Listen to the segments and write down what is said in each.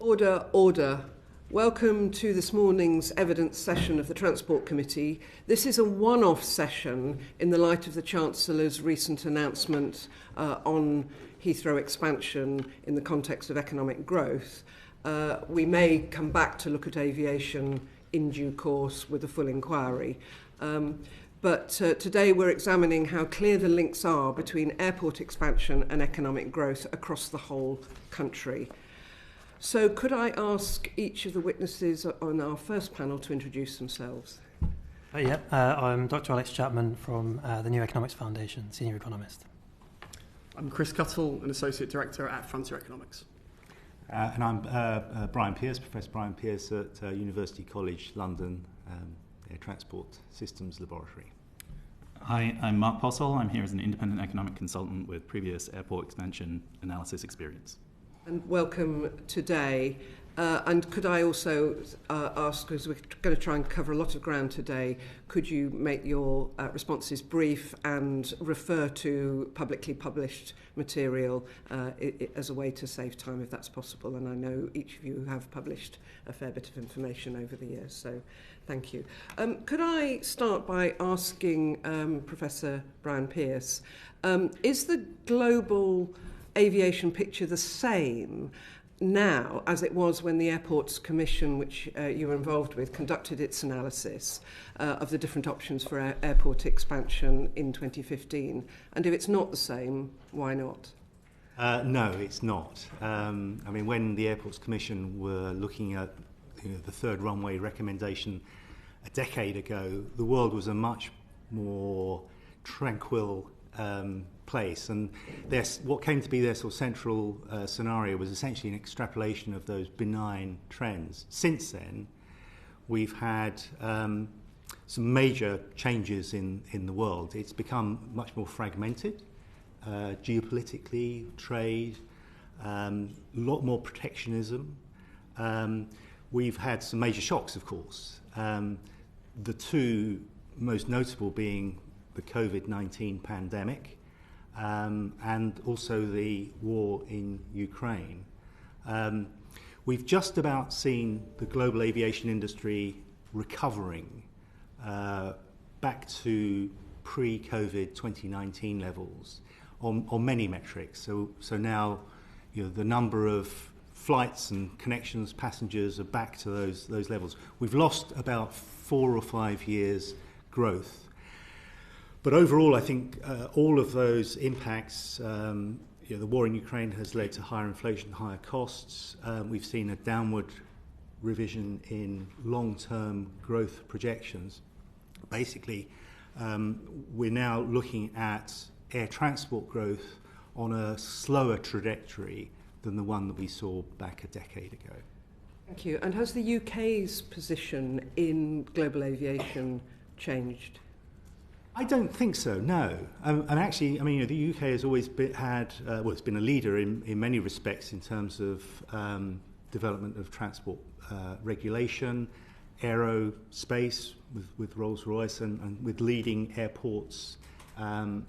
Order, order. Welcome to this morning's evidence session of the Transport Committee. This is a one-off session in the light of the Chancellor's recent announcement on Heathrow expansion in the context of economic growth. We may come back to look at aviation in due course with a full inquiry. But today we're examining how clear the links are between airport expansion and economic growth across the whole country. So could I ask each of the witnesses on our first panel to introduce themselves? I'm Dr. Alex Chapman from the New Economics Foundation, Senior Economist. I'm Chris Cuttle, an Associate Director at Frontier Economics. And I'm Brian Pearce, Professor Brian Pearce at University College London, Air Transport Systems Laboratory. Hi, I'm Marc Postle. I'm here as an independent economic consultant with previous airport expansion analysis experience. And welcome today. And could I also ask, because we're going to try and cover a lot of ground today, could you make your responses brief and refer to publicly published material as a way to save time if that's possible? And I know each of you have published a fair bit of information over the years, so thank you. Could I start by asking Professor Brian Pearce, is the global aviation picture the same now as it was when the Airports Commission, which you were involved with, conducted its analysis of the different options for airport expansion in 2015? And if it's not the same, why not? No, it's not. When the Airports Commission were looking at the third runway recommendation a decade ago, the world was a much more tranquil place, and what came to be their sort of central scenario was essentially an extrapolation of those benign trends. Since then, we've had some major changes in the world. It's become much more fragmented, geopolitically, trade, a lot more protectionism. We've had some major shocks, of course. The two most notable being the COVID-19 pandemic, and also the war in Ukraine. We've just about seen the global aviation industry recovering back to pre-COVID 2019 levels on many metrics. So now the number of flights and connections, passengers are back to those levels. We've lost about 4 or 5 years growth. But overall, I think all of those impacts, the war in Ukraine has led to higher inflation, higher costs. We've seen a downward revision in long-term growth projections. Basically, we're now looking at air transport growth on a slower trajectory than the one that we saw back a decade ago. Thank you. And has the UK's position in global aviation changed? I don't think so, no. And actually, the UK has always it's been a leader in many respects in terms of development of transport regulation, aerospace with Rolls-Royce and with leading airports and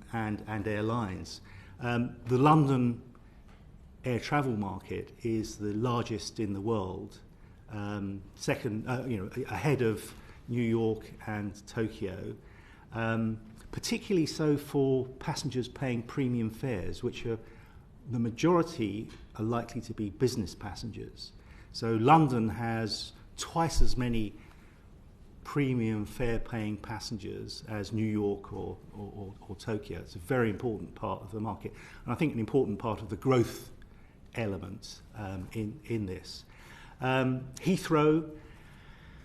airlines. The London air travel market is the largest in the world, second, ahead of New York and Tokyo. Particularly so for passengers paying premium fares, which are the majority are likely to be business passengers. So London has twice as many premium fare paying passengers as New York or Tokyo. It's a very important part of the market, and I think an important part of the growth element in this. Heathrow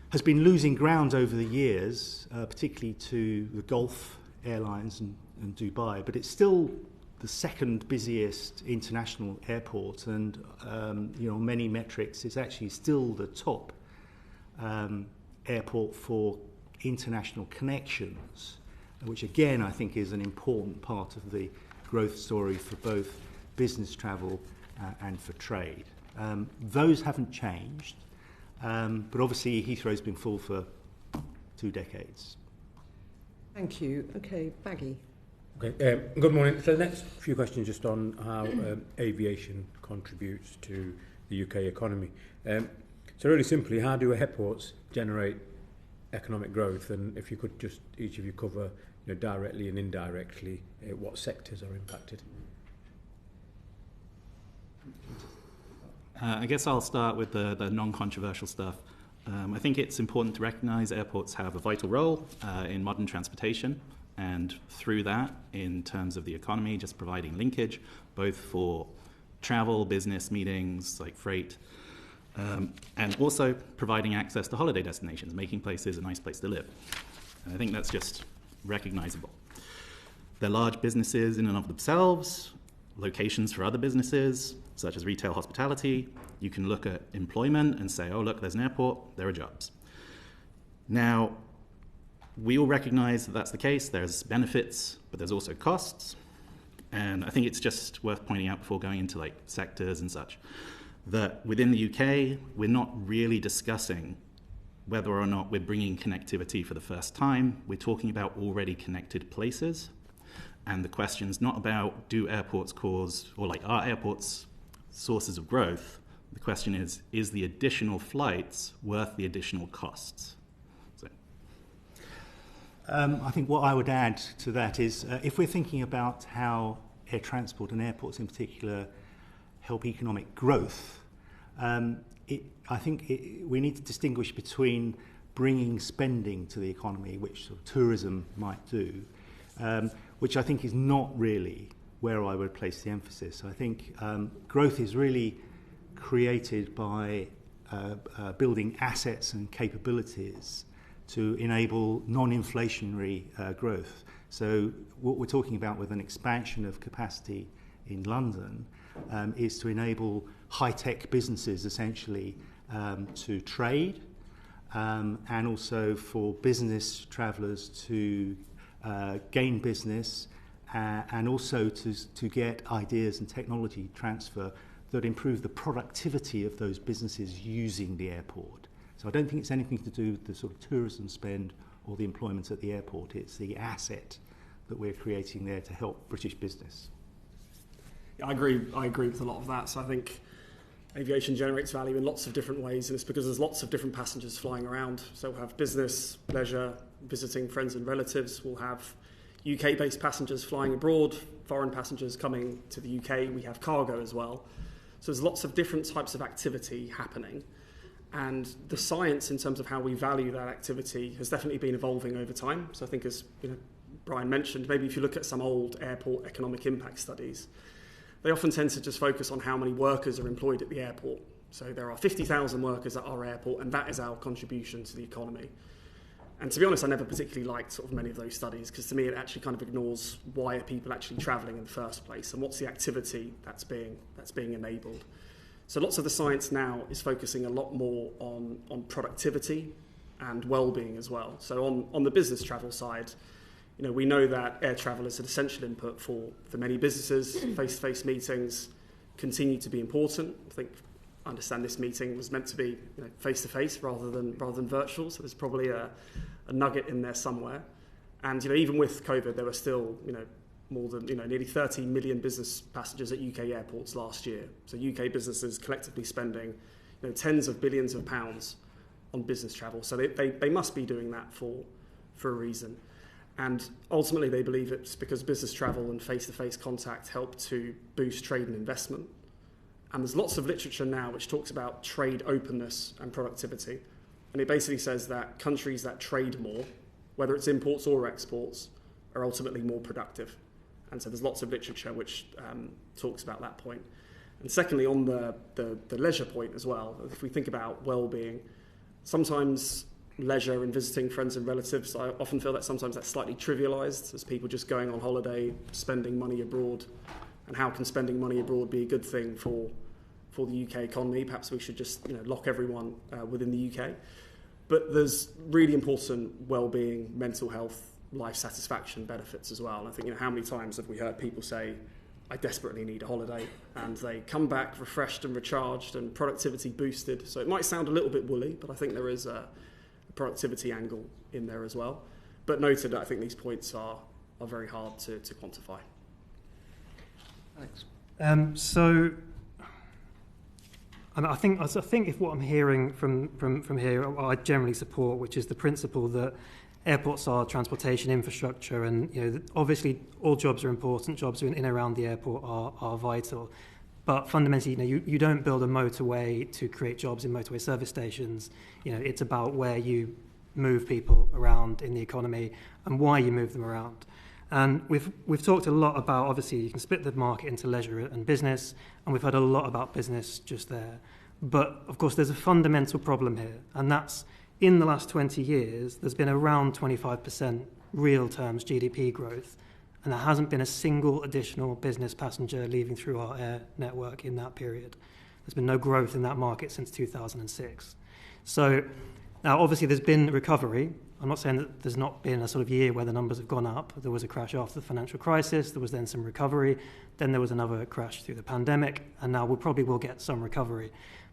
has been losing ground over the years, particularly to the Gulf Airlines and Dubai, but it's still the second busiest international airport, and on many metrics it's actually still the top airport for international connections, which again I think is an important part of the growth story for both business travel and for trade. Those haven't changed. But obviously Heathrow's been full for 2 decades. Thank you. Okay, Baggy. Okay, good morning. So the next few questions just on how aviation contributes to the UK economy. So really simply, how do airports generate economic growth? And if you could just each of you cover, directly and indirectly, what sectors are impacted? I guess I'll start with the non-controversial stuff. I think it's important to recognise airports have a vital role in modern transportation, and through that, in terms of the economy, just providing linkage, both for travel, business meetings like freight, and also providing access to holiday destinations, making places a nice place to live. And I think that's just recognisable. They're large businesses in and of themselves, locations for other businesses, such as retail, hospitality. You can look at employment and say, oh, look, there's an airport, there are jobs. Now, we all recognise that that's the case. There's benefits, but there's also costs. And I think it's just worth pointing out before going into sectors and such, that within the UK, we're not really discussing whether or not we're bringing connectivity for the first time. We're talking about already connected places. And the question's not about do airports cause, or are airports sources of growth? The question is the additional flights worth the additional costs? So. I think what I would add to that is if we're thinking about how air transport and airports in particular help economic growth, I think we need to distinguish between bringing spending to the economy, which sort of tourism might do, which I think is not really where I would place the emphasis. I think growth is really created by building assets and capabilities to enable non-inflationary growth. So what we're talking about with an expansion of capacity in London is to enable high-tech businesses essentially to trade and also for business travellers to gain business and also to get ideas and technology transfer that improve the productivity of those businesses using the airport. So I don't think it's anything to do with the sort of tourism spend or the employment at the airport. It's the asset that we're creating there to help British business. Yeah, I agree with a lot of that. So I think aviation generates value in lots of different ways, and it's because there's lots of different passengers flying around. So we'll have business, leisure, visiting friends and relatives. We'll have UK-based passengers flying abroad, foreign passengers coming to the UK. We have cargo as well. So there's lots of different types of activity happening. And the science in terms of how we value that activity has definitely been evolving over time. So I think as Brian mentioned, maybe if you look at some old airport economic impact studies, they often tend to just focus on how many workers are employed at the airport. So there are 50,000 workers at our airport, and that is our contribution to the economy. And to be honest, I never particularly liked sort of many of those studies, because to me it actually kind of ignores why are people actually travelling in the first place and what's the activity that's being enabled. So lots of the science now is focusing a lot more on productivity and well-being as well. So on the business travel side, we know that air travel is an essential input for many businesses. Face-to-face meetings continue to be important. I understand this meeting was meant to be face-to-face rather than virtual, so there's probably a nugget in there somewhere. And even with COVID, there were still more than nearly 30 million business passengers at UK airports last year. So UK businesses collectively spending tens of billions of pounds on business travel. So they must be doing that for a reason. And ultimately, they believe it's because business travel and face-to-face contact help to boost trade and investment. And there's lots of literature now which talks about trade openness and productivity. And it basically says that countries that trade more, whether it's imports or exports, are ultimately more productive. And so there's lots of literature which talks about that point. And secondly, on the leisure point as well, if we think about well-being, sometimes leisure and visiting friends and relatives, I often feel that sometimes that's slightly trivialised as people just going on holiday, spending money abroad. And how can spending money abroad be a good thing for the UK economy? Perhaps we should just lock everyone within the UK. But there's really important well-being, mental health, life satisfaction benefits as well. And I think how many times have we heard people say, I desperately need a holiday, and they come back refreshed and recharged and productivity boosted. So it might sound a little bit woolly, but I think there is a productivity angle in there as well. But noted that I think these points are very hard to quantify. Thanks. So I mean, I think if what I'm hearing from here, I generally support, which is the principle that airports are transportation infrastructure, and obviously all jobs are important. Jobs in and around the airport are vital, but fundamentally, you don't build a motorway to create jobs in motorway service stations. It's about where you move people around in the economy and why you move them around. And we've talked a lot about, obviously, you can split the market into leisure and business, and we've heard a lot about business just there. But, of course, there's a fundamental problem here, and that's in the last 20 years, there's been around 25% real terms GDP growth, and there hasn't been a single additional business passenger leaving through our air network in that period. There's been no growth in that market since 2006. So, now, obviously, there's been recovery. I'm not saying that there's not been a sort of year where the numbers have gone up. There was a crash after the financial crisis. There was then some recovery. Then there was another crash through the pandemic. And now we probably will get some recovery.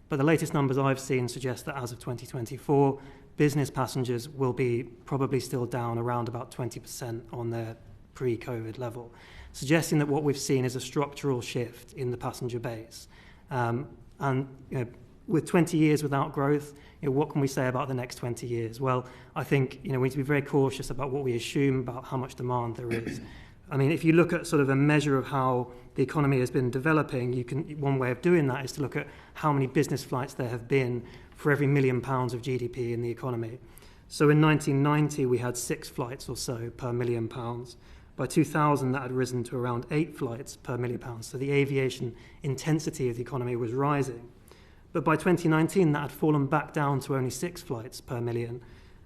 But the latest numbers I've seen suggest that as of 2024, business passengers will be probably still down around about 20% on their pre-COVID level, suggesting that what we've seen is a structural shift in the passenger base. With 20 years without growth, what can we say about the next 20 years? Well, I think we need to be very cautious about what we assume about how much demand there is. I mean, if you look at sort of a measure of how the economy has been developing, one way of doing that is to look at how many business flights there have been for every £1 million of GDP in the economy. So in 1990, we had 6 flights or so per £1 million. By 2000, that had risen to around 8 flights per £1 million. So the aviation intensity of the economy was rising. But by 2019, that had fallen back down to only 6 flights per million,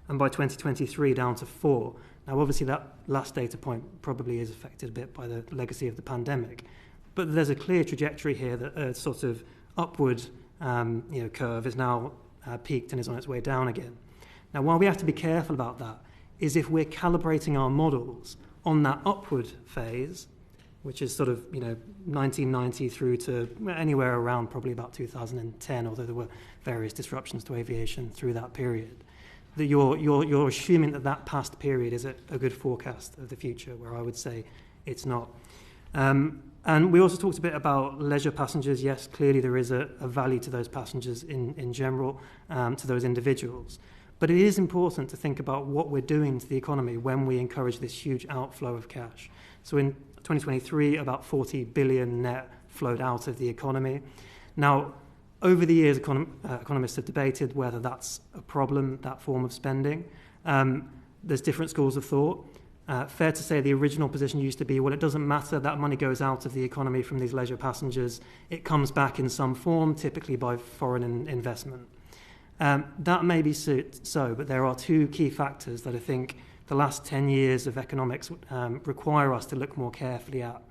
and by 2023 down to 4. Now, obviously, that last data point probably is affected a bit by the legacy of the pandemic, but there's a clear trajectory here that a sort of upward curve is now peaked and is on its way down again. Now, why we have to be careful about that is if we're calibrating our models on that upward phase, which is sort of 1990 through to anywhere around probably about 2010, although there were various disruptions to aviation through that period, that you're assuming that past period is a good forecast of the future, where I would say it's not. And we also talked a bit about leisure passengers. Yes, clearly there is a value to those passengers in general, to those individuals. But it is important to think about what we're doing to the economy when we encourage this huge outflow of cash. So in 2023, about 40 billion net flowed out of the economy. Now, over the years, economists have debated whether that's a problem, that form of spending. There's different schools of thought. Fair to say the original position used to be, well, it doesn't matter, that money goes out of the economy from these leisure passengers. It comes back in some form, typically by foreign investment. That may be so, but there are 2 key factors that I think the last 10 years of economics require us to look more carefully at.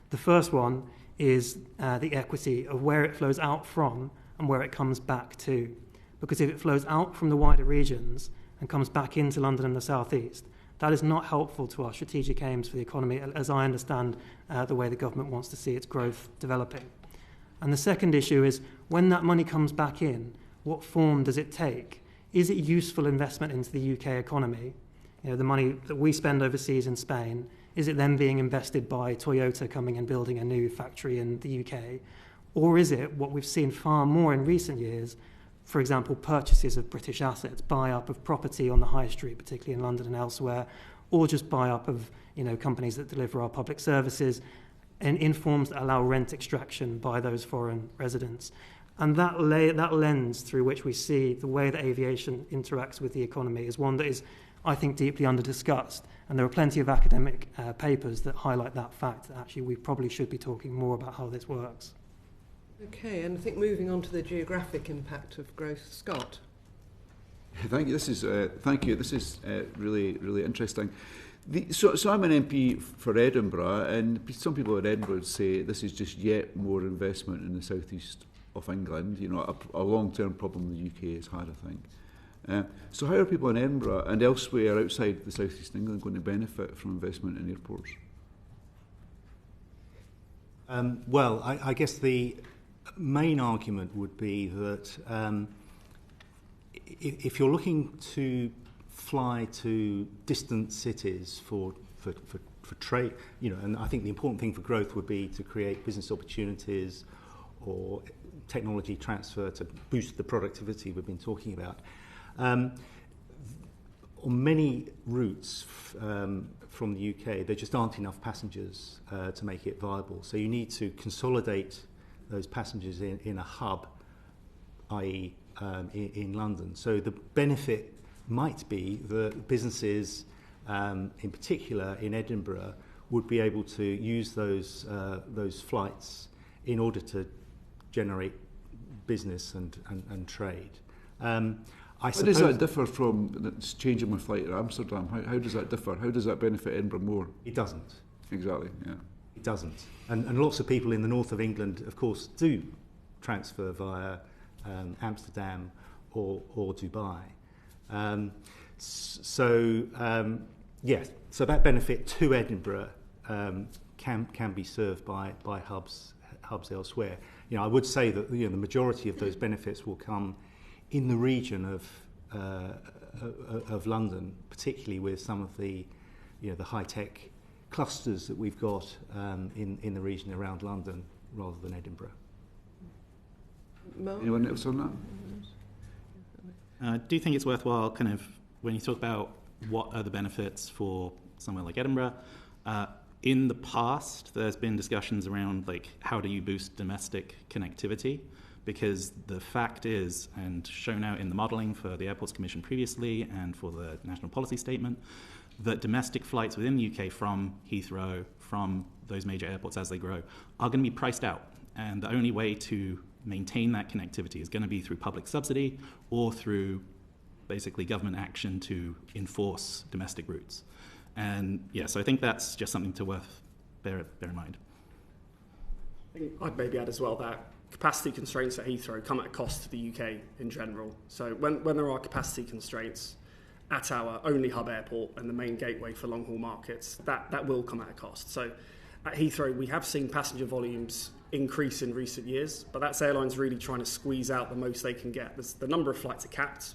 The first one is the equity of where it flows out from and where it comes back to. Because if it flows out from the wider regions and comes back into London and the South East, that is not helpful to our strategic aims for the economy, as I understand the way the government wants to see its growth developing. And the second issue is, when that money comes back in, what form does it take? Is it useful investment into the UK economy? The money that we spend overseas in Spain, is it then being invested by Toyota coming and building a new factory in the UK? Or is it what we've seen far more in recent years, for example, purchases of British assets, buy-up of property on the high street, particularly in London and elsewhere, or just buy-up of companies that deliver our public services, and in forms that allow rent extraction by those foreign residents. And that lens through which we see the way that aviation interacts with the economy is one that is, I think, deeply under-discussed. And there are plenty of academic papers that highlight that fact, that actually we probably should be talking more about how this works. Okay, and I think moving on to the geographic impact of growth, Scott. Thank you. This is really, really interesting. So I'm an MP for Edinburgh, and some people in Edinburgh would say this is just yet more investment in the southeast of England. A long-term problem the UK has had, I think. So how are people in Edinburgh and elsewhere outside the southeast England going to benefit from investment in airports? Well, I guess the main argument would be that if you're looking to fly to distant cities for trade, and I think the important thing for growth would be to create business opportunities or technology transfer to boost the productivity we've been talking about. On many routes from the UK, there just aren't enough passengers to make it viable. So you need to consolidate those passengers in a hub, i.e. In London. So the benefit might be that businesses, in particular in Edinburgh, would be able to use those flights in order to generate business and trade. How does that differ from changing my flight to Amsterdam? How does that differ? How does that benefit Edinburgh more? It doesn't. Exactly, yeah. It doesn't. And lots of people in the north of England, of course, do transfer via Amsterdam or Dubai. So that benefit to Edinburgh can be served by hubs elsewhere. You know, I would say that the majority of those benefits will come in the region of London, particularly with some of the the high-tech clusters that we've got in the region around London rather than Edinburgh. Marc? Anyone else on that? Do you think it's worthwhile, kind of, when you talk about what are the benefits for somewhere like Edinburgh, in the past there's been discussions around like how do you boost domestic connectivity? Because the fact is, and shown out in the modelling for the Airports Commission previously and for the National Policy Statement, that domestic flights within the UK from Heathrow, from those major airports as they grow, are going to be priced out. And the only way to maintain that connectivity is going to be through public subsidy or through basically government action to enforce domestic routes. And so I think that's just something to bear in mind. I think I'd maybe add as well that capacity constraints at Heathrow come at a cost to the UK in general. So when there are capacity constraints at our only hub airport and the main gateway for long-haul markets, that will come at a cost. So at Heathrow, we have seen passenger volumes increase in recent years, but that's airlines really trying to squeeze out the most they can get. The number of flights are capped.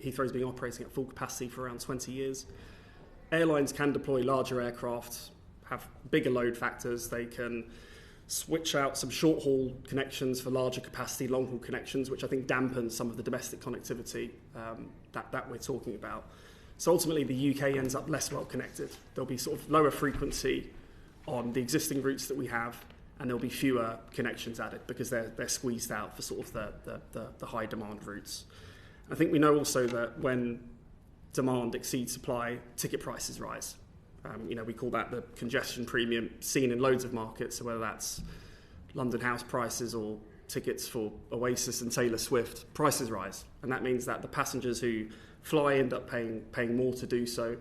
Heathrow's been operating at full capacity for around 20 years. Airlines can deploy larger aircraft, have bigger load factors. They can switch out some short-haul connections for larger capacity, long-haul connections, which I think dampens some of the domestic connectivity that we're talking about. So ultimately, the UK ends up less well connected. There'll be sort of lower frequency on the existing routes that we have, and there'll be fewer connections added because they're squeezed out for sort of the high demand routes. I think we know also that when demand exceeds supply, ticket prices rise. We call that the congestion premium, seen in loads of markets, so whether that's London house prices or tickets for Oasis and Taylor Swift, prices rise. And that means that the passengers who fly end up paying more to do so.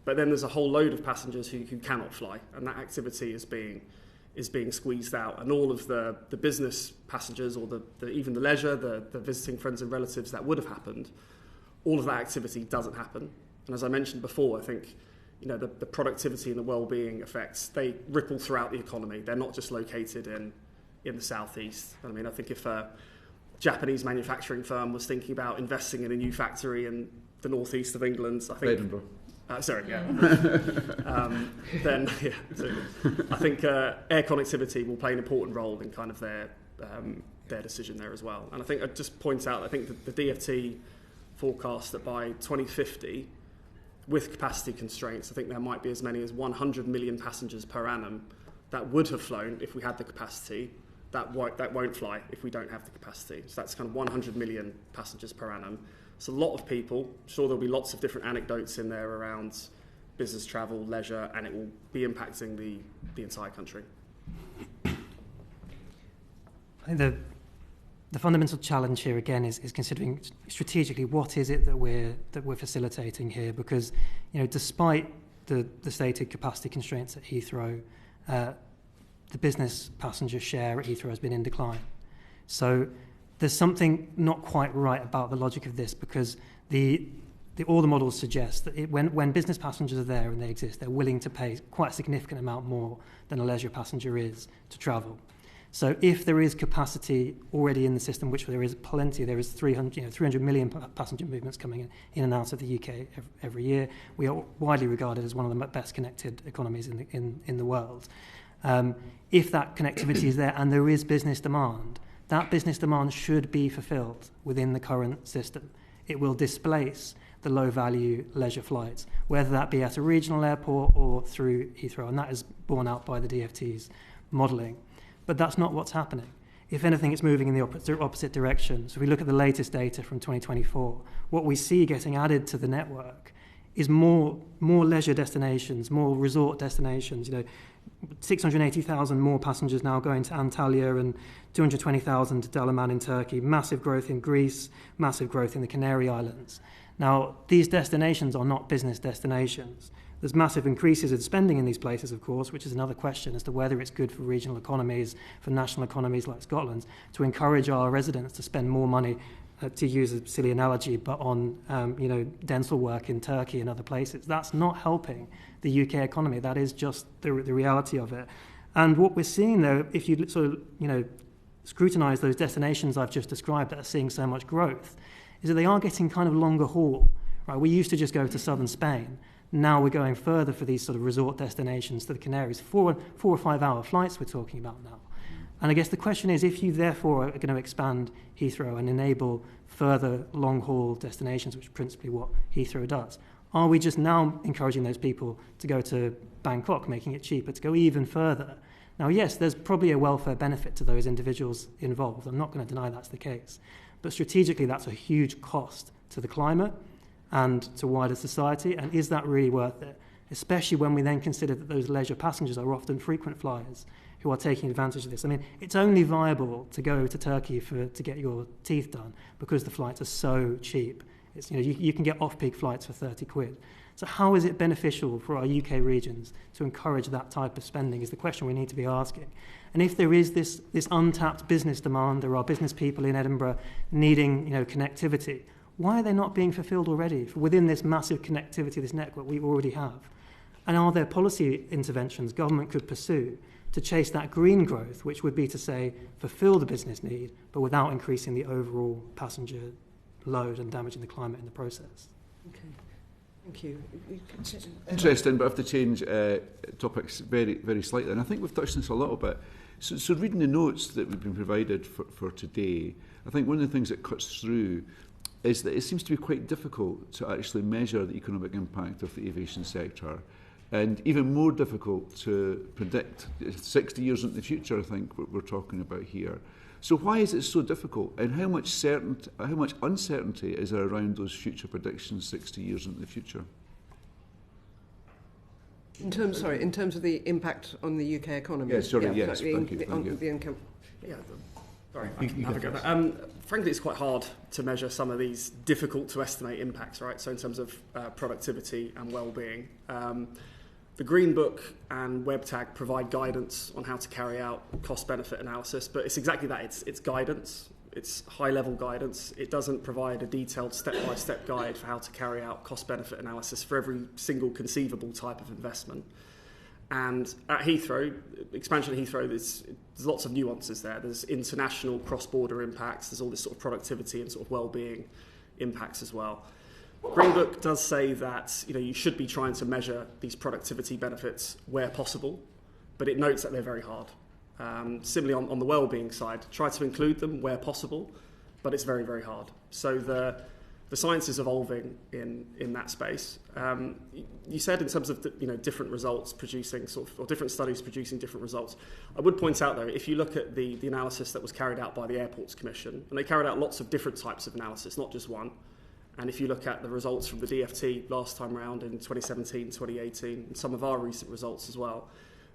But then there's a whole load of passengers who cannot fly, and that activity is being squeezed out. And all of the business passengers or even the leisure, the visiting friends and relatives that would have happened, all of that activity doesn't happen. And as I mentioned before, I think the productivity and the well-being effects, they ripple throughout the economy. They're not just located in the southeast. I mean, I think if a Japanese manufacturing firm was thinking about investing in a new factory in the northeast of England, I think... Edinburgh. Then, so I think air connectivity will play an important role in kind of their decision there as well. And I think I'd just point out, I think that the DfT forecast that by 2050, with capacity constraints, I think there might be as many as 100 million passengers per annum that would have flown if we had the capacity, that won't fly if we don't have the capacity. So that's kind of 100 million passengers per annum. So a lot of people, I'm sure there'll be lots of different anecdotes in there around business travel, leisure, and it will be impacting the entire country. I think the fundamental challenge here again is considering strategically what is it that we're facilitating here, because despite the stated capacity constraints at Heathrow, the business passenger share at Heathrow has been in decline. So there's something not quite right about the logic of this, because all the models suggest that when business passengers are there and they exist, they're willing to pay quite a significant amount more than a leisure passenger is to travel. So if there is capacity already in the system, which there is plenty, there is 300 million passenger movements coming in and out of the UK every year. We are widely regarded as one of the best connected economies in the world. If that connectivity is there and there is business demand, that business demand should be fulfilled within the current system. It will displace the low-value leisure flights, whether that be at a regional airport or through Heathrow, and that is borne out by the DfT's modelling. But that's not what's happening. If anything, it's moving in the opposite direction. So if we look at the latest data from 2024, what we see getting added to the network is more leisure destinations, more resort destinations. 680,000 more passengers now going to Antalya and 220,000 to Dalaman in Turkey, massive growth in Greece, massive growth in the Canary Islands. Now, these destinations are not business destinations. There's massive increases in spending in these places, of course, which is another question as to whether it's good for regional economies, for national economies like Scotland's, to encourage our residents to spend more money, to use a silly analogy, but on dental work in Turkey and other places. That's not helping the UK economy. That is just the reality of it. And what we're seeing, though, if you sort of scrutinise those destinations I've just described that are seeing so much growth, is that they are getting kind of longer haul. Right? We used to just go to southern Spain. Now we're going further for these sort of resort destinations to the Canaries. 4 or 5 hour flights we're talking about now. And I guess the question is, if you therefore are going to expand Heathrow and enable further long-haul destinations, which is principally what Heathrow does, are we just now encouraging those people to go to Bangkok, making it cheaper to go even further? Now, yes, there's probably a welfare benefit to those individuals involved. I'm not going to deny that's the case. But strategically, that's a huge cost to the climate and to wider society. And is that really worth it? Especially when we then consider that those leisure passengers are often frequent flyers who are taking advantage of this. I mean, it's only viable to go to Turkey to get your teeth done because the flights are so cheap. It's, you can get off-peak flights for 30 quid. So how is it beneficial for our UK regions to encourage that type of spending is the question we need to be asking. And if there is this untapped business demand, there are business people in Edinburgh needing connectivity, why are they not being fulfilled already within this massive connectivity, this network we already have? And are there policy interventions government could pursue to chase that green growth, which would be to say, fulfill the business need, but without increasing the overall passenger load and damaging the climate in the process? Okay, thank you. Interesting, but I have to change topics very, very slightly. And I think we've touched on this a little bit. So reading the notes that we've been provided for today, I think one of the things that cuts through is that it seems to be quite difficult to actually measure the economic impact of the aviation sector, and even more difficult to predict 60 years into the future, I think, what we're talking about here. So why is it so difficult, and how much uncertainty is there around those future predictions 60 years into the future? In terms of the impact on the UK economy? Yes, sorry, yes, thank you. The income. Yeah, sorry, I can have a go at that. Frankly, it's quite hard to measure some of these difficult to estimate impacts, right? So in terms of productivity and well-being. The Green Book and WebTag provide guidance on how to carry out cost-benefit analysis, but it's exactly that. It's guidance. It's high-level guidance. It doesn't provide a detailed step-by-step guide for how to carry out cost-benefit analysis for every single conceivable type of investment. And at Heathrow, expansion at Heathrow, there's lots of nuances there. There's international cross-border impacts. There's all this sort of productivity and sort of well-being impacts as well. Green Book does say that you should be trying to measure these productivity benefits where possible, but it notes that they're very hard. Similarly, on the well-being side, try to include them where possible, but it's very, very hard. So the science is evolving in that space. You said in terms of different results producing or different studies producing different results. I would point out though, if you look at the analysis that was carried out by the Airports Commission, and they carried out lots of different types of analysis, not just one. And if you look at the results from the DfT last time around in 2017, 2018, and some of our recent results as well,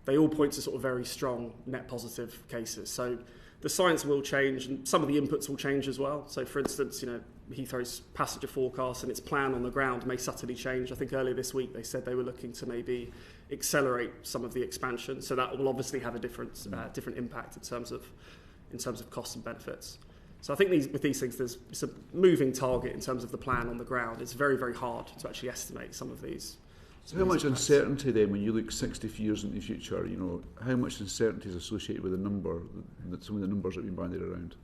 they all point to sort of very strong net positive cases. So the science will change, and some of the inputs will change as well. So, for instance, Heathrow's passenger forecast and its plan on the ground may subtly change. I think earlier this week they said they were looking to maybe accelerate some of the expansion. So that will obviously have a different impact in terms of costs and benefits. So I think with these things, it's a moving target in terms of the plan on the ground. It's very, very hard to actually estimate some of these. So how much uncertainty then, when you look 60 years into the future, how much uncertainty is associated with some of the numbers that have been bandied around?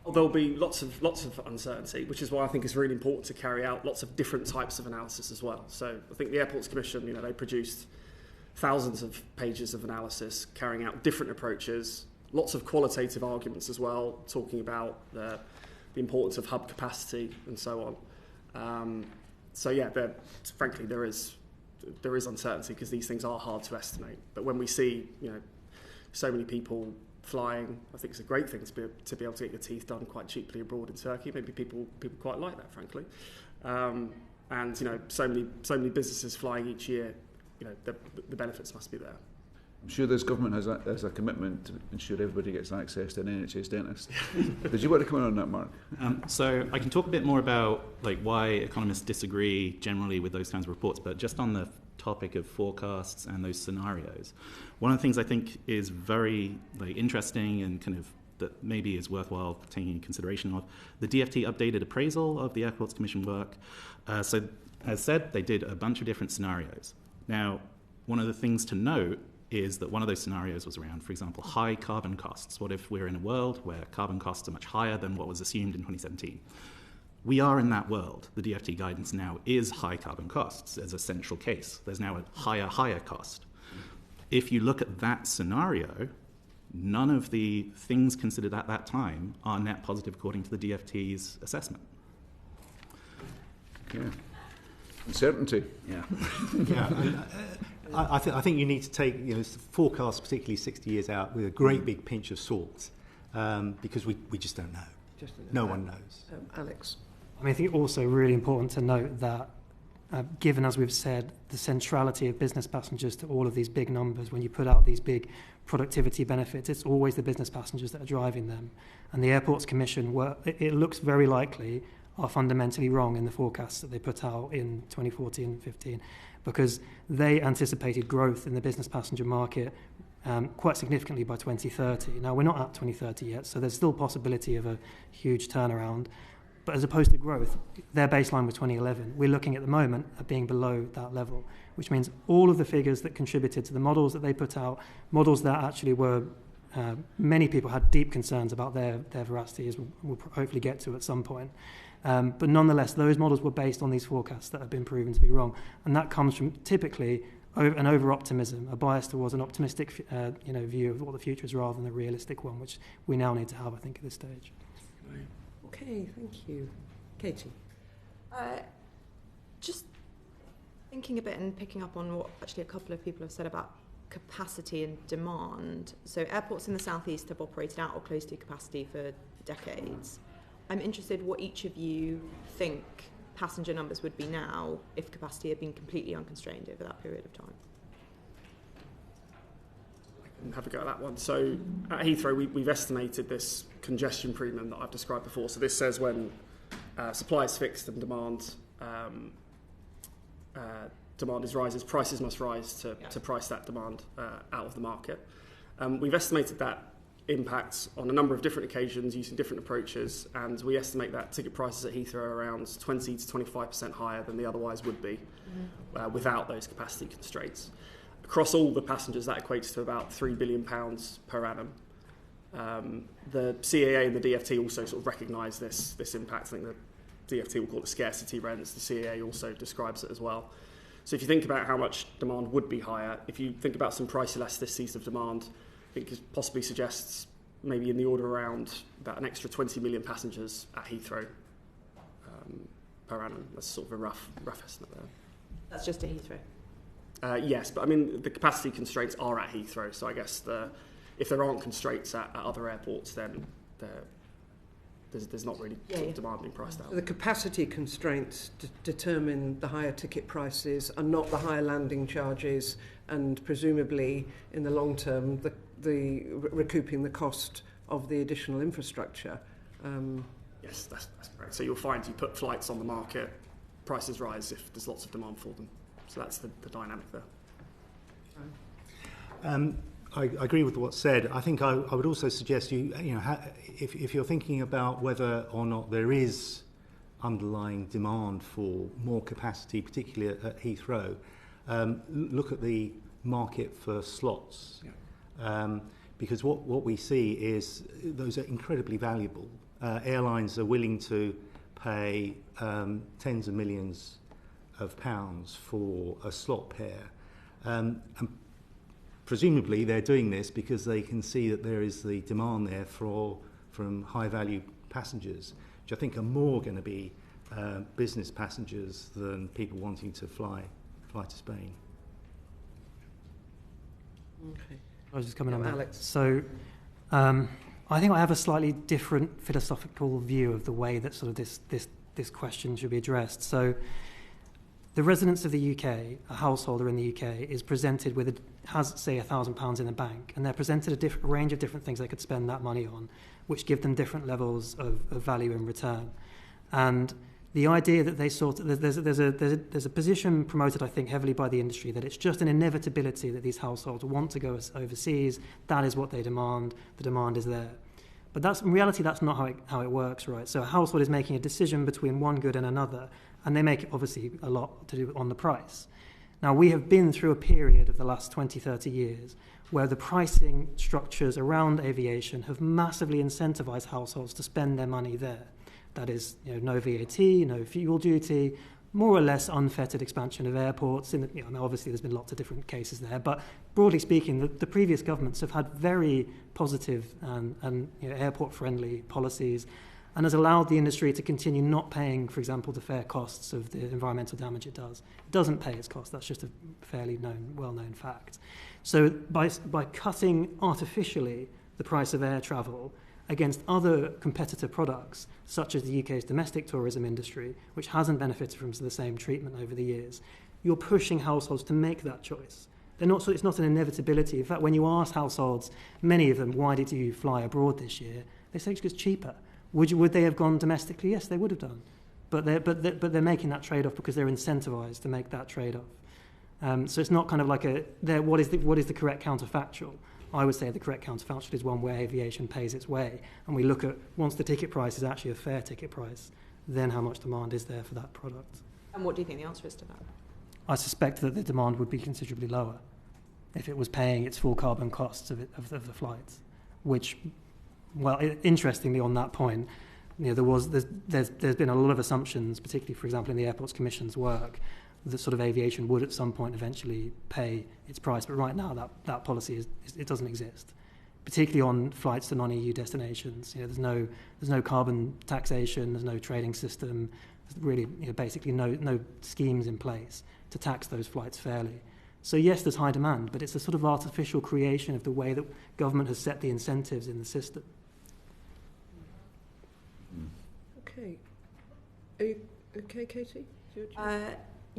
Well, there'll be lots of uncertainty, which is why I think it's really important to carry out lots of different types of analysis as well. So I think the Airports Commission, they produced thousands of pages of analysis, carrying out different approaches, lots of qualitative arguments as well, talking about the importance of hub capacity and so on. So yeah, frankly there is uncertainty because these things are hard to estimate. But when we see so many people flying, I think it's a great thing to be able to get your teeth done quite cheaply abroad in Turkey. Maybe people quite like that, frankly. And so many businesses flying each year. The benefits must be there. I'm sure this government has a commitment to ensure everybody gets access to an NHS dentist. Did you want to comment on that, Marc? So I can talk a bit more about why economists disagree generally with those kinds of reports, but just on the topic of forecasts and those scenarios, one of the things I think is very interesting and kind of that maybe is worthwhile taking into consideration of the DfT updated appraisal of the Airports Commission work. So as said, they did a bunch of different scenarios. Now, one of the things to note is that one of those scenarios was around, for example, high carbon costs. What if we're in a world where carbon costs are much higher than what was assumed in 2017? We are in that world. The DfT guidance now is high carbon costs as a central case. There's now a higher cost. If you look at that scenario, none of the things considered at that time are net positive according to the DfT's assessment. Yeah. Uncertainty. Yeah. Yeah. I think you need to take forecasts, particularly 60 years out, with a great big pinch of salt, because we just don't know. No one knows. Alex? I think also really important to note that given, as we've said, the centrality of business passengers to all of these big numbers, when you put out these big productivity benefits, it's always the business passengers that are driving them. And the Airports Commission, it looks very likely, are fundamentally wrong in the forecasts that they put out in 2014 and 15, because they anticipated growth in the business passenger market quite significantly by 2030. Now, we're not at 2030 yet, so there's still possibility of a huge turnaround. But as opposed to growth, their baseline was 2011. We're looking at the moment at being below that level, which means all of the figures that contributed to the models that they put out, models that actually were, many people had deep concerns about their veracity, as we'll hopefully get to at some point. But nonetheless, those models were based on these forecasts that have been proven to be wrong. And that comes from typically an over-optimism, a bias towards an optimistic view of what the future is rather than a realistic one, which we now need to have, I think, at this stage. Okay, thank you. Katie? Just thinking a bit and picking up on what actually a couple of people have said about capacity and demand. So airports in the southeast have operated out or close to capacity for decades. I'm interested what each of you think passenger numbers would be now if capacity had been completely unconstrained over that period of time. I can have a go at that one. So at Heathrow, we've estimated this congestion premium that I've described before. So this says when supply is fixed and demand rises, prices must rise to price that demand out of the market. We've estimated that impacts on a number of different occasions using different approaches, and we estimate that ticket prices at Heathrow are around 20 to 25% higher than they otherwise would be without those capacity constraints. Across all the passengers, that equates to about £3 billion per annum. The CAA and the DfT also sort of recognise this impact. I think the DfT will call it scarcity rents. The CAA also describes it as well. So if you think about how much demand would be higher, if you think about some price elasticities of demand, I think it possibly suggests maybe in the order around about an extra 20 million passengers at Heathrow per annum. That's sort of a rough estimate there. That's just at Heathrow? Yes, but I mean the capacity constraints are at Heathrow, so I guess if there aren't constraints at other airports, then there's not really sort of demand being priced out. So the capacity constraints determine the higher ticket prices and not the higher landing charges, and presumably in the long term the recouping the cost of the additional infrastructure. Yes, that's correct. So you'll find you put flights on the market, prices rise if there's lots of demand for them. So that's the dynamic there. I agree with what's said. I think I would also suggest if you're thinking about whether or not there is underlying demand for more capacity, particularly at Heathrow, look at the market for slots. Yeah. Because what we see is those are incredibly valuable. Airlines are willing to pay tens of millions of pounds for a slot pair. And presumably they're doing this because they can see that there is the demand there from high-value passengers, which I think are more going to be business passengers than people wanting to fly to Spain. Okay. I was just coming on that. Alex. So I think I have a slightly different philosophical view of the way that sort of this question should be addressed. So the residents of the UK, a householder in the UK, is presented with, has, say, £1,000 in the bank, and they're presented a range of different things they could spend that money on, which give them different levels of value in return. And the idea that they sort of, there's a position promoted, I think, heavily by the industry that it's just an inevitability that these households want to go overseas. That is what they demand. The demand is there. But that's, in reality, that's not how it works, right? So a household is making a decision between one good and another, and they make, obviously, a lot to do on the price. Now, we have been through a period of the last 20, 30 years where the pricing structures around aviation have massively incentivized households to spend their money there. That is, no VAT, no fuel duty, more or less unfettered expansion of airports. Obviously, there's been lots of different cases there, but broadly speaking, the previous governments have had very positive and airport-friendly policies, and has allowed the industry to continue not paying, for example, the fair costs of the environmental damage it does. It doesn't pay its costs. That's just a fairly well-known fact. So by cutting artificially the price of air travel against other competitor products, such as the UK's domestic tourism industry, which hasn't benefited from the same treatment over the years, you're pushing households to make that choice. It's not an inevitability. In fact, when you ask households, many of them, why did you fly abroad this year? They say it's because it's cheaper. Would they have gone domestically? Yes, they would have done. But they're making that trade-off because they're incentivized to make that trade-off. So it's not kind of like what is the correct counterfactual? I would say the correct counterfactual is one where aviation pays its way, and we look at, once the ticket price is actually a fair ticket price, then how much demand is there for that product. And what do you think the answer is to that? I suspect that the demand would be considerably lower if it was paying its full carbon costs of the flights, which, well, interestingly on that point, there's been a lot of assumptions, particularly, for example, in the Airports Commission's work, that sort of aviation would at some point eventually pay its price, but right now that policy it doesn't exist, particularly on flights to non-EU destinations. There's no carbon taxation, there's no trading system, there's really basically no schemes in place to tax those flights fairly. So yes, there's high demand, but it's a sort of artificial creation of the way that government has set the incentives in the system. Okay. Are you okay, Katie?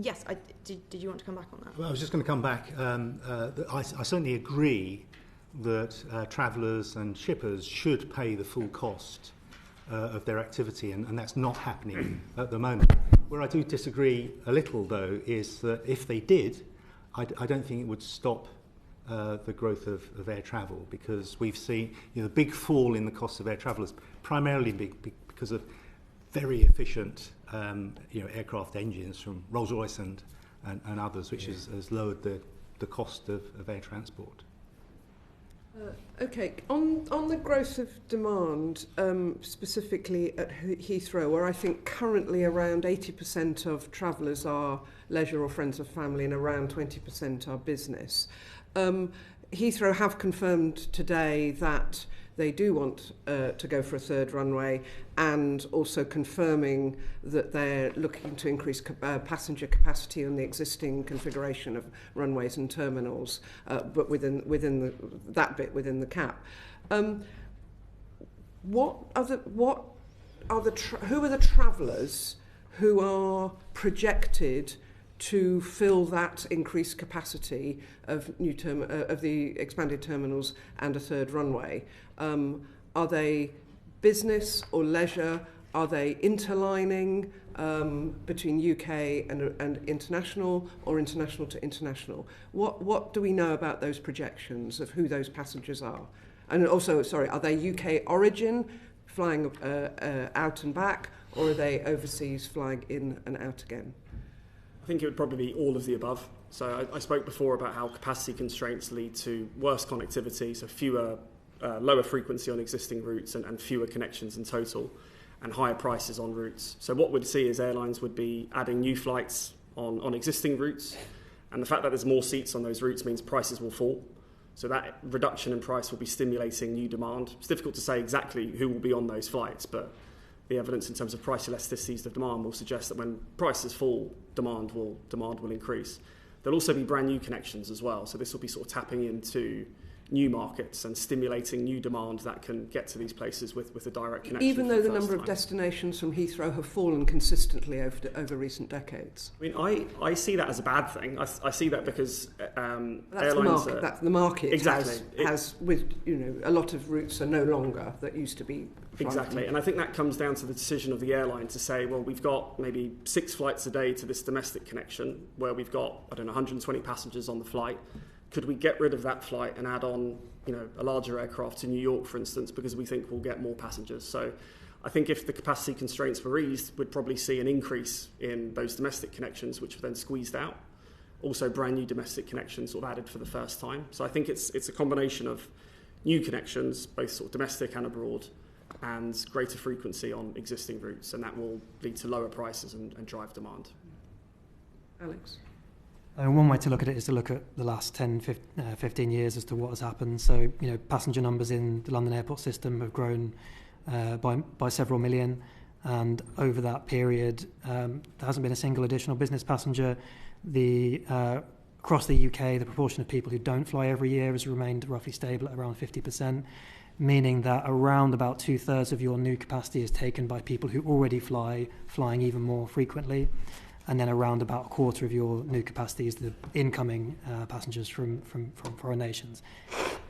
Yes, did you want to come back on that? Well, I was just going to come back. I certainly agree that travellers and shippers should pay the full cost of their activity, and that's not happening at the moment. Where I do disagree a little, though, is that if they did, I don't think it would stop the growth of air travel, because we've seen the big fall in the cost of air travel is primarily because of very efficient aircraft engines from Rolls-Royce and others, which has lowered the cost of air transport. Okay, on the growth of demand, specifically at Heathrow, where I think currently around 80% of travellers are leisure or friends of family and around 20% are business. Heathrow have confirmed today that they do want to go for a third runway, and also confirming that they're looking to increase passenger capacity on the existing configuration of runways and terminals, but within the cap. Who are the travellers who are projected to fill that increased capacity of of the expanded terminals and a third runway? Are they business or leisure? Are they interlining between UK and international, or international to international? What do we know about those projections of who those passengers are? And also, are they UK origin, flying out and back, or are they overseas, flying in and out again? I think it would probably be all of the above. So I spoke before about how capacity constraints lead to worse connectivity, so lower frequency on existing routes and fewer connections in total, and higher prices on routes. So what we'd see is airlines would be adding new flights on existing routes, and the fact that there's more seats on those routes means prices will fall. So that reduction in price will be stimulating new demand. It's difficult to say exactly who will be on those flights, but the evidence in terms of price elasticities of demand will suggest that when prices fall, demand will increase. There'll also be brand new connections as well. So this will be sort of tapping into new markets and stimulating new demand that can get to these places with a direct connection. Even though the number of destinations from Heathrow have fallen consistently over recent decades. I mean, I see that as a bad thing. I see that because airlines that's the market exactly has with a lot of routes are no longer that used to be exactly, and I think that comes down to the decision of the airline to say, well, we've got maybe 6 flights a day to this domestic connection where we've got 120 passengers on the flight. Could we get rid of that flight and add on, a larger aircraft to New York, for instance, because we think we'll get more passengers? So I think if the capacity constraints were eased, we'd probably see an increase in those domestic connections, which were then squeezed out. Also, brand new domestic connections sort of added for the first time. So I think it's a combination of new connections, both sort of domestic and abroad, and greater frequency on existing routes, and that will lead to lower prices and drive demand. Alex? One way to look at it is to look at the last 10, 15 years as to what has happened. So, passenger numbers in the London airport system have grown by several million, and over that period, there hasn't been a single additional business passenger. Across the UK, the proportion of people who don't fly every year has remained roughly stable at around 50%, meaning that around about 2/3 of your new capacity is taken by people who already flying even more frequently. And then around about a quarter of your new capacity is the incoming passengers from foreign nations,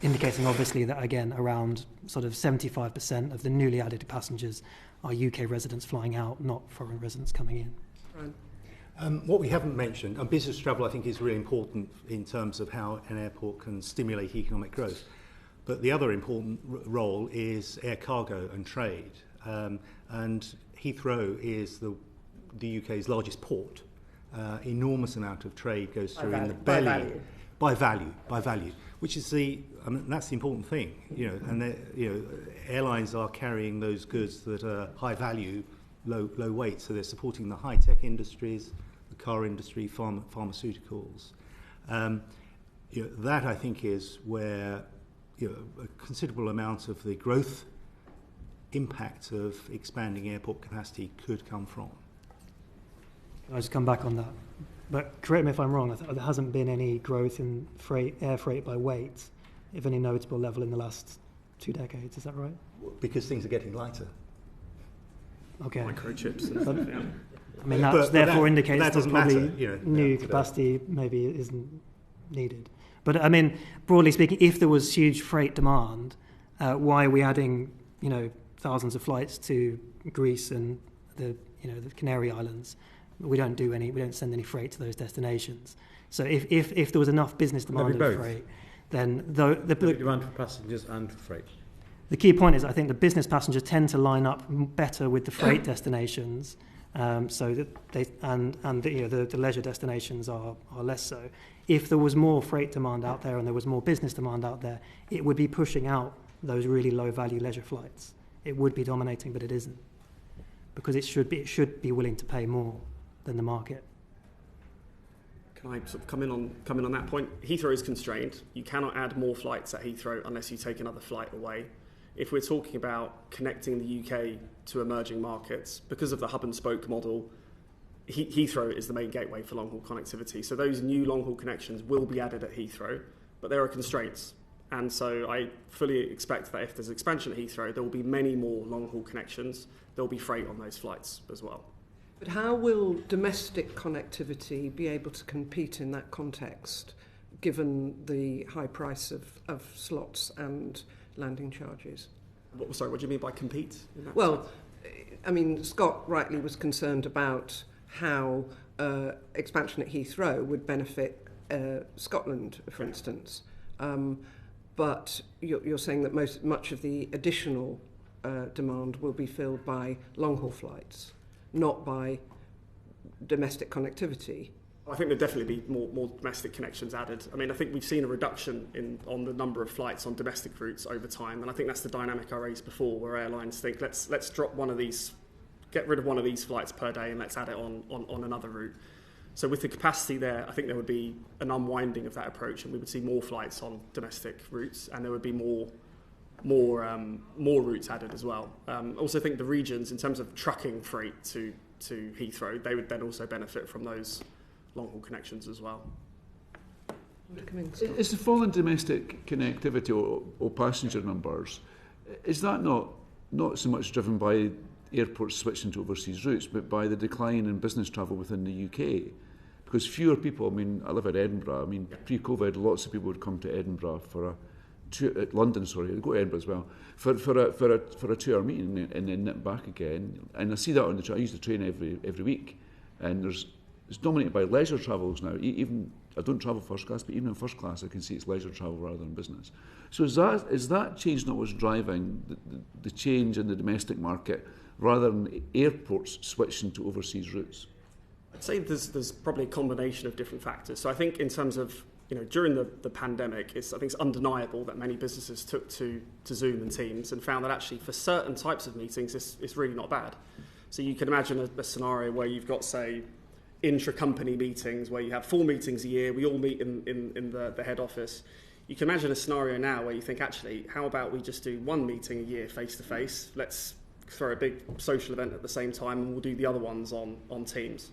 indicating obviously that, again, around sort of 75% of the newly added passengers are UK residents flying out, not foreign residents coming in. Right. What we haven't mentioned, and business travel I think is really important in terms of how an airport can stimulate economic growth, but the other important role is air cargo and trade. And Heathrow is the UK's largest port. Enormous amount of trade goes through in the belly by value, which is that's the important thing, and airlines are carrying those goods that are high value, low weight, so they're supporting the high tech industries, the car industry, pharmaceuticals. That I think is where a considerable amount of the growth impact of expanding airport capacity could come from. I'll just come back on that. But correct me if I'm wrong, there hasn't been any growth in air freight by weight, if any notable level, in the last 2 decades. Is that right? Because things are getting lighter. Okay. Microchips. I mean, that therefore indicates that that probably new capacity maybe isn't needed. But I mean, broadly speaking, if there was huge freight demand, why are we adding, thousands of flights to Greece and the Canary Islands? We don't send any freight to those destinations. So if there was enough business demand of freight, then the demand for passengers and for freight. The key point is, I think the business passengers tend to line up better with the freight destinations, so that the leisure destinations are less so. If there was more freight demand out there and there was more business demand out there, it would be pushing out those really low value leisure flights. It would be dominating, but it isn't, because it should be willing to pay more than the market. Can I sort of come in on that point? Heathrow is constrained. You cannot add more flights at Heathrow unless you take another flight away. If we're talking about connecting the UK to emerging markets, because of the hub and spoke model, Heathrow is the main gateway for long-haul connectivity. So those new long-haul connections will be added at Heathrow, but there are constraints. And so I fully expect that if there's expansion at Heathrow, there will be many more long-haul connections. There will be freight on those flights as well. But how will domestic connectivity be able to compete in that context, given the high price of slots and landing charges? Sorry, what do you mean by compete? Well, I mean, Scott rightly was concerned about how expansion at Heathrow would benefit Scotland, for instance. But you're saying that much of the additional demand will be filled by long-haul flights, not by domestic connectivity. I think there'll definitely be more domestic connections added. I mean, I think we've seen a reduction on the number of flights on domestic routes over time, and I think that's the dynamic I raised before, where airlines think let's drop one of these, get rid of one of these flights per day, and let's add it on another route. So with the capacity there, I think there would be an unwinding of that approach, and we would see more flights on domestic routes, and there would be more routes added as well. I also think the regions, in terms of trucking freight to Heathrow, they would then also benefit from those long-haul connections as well. Is the fall in domestic connectivity or passenger numbers, is that not so much driven by airports switching to overseas routes, but by the decline in business travel within the UK? Because fewer people, I mean, I live in Edinburgh, I mean, pre-COVID, lots of people would come to Edinburgh for London, they'd go to Edinburgh as well, for a 2-hour meeting and then nip back again. And I see that on the train. I use the train every week, and it's dominated by leisure travels now. Even I don't travel first class, but even in first class, I can see it's leisure travel rather than business. So is that change not what's driving the change in the domestic market, rather than airports switching to overseas routes? I'd say there's probably a combination of different factors. So I think in terms of, during the pandemic, I think it's undeniable that many businesses took to Zoom and Teams and found that actually for certain types of meetings, it's really not bad. So you can imagine a scenario where you've got, say, intra-company meetings where you have 4 meetings a year, we all meet in the head office. You can imagine a scenario now where you think, actually, how about we just do 1 meeting a year face-to-face? Let's throw a big social event at the same time, and we'll do the other ones on Teams.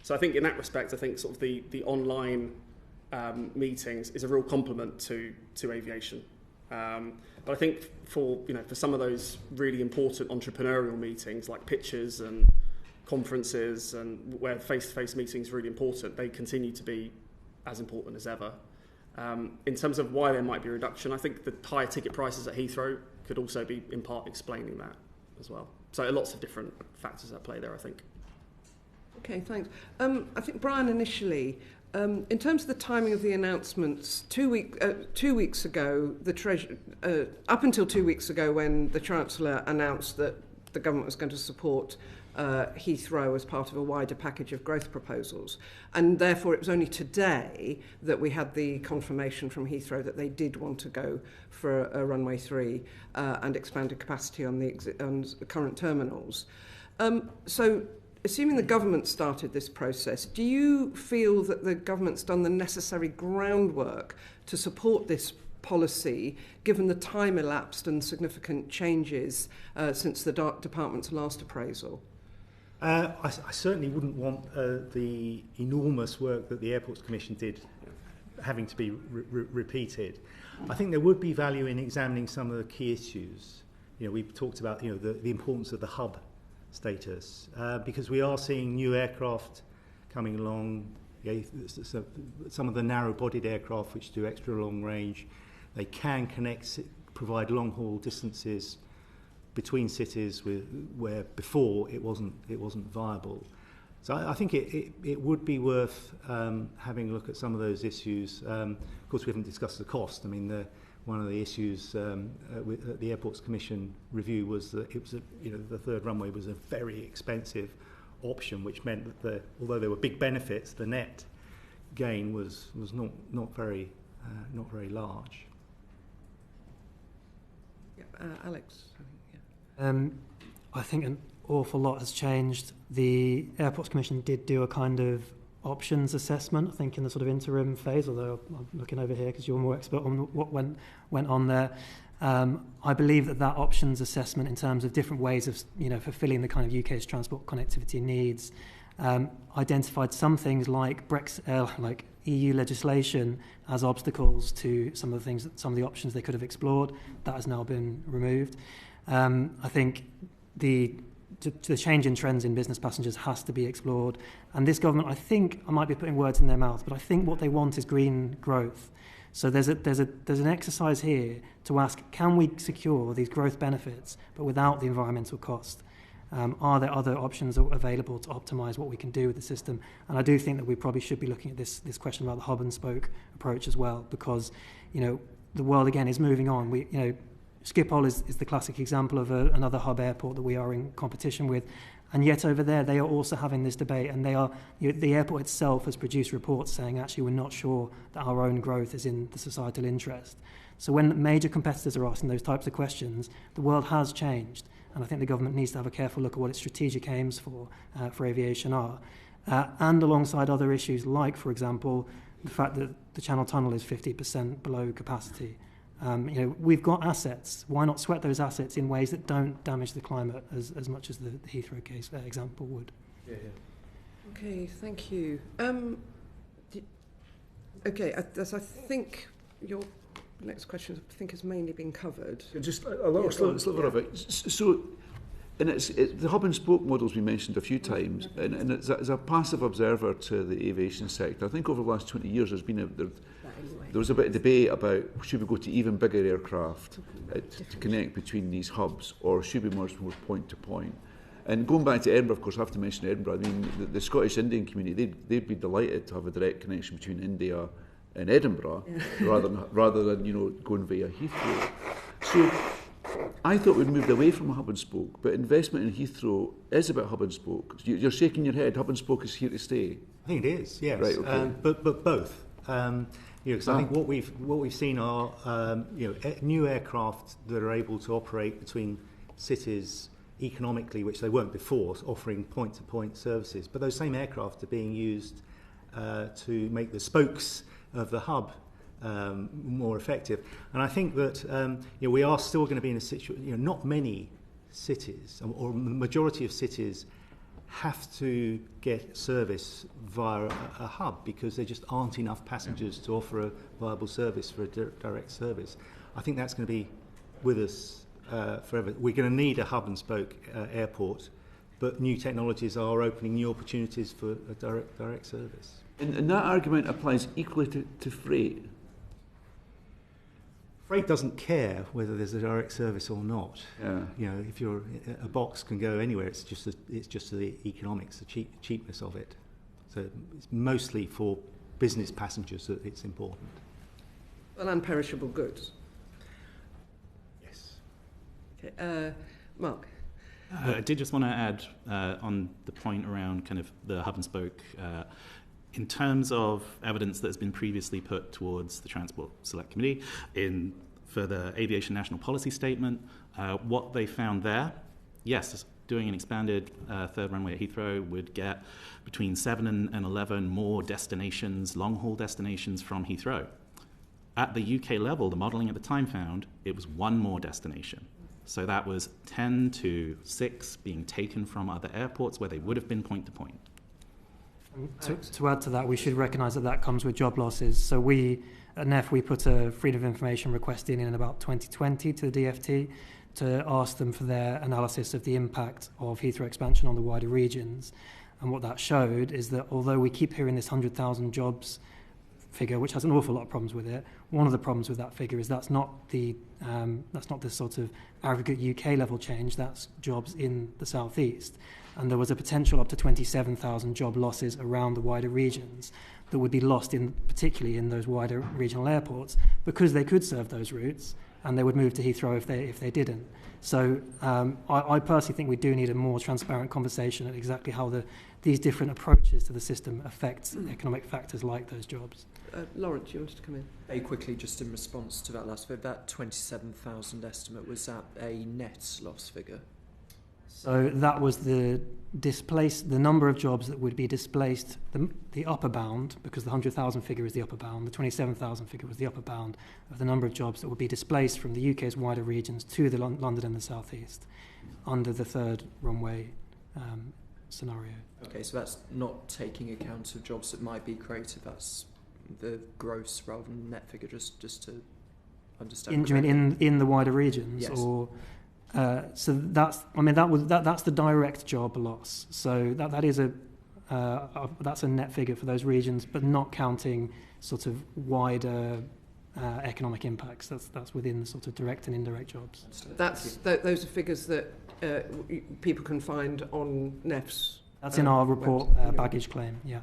So I think in that respect, I think sort of the online meetings is a real complement to aviation. But I think for some of those really important entrepreneurial meetings like pitches and conferences, and where face-to-face meetings are really important, they continue to be as important as ever. In terms of why there might be a reduction, I think the higher ticket prices at Heathrow could also be in part explaining that as well. So lots of different factors at play there, I think. Okay, thanks. I think, Brian, initially, in terms of the timing of the announcements, 2 weeks ago, up until 2 weeks ago, when the Chancellor announced that the government was going to support Heathrow as part of a wider package of growth proposals, and therefore it was only today that we had the confirmation from Heathrow that they did want to go for a runway 3 and expanded capacity on the current terminals. So, assuming the government started this process, do you feel that the government's done the necessary groundwork to support this policy, given the time elapsed and significant changes since the department's last appraisal? I certainly wouldn't want the enormous work that the Airports Commission did having to be repeated. I think there would be value in examining some of the key issues. We've talked about the importance of the hub status, because we are seeing new aircraft coming along. Some of the narrow-bodied aircraft which do extra long range, they can provide long-haul distances between cities where before it wasn't viable. So I think it would be worth having a look at some of those issues. Of course, we haven't discussed the cost. I mean, one of the issues with the Airports Commission review was that it was the third runway was a very expensive option, which meant that although there were big benefits, the net gain was not very large. Alex. I think an awful lot has changed. The Airports Commission did do a kind of options assessment, I think, in the sort of interim phase, although I'm looking over here because you're more expert on what went on there. I believe that options assessment in terms of different ways of fulfilling the kind of UK's transport connectivity needs identified some things like Brexit, like EU legislation as obstacles to some of the options they could have explored. That has now been removed. I think the change in trends in business passengers has to be explored. And this government, I think, I might be putting words in their mouth, but I think what they want is green growth. So there's an exercise here to ask, can we secure these growth benefits, but without the environmental cost? Are there other options available to optimise what we can do with the system? And I do think that we probably should be looking at this question about the hub and spoke approach as well, because the world again is moving on. Schiphol is the classic example of another hub airport that we are in competition with, and yet over there they are also having this debate, and the airport itself has produced reports saying actually we're not sure that our own growth is in the societal interest. So when major competitors are asking those types of questions, the world has changed, and I think the government needs to have a careful look at what its strategic aims for aviation are. and alongside other issues like, for example, the fact that the Channel Tunnel is 50% below capacity. We've got assets. Why not sweat those assets in ways that don't damage the climate as much as the Heathrow case example would? Okay, thank you. As I think your next question has mainly been covered. Just a little sliver of it. So, and it's the hub and spoke models we mentioned a few times, and as a passive observer to the aviation sector, I think over the last 20 years there was a bit of debate about should we go to even bigger aircraft to connect between these hubs, or should we more point to point. And going back to Edinburgh, of course, I have to mention Edinburgh. I mean, the Scottish Indian community, they'd be delighted to have a direct connection between India and Edinburgh, rather than going via Heathrow. So I thought we'd moved away from hub and spoke, but investment in Heathrow is about hub and spoke. You're shaking your head. Hub and spoke is here to stay. I think it is, yes. Right, okay. But both. Because I think what we've seen are new aircraft that are able to operate between cities economically, which they weren't before, offering point-to-point services. But those same aircraft are being used to make the spokes of the hub more effective. And I think that we are still going to be in a situation, not many cities, or the majority of cities, have to get service via a hub because there just aren't enough passengers to offer a viable service for a direct service. I think that's going to be with us forever. We're going to need a hub and spoke airport, but new technologies are opening new opportunities for a direct service. And that argument applies equally to freight. Freight doesn't care whether there's a direct service or not. Yeah. If a box can go anywhere, it's just the economics, the cheapness of it. So it's mostly for business passengers that it's important. Well, and perishable goods. Yes. Okay, Marc. I did just want to add on the point around kind of the hub and spoke. In terms of evidence that has been previously put towards the Transport Select Committee for the Aviation National Policy Statement, what they found there, yes, doing an expanded third runway at Heathrow would get between 7 and 11 more destinations, long-haul destinations from Heathrow. At the UK level, the modelling at the time found it was one more destination. So that was 10 to 6 being taken from other airports where they would have been point-to-point. To add to that, we should recognise that comes with job losses. So we, at NEF, we put a Freedom of Information request in about 2020 to the DFT to ask them for their analysis of the impact of Heathrow expansion on the wider regions. And what that showed is that although we keep hearing this 100,000 jobs figure, which has an awful lot of problems with it, one of the problems with that figure is that's not the sort of aggregate UK level change, that's jobs in the southeast. And there was a potential up to 27,000 job losses around the wider regions that would be lost particularly in those wider regional airports because they could serve those routes and they would move to Heathrow if they didn't. So I personally think we do need a more transparent conversation at exactly how these different approaches to the system affect economic factors like those jobs. Lawrence, you wanted to come in? Very quickly, just in response to that last bit, that 27,000 estimate, was that a net loss figure? So that was the number of jobs that would be displaced, the upper bound, because the 100,000 figure is the upper bound, the 27,000 figure was the upper bound of the number of jobs that would be displaced from the UK's wider regions to the London and the South East under the third runway scenario. Okay, so that's not taking account of jobs that might be created, that's the gross rather than net figure, just to understand. Do you mean in the wider regions? Yes. Or so that's the direct job loss. So that is that's a net figure for those regions, but not counting sort of wider economic impacts. That's within the sort of direct and indirect jobs. Those are figures that people can find on NEF's. That's in our report, baggage claim. Yeah.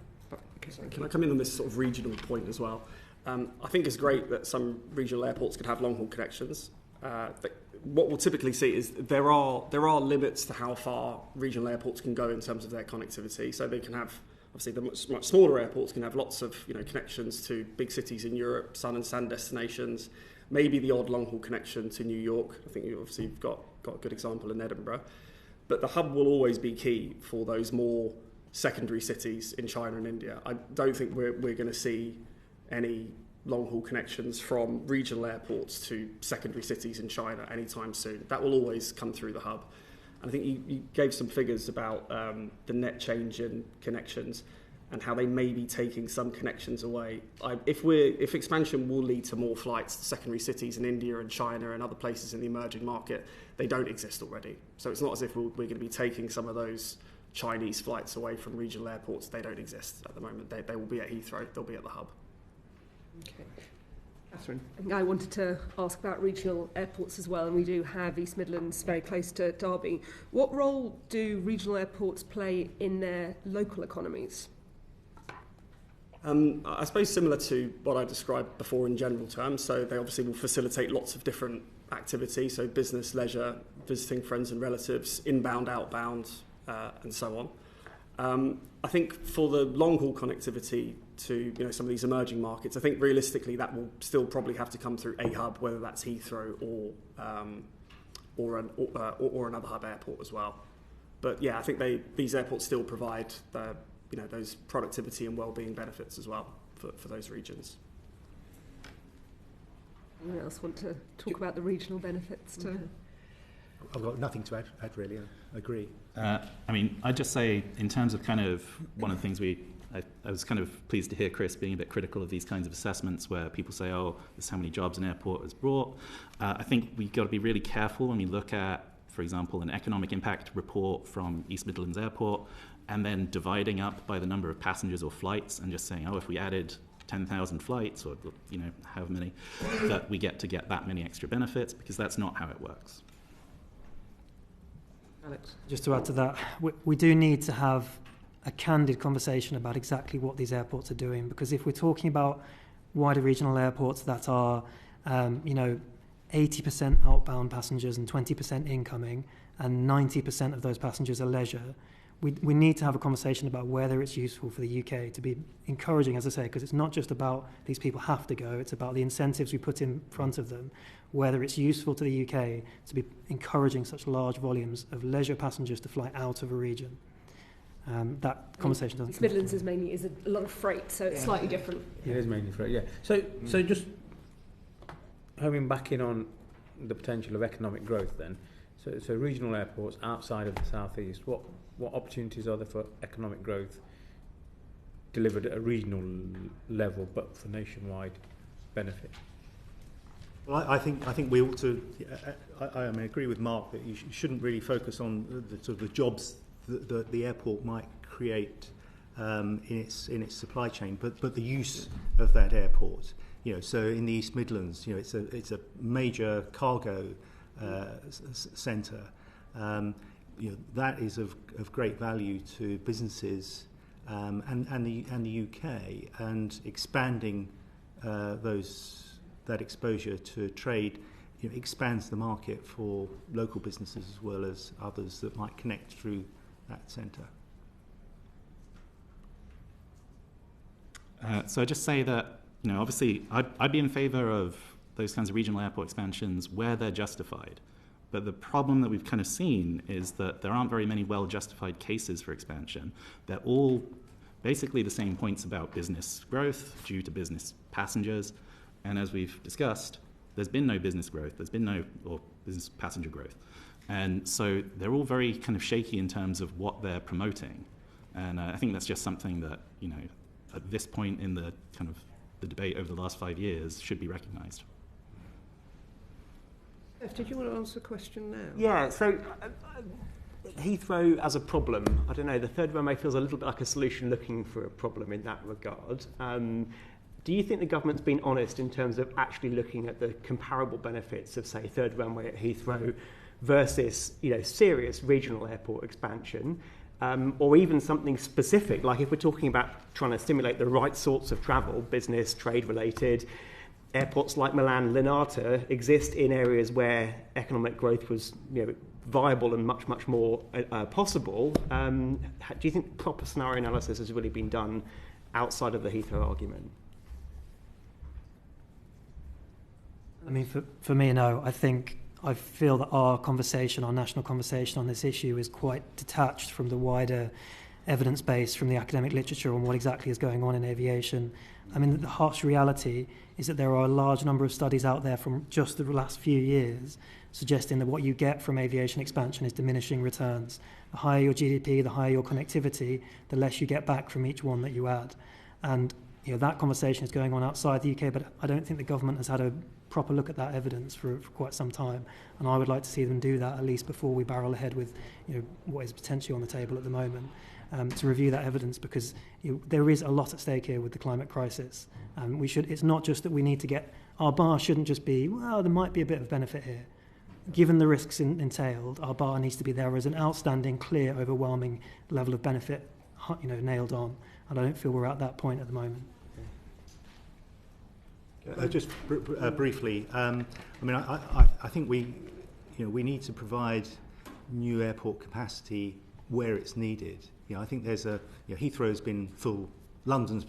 Okay, Can I come in on this sort of regional point as well? I think it's great that some regional airports could have long-haul connections. What we'll typically see is there are limits to how far regional airports can go in terms of their connectivity. So they can have, obviously, the much smaller airports can have lots of connections to big cities in Europe, sun and sand destinations, maybe the odd long-haul connection to New York. I think you've got a good example in Edinburgh. But the hub will always be key for those more secondary cities in China and India. I don't think we're going to see any long-haul connections from regional airports to secondary cities in China anytime soon. That will always come through the hub. And I think you gave some figures about the net change in connections and how they may be taking some connections away. If expansion will lead to more flights to secondary cities in India and China and other places in the emerging market, they don't exist already. So it's not as if we're going to be taking some of those Chinese flights away from regional airports. They don't exist at the moment. They will be at Heathrow, they'll be at the hub. Okay. Catherine. I wanted to ask about regional airports as well, and we do have East Midlands very close to Derby. What role do regional airports play in their local economies? I suppose similar to what I described before in general terms. So they obviously will facilitate lots of different activity, so business, leisure, visiting friends and relatives, inbound, outbound, and so on. I think for the long-haul connectivity to some of these emerging markets, I think realistically that will still probably have to come through a hub, whether that's Heathrow or another hub airport as well. But yeah, I think these airports still provide those productivity and well-being benefits as well for those regions. Anyone else want to talk about the regional benefits? I've got nothing to add really. I agree. I'd just say in terms of kind of one of the things I was kind of pleased to hear Chris being a bit critical of these kinds of assessments where people say, oh, this is how many jobs an airport has brought. I think we've got to be really careful when we look at, for example, an economic impact report from East Midlands Airport and then dividing up by the number of passengers or flights and just saying, oh, if we added 10,000 flights or however many, that we get that many extra benefits, because that's not how it works. Alex? Just to add to that, we do need to have a candid conversation about exactly what these airports are doing, because if we're talking about wider regional airports that are 80% outbound passengers and 20% incoming, and 90% of those passengers are leisure, we need to have a conversation about whether it's useful for the UK to be encouraging, as I say, because it's not just about these people have to go, it's about the incentives we put in front of them, whether it's useful to the UK to be encouraging such large volumes of leisure passengers to fly out of a region. That conversation doesn't. East Midlands is a lot of freight, so it's slightly different. It is mainly freight, yeah. So just homing back in on the potential of economic growth then. So regional airports outside of the southeast, what opportunities are there for economic growth delivered at a regional level but for nationwide benefit? Well, I think we ought to. I agree with Marc that you shouldn't really focus on the sort of the jobs that the airport might create in its supply chain, but the use of that airport. So in the East Midlands, it's a major cargo centre. That is of great value to businesses and the UK, and expanding that exposure to trade expands the market for local businesses as well as others that might connect through that centre. So I just say that obviously I'd be in favour of those kinds of regional airport expansions where they're justified. But the problem that we've kind of seen is that there aren't very many well-justified cases for expansion. They're all basically the same points about business growth due to business passengers. And as we've discussed, there's been no business growth. There's been no business passenger growth. And so they're all very kind of shaky in terms of what they're promoting. And I think that's just something that, at this point in the kind of the debate over the last 5 years should be recognised. Did you want to answer a question now? Yeah, so Heathrow as a problem, I don't know, the third runway feels a little bit like a solution looking for a problem in that regard. Do you think the government's been honest in terms of actually looking at the comparable benefits of, say, third runway at Heathrow versus, serious regional airport expansion, or even something specific, like if we're talking about trying to stimulate the right sorts of travel, business, trade-related, airports like Milan, Linate exist in areas where economic growth was, viable and much, much more possible. Do you think proper scenario analysis has really been done outside of the Heathrow argument? I mean, for me, no. I feel that our national conversation on this issue is quite detached from the wider evidence base from the academic literature on what exactly is going on in aviation. I mean, the harsh reality is that there are a large number of studies out there from just the last few years suggesting that what you get from aviation expansion is diminishing returns. The higher your GDP, the higher your connectivity, the less you get back from each one that you add. And that conversation is going on outside the UK, but I don't think the government has had a proper look at that evidence for quite some time. And I would like to see them do that at least before we barrel ahead with what is potentially on the table at the moment. To review that evidence, because there is a lot at stake here with the climate crisis. It's not just that we need to get, our bar shouldn't just be, well, there might be a bit of benefit here. Given the risks entailed, our bar needs to be there as an outstanding, clear, overwhelming level of benefit, nailed on. And I don't feel we're at that point at the moment. Just briefly, I think we need to provide new airport capacity where it's needed. I think there's Heathrow's been full, London's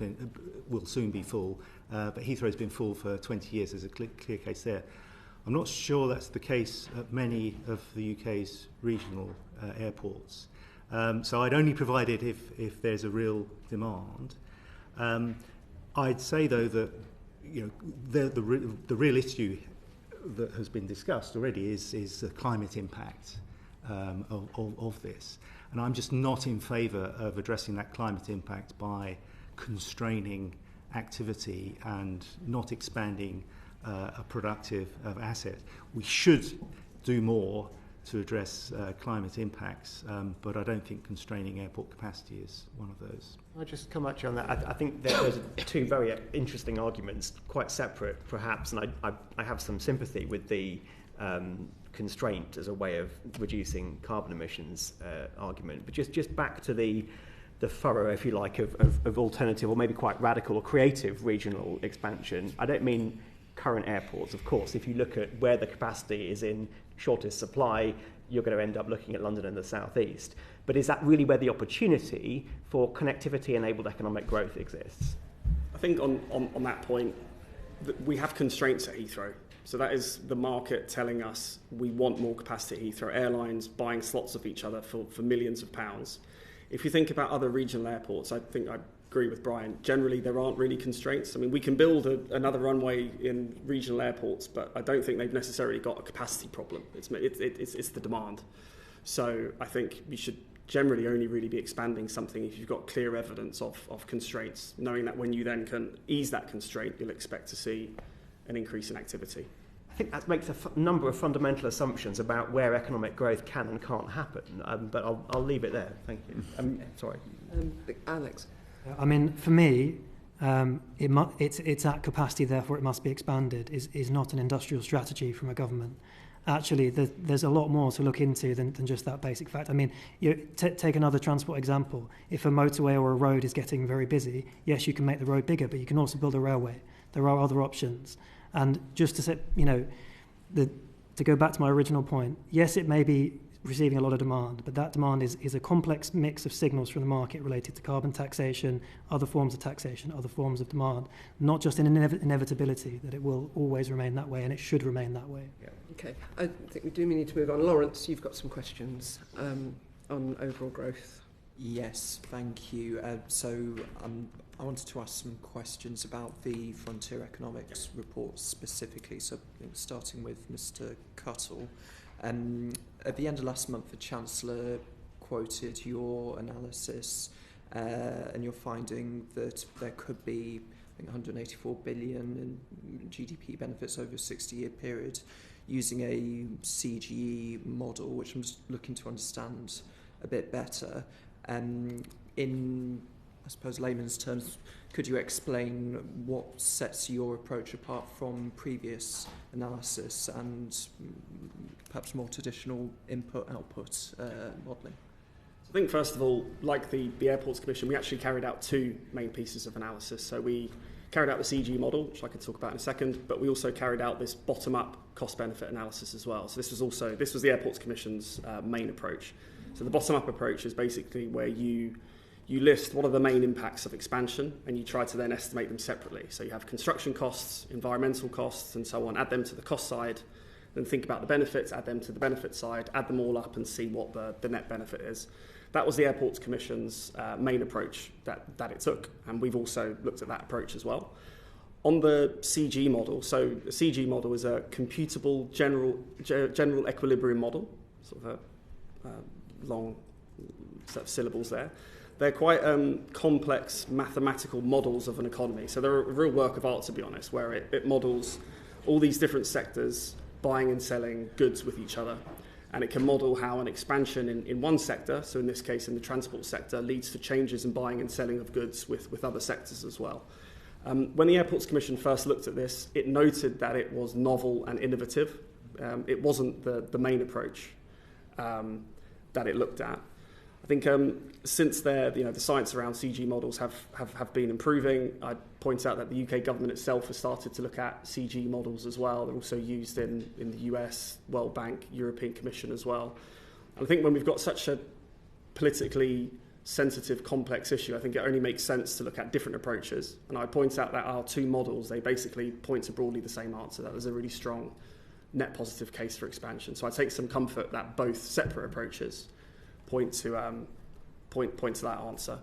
will soon be full, but Heathrow's been full for 20 years. There's a clear case there. I'm not sure that's the case at many of the UK's regional airports. So I'd only provide it if there's a real demand. I'd say though that the real issue that has been discussed already is the climate impact of this. And I'm just not in favour of addressing that climate impact by constraining activity and not expanding a productive asset. We should do more to address climate impacts, but I don't think constraining airport capacity is one of those. I'll just come at you on that. I think there's two very interesting arguments, quite separate perhaps, and I have some sympathy with the constraint as a way of reducing carbon emissions argument. But just back to the furrow, if you like, of alternative or maybe quite radical or creative regional expansion. I don't mean current airports, of course. If you look at where the capacity is in shortest supply, you're going to end up looking at London and the southeast. But is that really where the opportunity for connectivity-enabled economic growth exists? I think on that point, we have constraints at Heathrow. So that is the market telling us we want more capacity at Heathrow. Airlines buying slots of each other for millions of pounds. If you think about other regional airports, I think I agree with Brian. Generally, there aren't really constraints. I mean, we can build another runway in regional airports, but I don't think they've necessarily got a capacity problem. It's the demand. So I think we should generally only really be expanding something if you've got clear evidence of constraints, knowing that when you then can ease that constraint, you'll expect to see an increase in activity. I think that makes a number of fundamental assumptions about where economic growth can and can't happen, but I'll leave it there. Thank you. Sorry. Alex? I mean, for me, it's at capacity, therefore it must be expanded, is not an industrial strategy from a government. Actually, there's a lot more to look into than just that basic fact. I mean, take another transport example. If a motorway or a road is getting very busy, yes, you can make the road bigger, but you can also build a railway. There are other options. And just to say, to go back to my original point, yes, it may be receiving a lot of demand, but that demand is a complex mix of signals from the market related to carbon taxation, other forms of taxation, other forms of demand, not just an inevitability that it will always remain that way, and it should remain that way. Yeah. Okay, I think we do need to move on. Lawrence, you've got some questions on overall growth. Yes, thank you. I wanted to ask some questions about the Frontier Economics report specifically, so starting with Mr. Cuttle. At the end of last month, the Chancellor quoted your analysis and you're finding that there could be, I think, 184 billion in GDP benefits over a 60-year period using a CGE model, which I'm just looking to understand a bit better. In, I suppose, layman's terms, could you explain what sets your approach apart from previous analysis and perhaps more traditional input-output modelling? I think, first of all, like the Airports Commission, we actually carried out two main pieces of analysis. So we carried out the CG model, which I could talk about in a second, but we also carried out this bottom-up cost-benefit analysis as well. So this was the Airports Commission's main approach. So the bottom-up approach is basically where you list what are the main impacts of expansion and you try to then estimate them separately. So you have construction costs, environmental costs and so on, add them to the cost side, then think about the benefits, add them to the benefit side, add them all up and see what the net benefit is. That was the Airports Commission's main approach that it took, and we've also looked at that approach as well. On the CG model, so the CG model is a computable general equilibrium model, sort of a long set of syllables there. They're quite complex mathematical models of an economy. So they're a real work of art, to be honest, where it models all these different sectors buying and selling goods with each other. And it can model how an expansion in one sector, so in this case in the transport sector, leads to changes in buying and selling of goods with other sectors as well. When the Airports Commission first looked at this, it noted that it was novel and innovative. It wasn't the main approach that it looked at. I think since the science around CG models have been improving. I'd point out that the UK government itself has started to look at CG models as well. They're also used in the US, World Bank, European Commission as well. And I think when we've got such a politically sensitive, complex issue, I think it only makes sense to look at different approaches. And I point out that our two models, they basically point to broadly the same answer, that there's a really strong net positive case for expansion. So I take some comfort that both separate approaches point to that answer.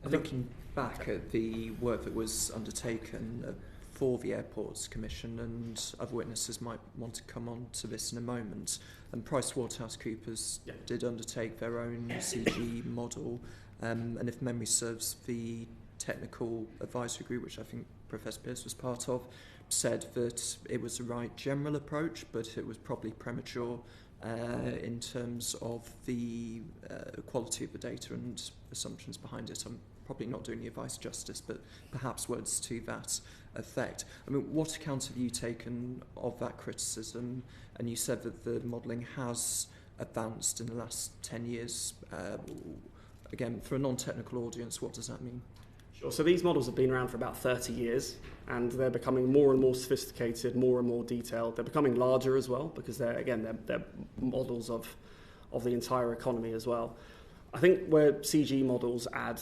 Looking back at the work that was undertaken for the Airports Commission, and other witnesses might want to come on to this in a moment, and PricewaterhouseCoopers did undertake their own CG model, and if memory serves, the technical advisory group, which I think Professor Pearce was part of, said that it was the right general approach, but it was probably premature in terms of the quality of the data and assumptions behind it. I'm probably not doing the advice justice, but perhaps words to that effect. I mean, what account have you taken of that criticism? And you said that the modelling has advanced in the last 10 years. Again, for a non-technical audience, what does that mean? Sure. So these models have been around for about 30 years, and they're becoming more and more sophisticated, more and more detailed. They're becoming larger as well, because they're models of the entire economy as well. I think where CG models add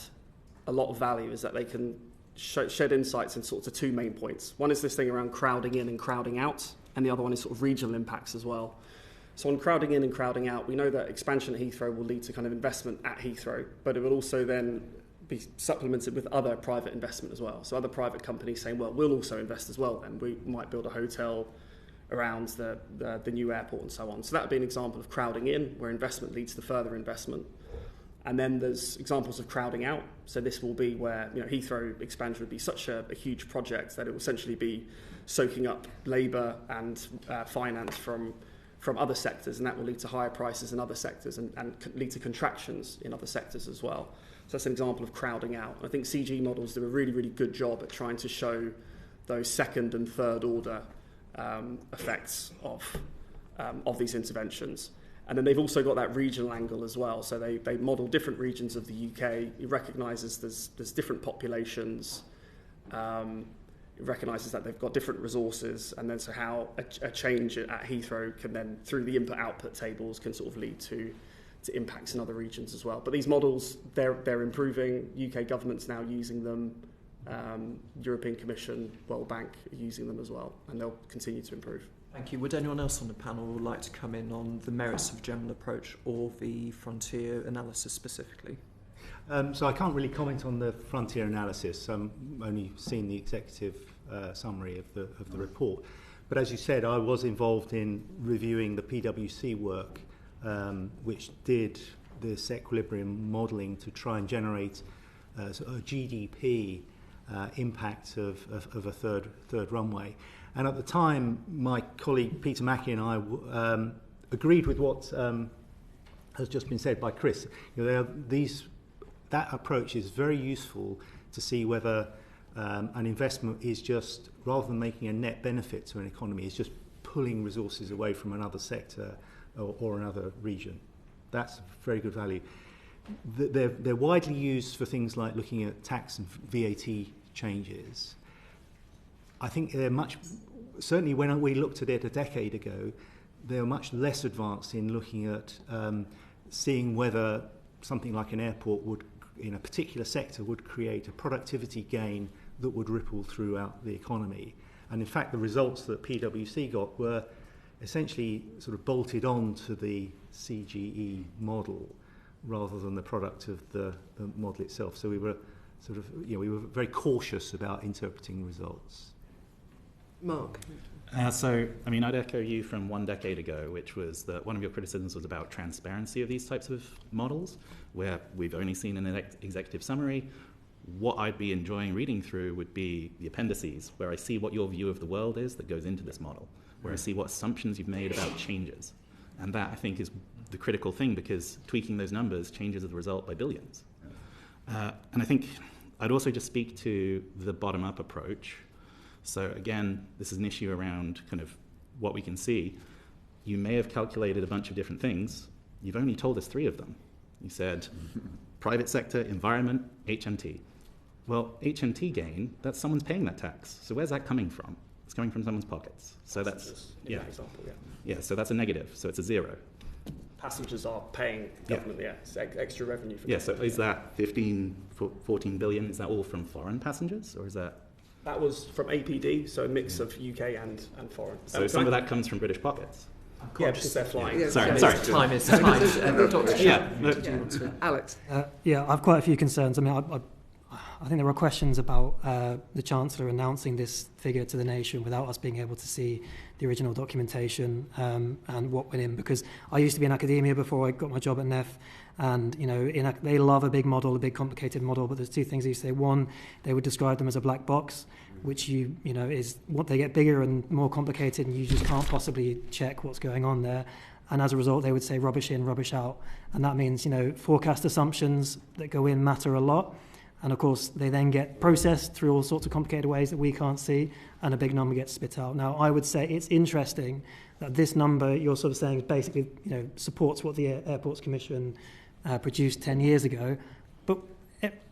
a lot of value is that they can shed insights in sort of two main points. One is this thing around crowding in and crowding out, and the other one is sort of regional impacts as well. So on crowding in and crowding out, we know that expansion at Heathrow will lead to kind of investment at Heathrow, but it will also then be supplemented with other private investment as well. So other private companies saying, well, we'll also invest as well then. We might build a hotel around the new airport and so on. So that would be an example of crowding in, where investment leads to further investment. And then there's examples of crowding out. So this will be where Heathrow expansion would be such a huge project that it will essentially be soaking up labour and finance from other sectors, and that will lead to higher prices in other sectors and lead to contractions in other sectors as well. So that's an example of crowding out. I think CG models do a really, really good job at trying to show those second and third order effects of these interventions. And then they've also got that regional angle as well. So they model different regions of the UK. It recognises there's different populations. It recognises that they've got different resources, and then so how a change at Heathrow can then, through the input-output tables, can sort of lead to impacts in other regions as well. But these models, they're improving. UK government's now using them. European Commission, World Bank are using them as well, and they'll continue to improve. Thank you. Would anyone else on the panel like to come in on the merits of general approach or the frontier analysis specifically? So I can't really comment on the frontier analysis. I've only seen the executive summary of the report. But as you said, I was involved in reviewing the PwC work, which did this equilibrium modelling to try and generate a GDP impact of a third runway. And at the time, my colleague Peter Mackie and I agreed with what has just been said by Chris. That approach is very useful to see whether an investment is just, rather than making a net benefit to an economy, is just pulling resources away from another sector or another region. That's very good value. They're widely used for things like looking at tax and VAT changes. I think they're certainly when we looked at it a decade ago, they were much less advanced in looking at seeing whether something like an airport would, in a particular sector, would create a productivity gain that would ripple throughout the economy. And in fact, the results that PwC got were essentially sort of bolted on to the CGE model. rather than the product of the model itself. So we were we were very cautious about interpreting results. Marc? I'd echo you from 1 decade ago, which was that one of your criticisms was about transparency of these types of models, where we've only seen an executive summary. What I'd be enjoying reading through would be the appendices, where I see what your view of the world is that goes into this model, where I see what assumptions you've made about changes. And that, I think, is the critical thing, because tweaking those numbers changes the result by billions. And I think I'd also just speak to the bottom-up approach. So again, this is an issue around kind of what we can see. You may have calculated a bunch of different things. You've only told us 3 of them. You said private sector, environment, HMT. Well, HMT gain, that's someone's paying that tax. So where's that coming from? It's coming from someone's pockets. So that's, that example, Yeah, so that's a negative, so it's a 0. Passengers are paying government, it's extra revenue for government. So is that 14 billion, is that all from foreign passengers, or is that? That was from APD, so a mix of UK and foreign. So some of that comes from British pockets? Yeah, because they're flying. Yeah, sorry. Time is time. Alex? I have quite a few concerns. I mean, I think there are questions about the Chancellor announcing this figure to the nation without us being able to see the original documentation and what went in. Because I used to be in academia before I got my job at NEF, and they love a big model, a big complicated model. But there's 2 things they say. One, they would describe them as a black box, which is what they get bigger and more complicated, and you just can't possibly check what's going on there. And as a result, they would say rubbish in, rubbish out, and that means forecast assumptions that go in matter a lot. And of course, they then get processed through all sorts of complicated ways that we can't see, and a big number gets spit out. Now, I would say it's interesting that this number you're sort of saying basically, supports what the Airports Commission produced 10 years ago, but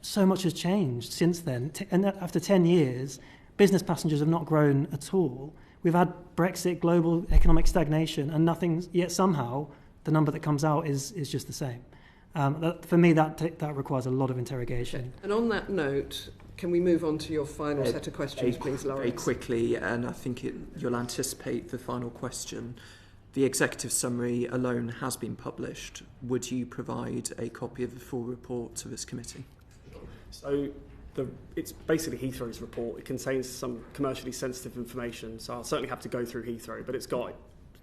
so much has changed since then. And after 10 years, business passengers have not grown at all. We've had Brexit, global economic stagnation, and nothing. Yet somehow, the number that comes out is just the same. For me, that requires a lot of interrogation. And on that note, can we move on to your final set of questions, please, Lawrence? Very quickly, and I think you'll anticipate the final question. The executive summary alone has been published. Would you provide a copy of the full report to this committee? So it's basically Heathrow's report. It contains some commercially sensitive information, so I'll certainly have to go through Heathrow, but it's got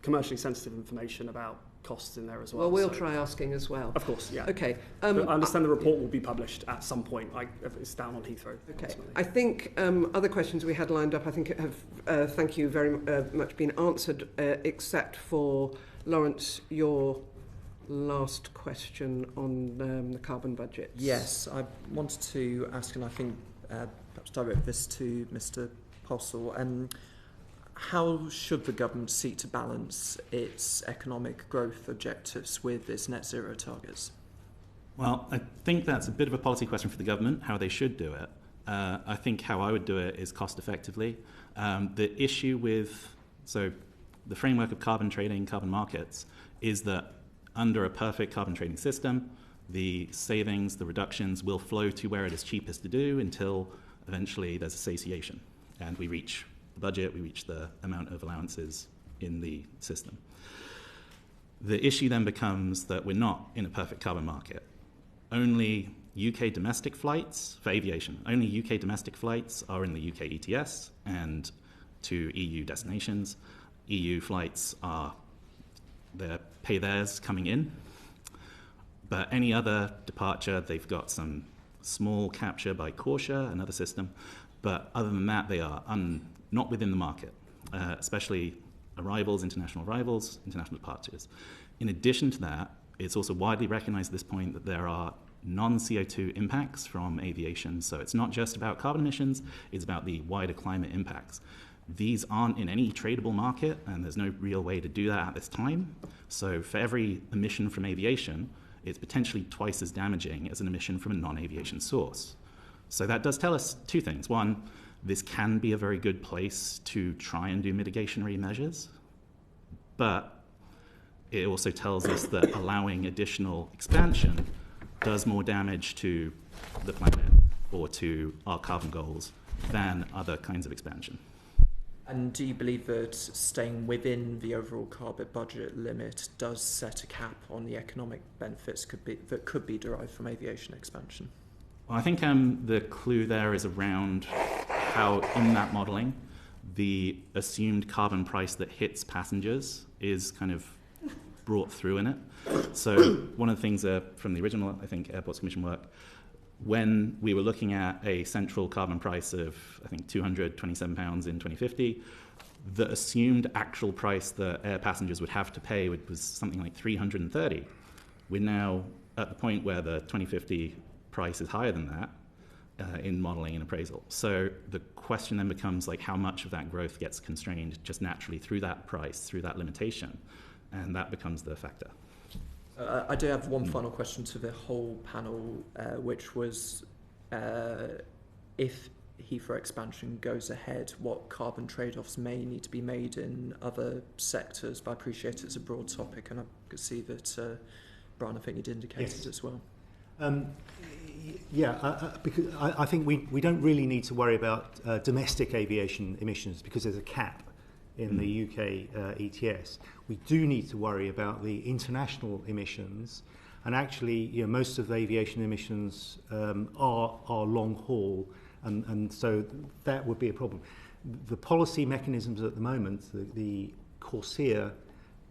commercially sensitive information about costs in there as well. Well, we'll try asking as well. Of course, yeah. Okay. I understand the report will be published at some point. It's down on Heathrow. Okay. Ultimately. I think other questions we had lined up, I think have, thank you very much, been answered, except for, Lawrence, your last question on the carbon budgets. Yes, I wanted to ask, and I think perhaps direct this to Mr. Postle. How should the government seek to balance its economic growth objectives with its net zero targets? Well, I think that's a bit of a policy question for the government, how they should do it. I think how I would do it is cost effectively. The issue with, the framework of carbon trading, carbon markets, is that under a perfect carbon trading system, the savings, the reductions will flow to where it is cheapest to do until eventually there's a satiation and we reach the budget, we reach the amount of allowances in the system. The issue then becomes that we're not in a perfect carbon market. Only UK domestic flights, for aviation, only UK domestic flights are in the UK ETS and to EU destinations. EU flights pay theirs coming in, but any other departure, they've got some small capture by Corsia, another system, but other than that, they are not within the market, especially international arrivals, international departures. In addition to that, it's also widely recognized at this point that there are non-CO2 impacts from aviation. So it's not just about carbon emissions, it's about the wider climate impacts. These aren't in any tradable market, and there's no real way to do that at this time. So for every emission from aviation, it's potentially twice as damaging as an emission from a non-aviation source. So that does tell us 2 things. One, this can be a very good place to try and do mitigationary measures, but it also tells us that allowing additional expansion does more damage to the planet or to our carbon goals than other kinds of expansion. And do you believe that staying within the overall carbon budget limit does set a cap on the economic benefits that could be derived from aviation expansion? Well, I think the clue there is around how, in that modelling, the assumed carbon price that hits passengers is kind of brought through in it. So one of the things from the original, I think, Airports Commission work, when we were looking at a central carbon price of, I think, £227 in 2050, the assumed actual price that air passengers would have to pay was something like 330. We're now at the point where the 2050 price is higher than that in modelling and appraisal. So the question then becomes, like, how much of that growth gets constrained just naturally through that price, through that limitation, and that becomes the factor. I do have one final question to the whole panel, which was if Heathrow expansion goes ahead, what carbon trade-offs may need to be made in other sectors? But I appreciate it's a broad topic, and I could see that Brian, I think you'd indicated as well. Because I think we don't really need to worry about domestic aviation emissions because there's a cap in the UK ETS. We do need to worry about the international emissions, and actually, most of the aviation emissions are long haul, and so that would be a problem. The policy mechanisms at the moment, the Corsia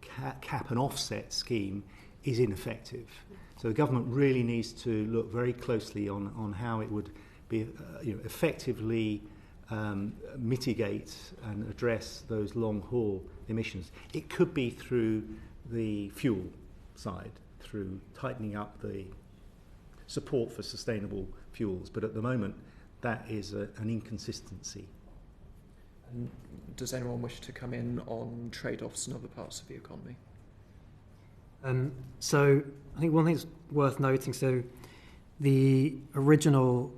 cap and offset scheme, is ineffective. So the government really needs to look very closely on how it would be effectively mitigate and address those long-haul emissions. It could be through the fuel side, through tightening up the support for sustainable fuels, but at the moment that is an inconsistency. And does anyone wish to come in on trade-offs in other parts of the economy? So I think one thing that's worth noting, so the original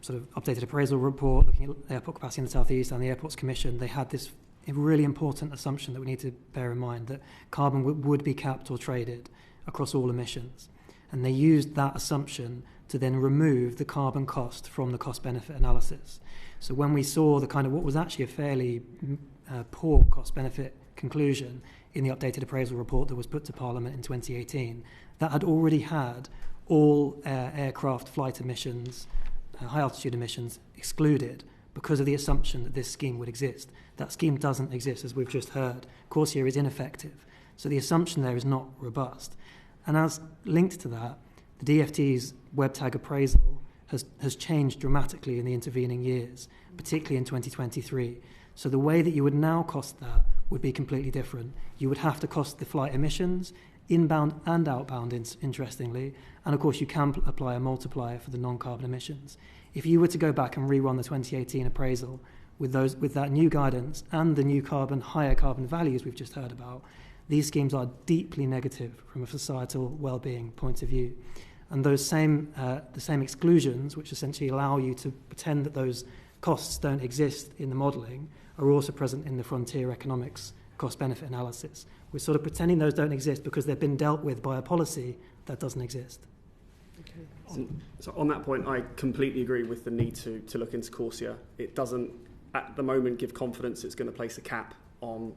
sort of updated appraisal report looking at airport capacity in the South East and the Airports Commission, they had this really important assumption that we need to bear in mind, that carbon would be capped or traded across all emissions. And they used that assumption to then remove the carbon cost from the cost-benefit analysis. So when we saw the kind of what was actually a fairly poor cost-benefit conclusion in the updated appraisal report that was put to Parliament in 2018, that had already had all aircraft flight emissions, high-altitude emissions, excluded because of the assumption that this scheme would exist. That scheme doesn't exist, as we've just heard. Corsia is ineffective. So the assumption there is not robust. And as linked to that, the DFT's WebTag appraisal has changed dramatically in the intervening years, particularly in 2023. So the way that you would now cost that would be completely different. You would have to cost the flight emissions, inbound and outbound, interestingly, and of course you can apply a multiplier for the non-carbon emissions. If you were to go back and rerun the 2018 appraisal with that new guidance and the new higher carbon values we've just heard about, these schemes are deeply negative from a societal well-being point of view. And those the same exclusions, which essentially allow you to pretend that those costs don't exist in the modelling, are also present in the frontier economics cost-benefit analysis. We're sort of pretending those don't exist because they've been dealt with by a policy that doesn't exist. Okay. So on that point, I completely agree with the need to look into Corsia. It doesn't, at the moment, give confidence it's going to place a cap on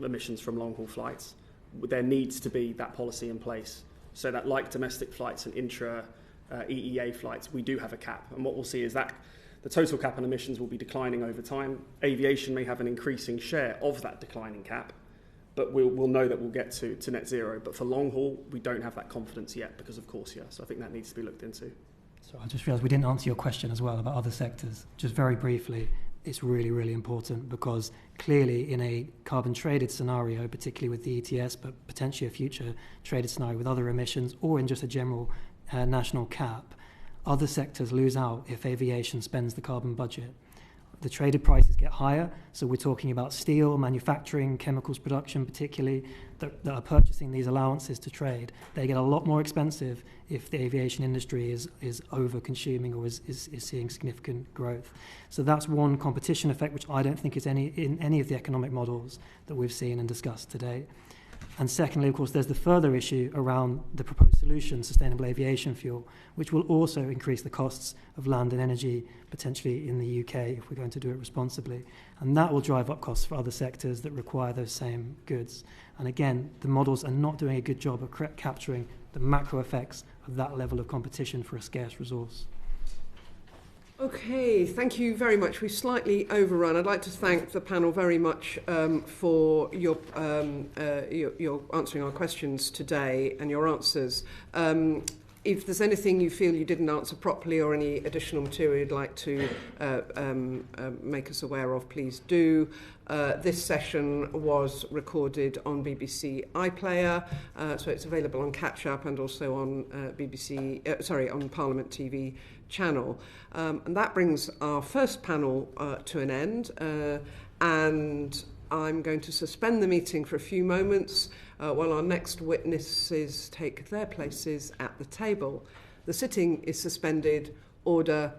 emissions from long-haul flights. There needs to be that policy in place so that, like domestic flights and intra-EEA flights, we do have a cap. And what we'll see is that the total cap on emissions will be declining over time. Aviation may have an increasing share of that declining cap, but we'll know that we'll get to net zero. But for long haul, we don't have that confidence yet because of Corsia. So I think that needs to be looked into. So I just realised we didn't answer your question as well about other sectors. Just very briefly, it's really, really important because clearly in a carbon traded scenario, particularly with the ETS, but potentially a future traded scenario with other emissions or in just a general national cap, other sectors lose out if aviation spends the carbon budget. The traded prices get higher, so we're talking about steel, manufacturing, chemicals production particularly, that are purchasing these allowances to trade. They get a lot more expensive if the aviation industry is over-consuming or is seeing significant growth. So that's one competition effect which I don't think is in any of the economic models that we've seen and discussed today. And secondly, of course, there's the further issue around the proposed solution, sustainable aviation fuel, which will also increase the costs of land and energy, potentially in the UK, if we're going to do it responsibly. And that will drive up costs for other sectors that require those same goods. And again, the models are not doing a good job of capturing the macro effects of that level of competition for a scarce resource. Okay, thank you very much. We've slightly overrun. I'd like to thank the panel very much for your answering our questions today and your answers. If there's anything you feel you didn't answer properly or any additional material you'd like to make us aware of, please do. This session was recorded on BBC iPlayer, so it's available on Catch Up and also on on Parliament TV channel. And that brings our first panel to an end. And I'm going to suspend the meeting for a few moments while our next witnesses take their places at the table. The sitting is suspended. Order.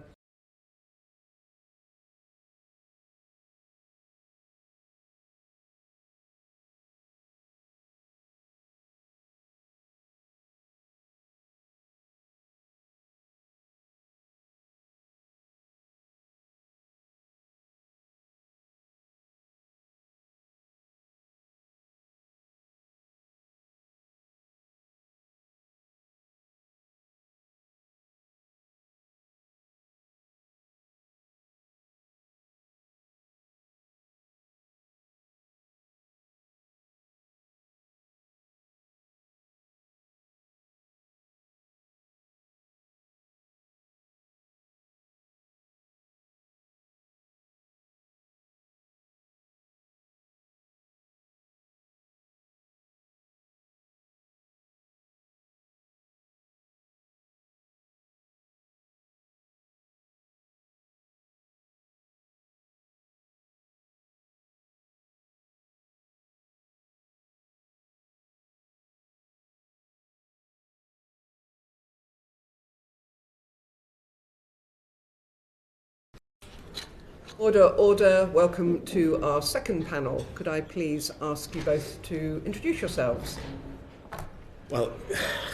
Order, order. Welcome to our second panel. Could I please ask you both to introduce yourselves? Well,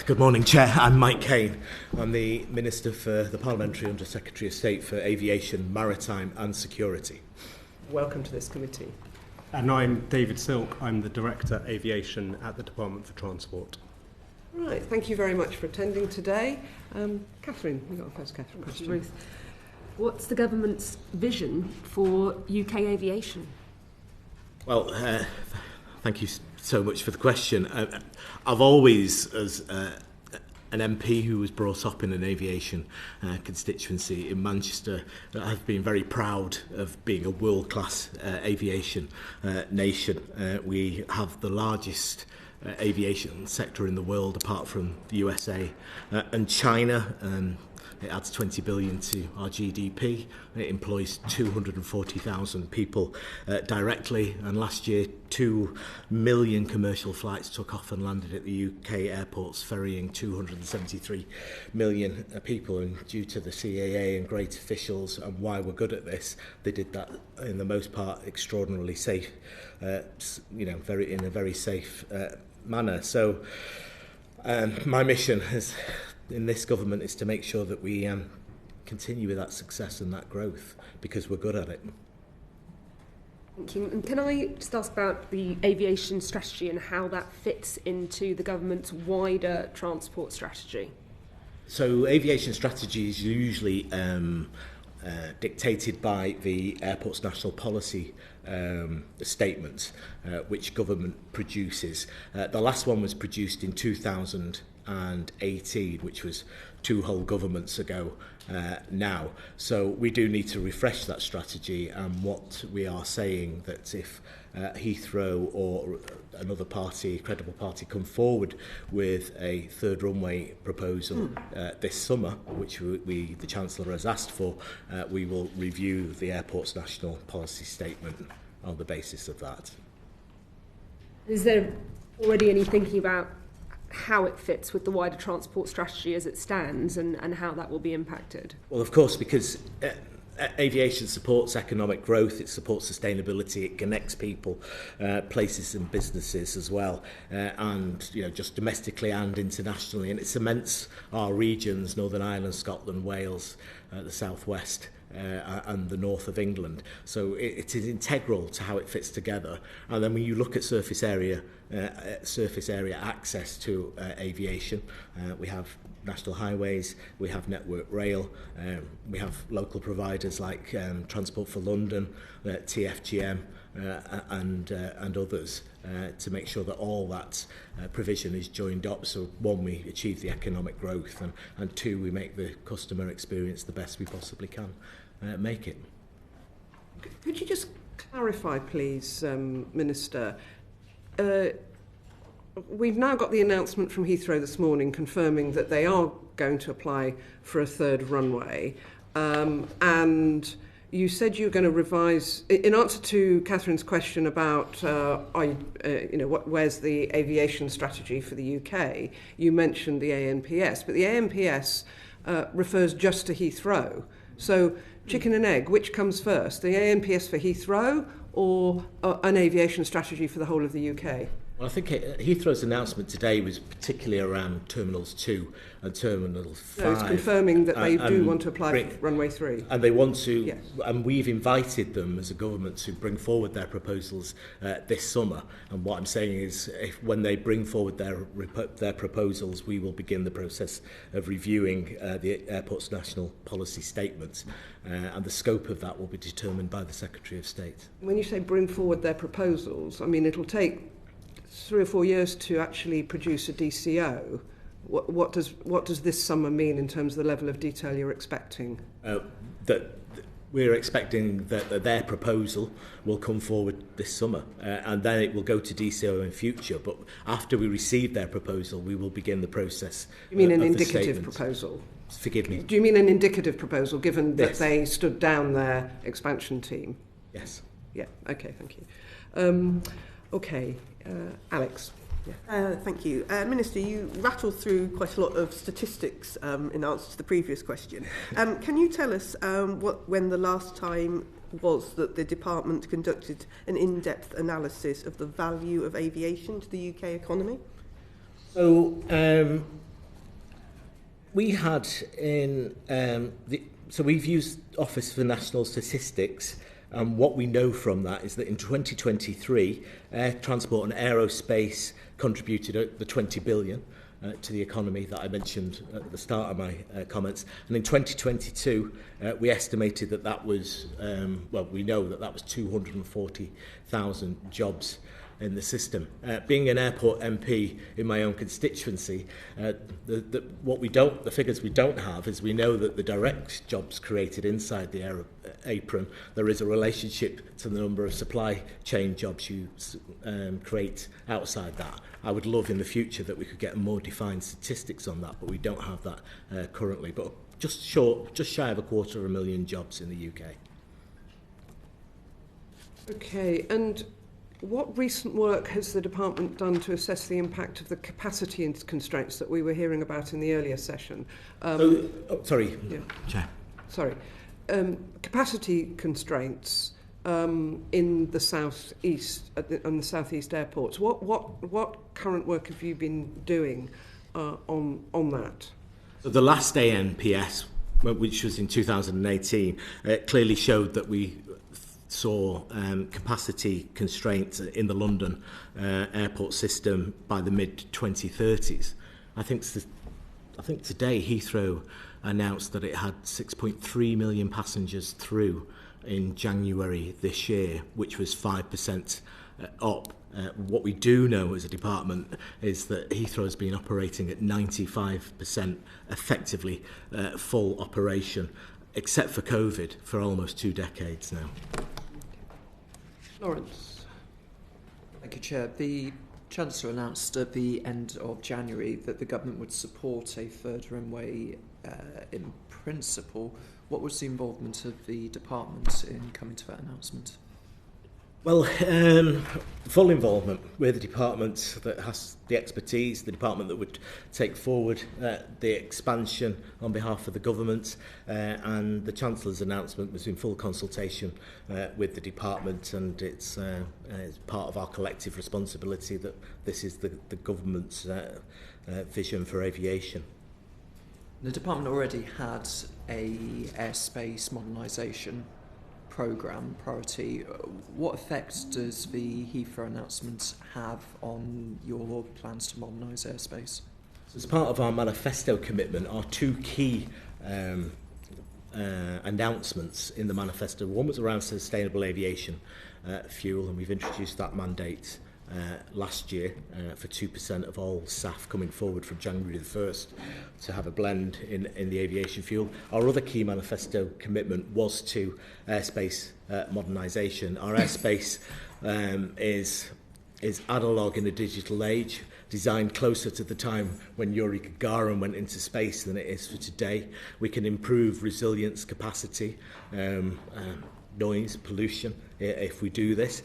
good morning, Chair. I'm Mike Kane. I'm the Minister for the Parliamentary Under Secretary of State for Aviation, Maritime and Security. Welcome to this committee. And I'm David Silk. I'm the Director Aviation at the Department for Transport. Right, thank you very much for attending today. Catherine, we've got our first Catherine question. Ruth, what's the government's vision for UK aviation? Well, thank you so much for the question. I've always, as an MP who was brought up in an aviation constituency in Manchester, I've been very proud of being a world-class aviation nation. We have the largest aviation sector in the world, apart from the USA and China. It adds 20 billion to our GDP. It employs 240,000 people directly. And last year, 2 million commercial flights took off and landed at the UK airports, ferrying 273 million people. And due to the CAA and great officials and why we're good at this, they did that in the most part extraordinarily safe, in a very safe manner. So my mission in this government is to make sure that we continue with that success and that growth, because we're good at it. Thank you. And can I just ask about the aviation strategy and how that fits into the government's wider transport strategy? So aviation strategy is usually dictated by the Airports National Policy statements, which government produces. The last one was produced in 2018, which was 2 whole governments ago now. So we do need to refresh that strategy, and what we are saying that if Heathrow or another party, credible party, come forward with a third runway proposal this summer, which the Chancellor has asked for, we will review the Airports National Policy Statement on the basis of that. Is there already any thinking about how it fits with the wider transport strategy as it stands and how that will be impacted? Well, of course, because aviation supports economic growth, it supports sustainability, it connects people, places and businesses as well, and just domestically and internationally, and it cements our regions, Northern Ireland, Scotland, Wales, the southwest, and the north of England. So it is integral to how it fits together. And then when you look at surface area access to aviation, we have national highways, we have Network Rail, we have local providers like Transport for London, TFGM, and others to make sure that all that provision is joined up. So one, we achieve the economic growth, and two, we make the customer experience the best we possibly can make it. Could you just clarify, please, Minister? We've now got the announcement from Heathrow this morning confirming that they are going to apply for a third runway. And you said you were going to revise, in answer to Catherine's question about, where's the aviation strategy for the UK, you mentioned the ANPS, but the ANPS refers just to Heathrow. So chicken and egg, which comes first, the ANPS for Heathrow or an aviation strategy for the whole of the UK? Well, I think Heathrow's announcement today was particularly around Terminals 2 and Terminal 5. So it's confirming that they do want to apply for Runway 3. And they want to, yes. And we've invited them as a government to bring forward their proposals this summer. And what I'm saying is, when they bring forward their proposals, we will begin the process of reviewing the airport's national policy statement. And the scope of that will be determined by the Secretary of State. When you say bring forward their proposals, I mean, it'll take 3 or 4 years to actually produce a DCO. What does this summer mean in terms of the level of detail you're expecting? That we're expecting that their proposal will come forward this summer, and then it will go to DCO in future. But after we receive their proposal, we will begin the process. You mean an indicative proposal? Forgive me. Do you mean an indicative proposal, given that Yes. they stood down their expansion team? Yes. Yeah. Okay. Thank you. Okay. Alex. Yeah. Thank you. Minister, you rattled through quite a lot of statistics in answer to the previous question. Can you tell us when the last time was that the department conducted an in-depth analysis of the value of aviation to the UK economy? So we had so we've used Office for National Statistics. And what we know from that is that in 2023, air transport and aerospace contributed the 20 billion to the economy that I mentioned at the start of my comments. And in 2022, we estimated that was, we know that was 240,000 jobs in the system. Being an airport MP in my own constituency, the figures we don't have is we know that the direct jobs created inside the apron, there is a relationship to the number of supply chain jobs you create outside that. I would love in the future that we could get more defined statistics on that, but we don't have that currently. But just shy of 250,000 jobs in the UK. Okay, and what recent work has the department done to assess the impact of the capacity constraints that we were hearing about in the earlier session? Sorry, yeah. Chair. Sorry. Capacity constraints in the southeast and the southeast airports. What current work have you been doing on that? So the last ANPS, which was in 2018, clearly showed that we saw capacity constraints in the London airport system by the mid-2030s. I think today Heathrow announced that it had 6.3 million passengers through in January this year, which was 5% up. What we do know as a department is that Heathrow has been operating at 95% effectively full operation, except for COVID, for almost 2 decades now. Lawrence. Thank you, Chair. The Chancellor announced at the end of January that the government would support a third runway in principle. What was the involvement of the department in coming to that announcement? Well, full involvement with the department that has the expertise, the department that would take forward the expansion on behalf of the government, and the Chancellor's announcement was in full consultation with the department, and it's part of our collective responsibility that this is the government's vision for aviation. The department already had a airspace modernisation programme priority. What effect does the Heathrow announcement have on your plans to modernise airspace? As part of our manifesto commitment, our two key announcements in the manifesto, one was around sustainable aviation fuel, and we've introduced that mandate last year for 2% of all SAF coming forward from January the 1st to have a blend in the aviation fuel. Our other key manifesto commitment was to airspace modernisation. Our airspace is analogue in a digital age, designed closer to the time when Yuri Gagarin went into space than it is for today. We can improve resilience, capacity, noise, pollution if we do this.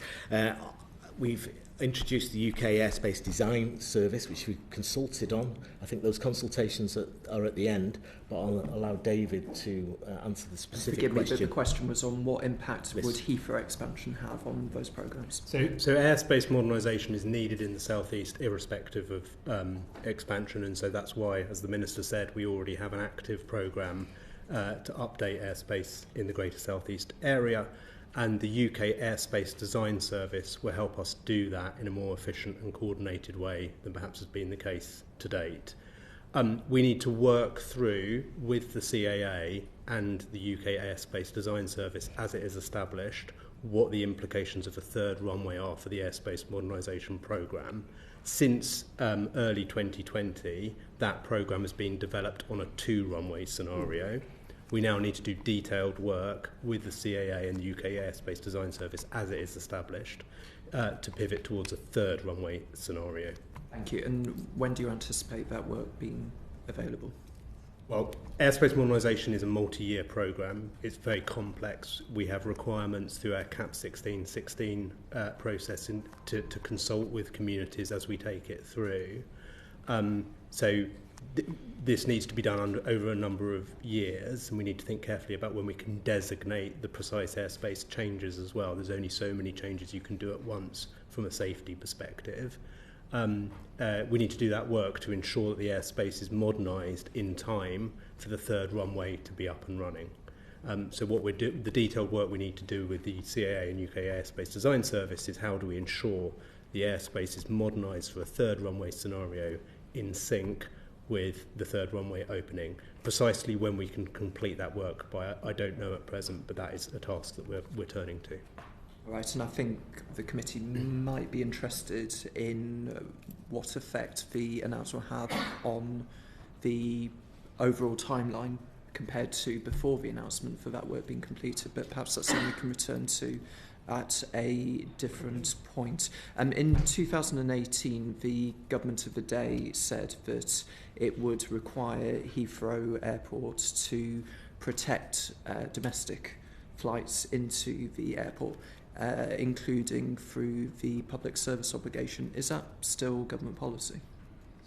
We've introduced the UK Airspace Design Service, which we consulted on. I think those consultations are at the end, but I'll allow David to answer the specific question. question. Forgive me, but the question was on what impact would Heathrow expansion have on those programmes? So airspace modernisation is needed in the South East irrespective of expansion, and so that's why, as the Minister said, we already have an active programme to update airspace in the Greater South East area. And the UK Airspace Design Service will help us do that in a more efficient and coordinated way than perhaps has been the case to date. We need to work through with the CAA and the UK Airspace Design Service as it is established what the implications of a third runway are for the airspace modernisation programme. Since early 2020, that programme has been developed on a 2-runway scenario. We now need to do detailed work with the CAA and the UK Airspace Design Service as it is established to pivot towards a 3rd runway scenario. Thank you. And when do you anticipate that work being available? Well, airspace modernisation is a multi-year programme. It's very complex. We have requirements through our CAP 1616 process to consult with communities as we take it through. This needs to be done over a number of years, and we need to think carefully about when we can designate the precise airspace changes as well. There's only so many changes you can do at once from a safety perspective. We need to do that work to ensure that the airspace is modernised in time for the 3rd runway to be up and running. So the detailed work we need to do with the CAA and UK Airspace Design Service is how do we ensure the airspace is modernised for a 3rd runway scenario in sync with the 3rd runway opening. Precisely when we can complete that work by, I don't know at present, but that is a task that we're turning to. All right, and I think the committee might be interested in what effect the announcement will have on the overall timeline compared to before the announcement for that work being completed, but perhaps that's something we can return to at a different point. In 2018, the government of the day said that it would require Heathrow Airport to protect domestic flights into the airport, including through the public service obligation. Is that still government policy?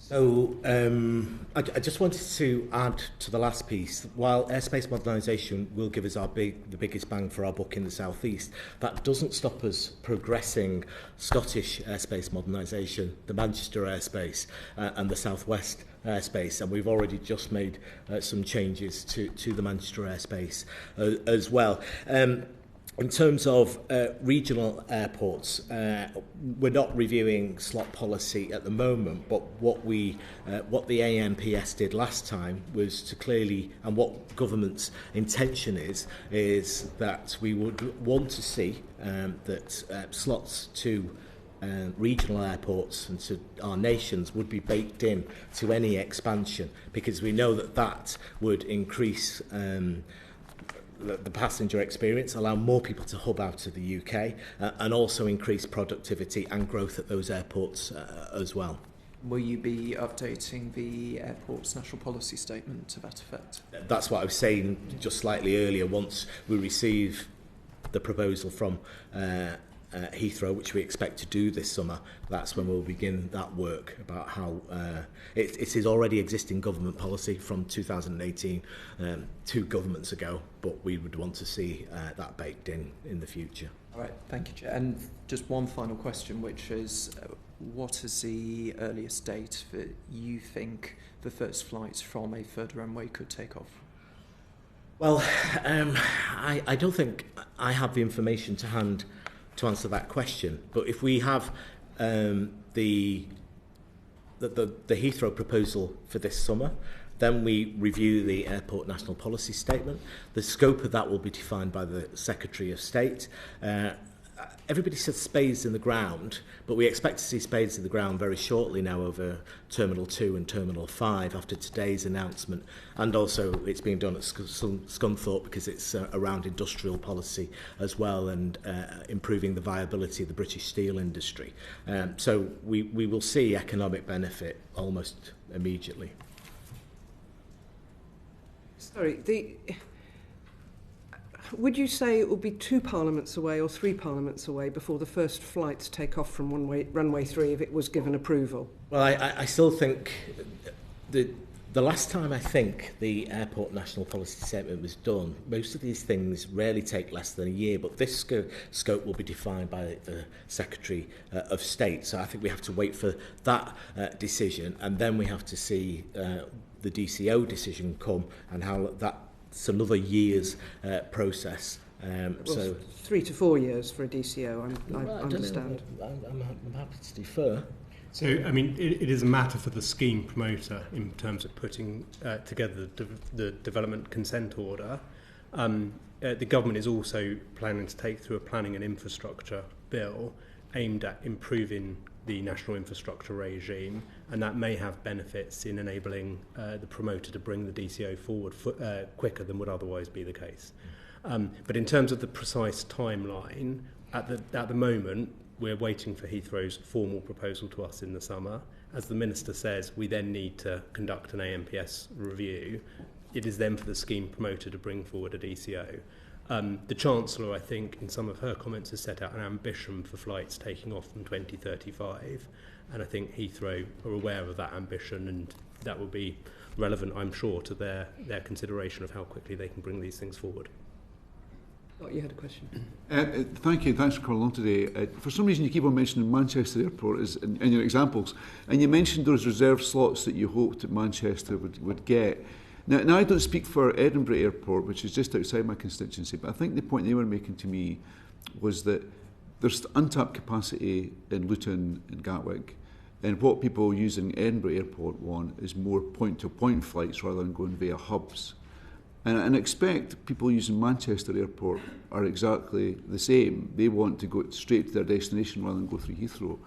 So I just wanted to add to the last piece. While airspace modernisation will give us the biggest bang for our buck in the South East, that doesn't stop us progressing Scottish airspace modernisation, the Manchester airspace and the South West airspace, and we've already just made some changes to the Manchester airspace as well. In terms of regional airports, we're not reviewing slot policy at the moment, but what the AMPS did last time was to clearly, and what government's intention is that we would want to see that slots to regional airports and to our nations would be baked in to any expansion, because we know that would increase the passenger experience, allow more people to hub out of the UK, and also increase productivity and growth at those airports as well. Will you be updating the airport's national policy statement to that effect? That's what I was saying just slightly earlier. Once we receive the proposal from Heathrow, which we expect to do this summer, that's when we'll begin that work about how it is already existing government policy from 2018, 2 governments ago, but we would want to see that baked in the future. All right, thank you, Chair. And just one final question, which is, what is the earliest date that you think the first flights from a third runway could take off? Well, I don't think I have the information to hand to answer that question. But if we have the Heathrow proposal for this summer, then we review the Airport National Policy Statement. The scope of that will be defined by the Secretary of State. Everybody says spades in the ground, but we expect to see spades in the ground very shortly now over Terminal 2 and Terminal 5 after today's announcement. And also it's being done at Scunthorpe because it's around industrial policy as well and improving the viability of the British steel industry. So we will see economic benefit almost immediately. Sorry, would you say it will be 2 parliaments away or 3 parliaments away before the first flights take off from runway 3 if it was given approval? Well, I still think the last time I think the Airport National Policy Statement was done, most of these things rarely take less than a year, but this scope will be defined by the Secretary of State. So I think we have to wait for that decision, and then we have to see the DCO decision come and how that's another year's process. Well, so 3 to 4 years for a DCO, I understand. I'm happy to defer. So, I mean, it is a matter for the scheme promoter in terms of putting together the development consent order. The government is also planning to take through a planning and infrastructure bill aimed at improving the national infrastructure regime, and that may have benefits in enabling the promoter to bring the DCO forward quicker than would otherwise be the case. But in terms of the precise timeline, at the moment, we're waiting for Heathrow's formal proposal to us in the summer. As the Minister says, we then need to conduct an AMPS review. It is then for the scheme promoter to bring forward a DCO. The Chancellor, I think, in some of her comments has set out an ambition for flights taking off from 2035, and I think Heathrow are aware of that ambition, and that will be relevant, I'm sure, to their consideration of how quickly they can bring these things forward. Oh, you had a question. Thank you. Thanks for coming along today. For some reason, you keep on mentioning Manchester Airport in your examples, and you mentioned those reserve slots that you hoped that Manchester would get. Now, I don't speak for Edinburgh Airport, which is just outside my constituency, but I think the point they were making to me was that there's untapped capacity in Luton and Gatwick, and what people using Edinburgh Airport want is more point-to-point flights rather than going via hubs. And I expect people using Manchester Airport are exactly the same. They want to go straight to their destination rather than go through Heathrow.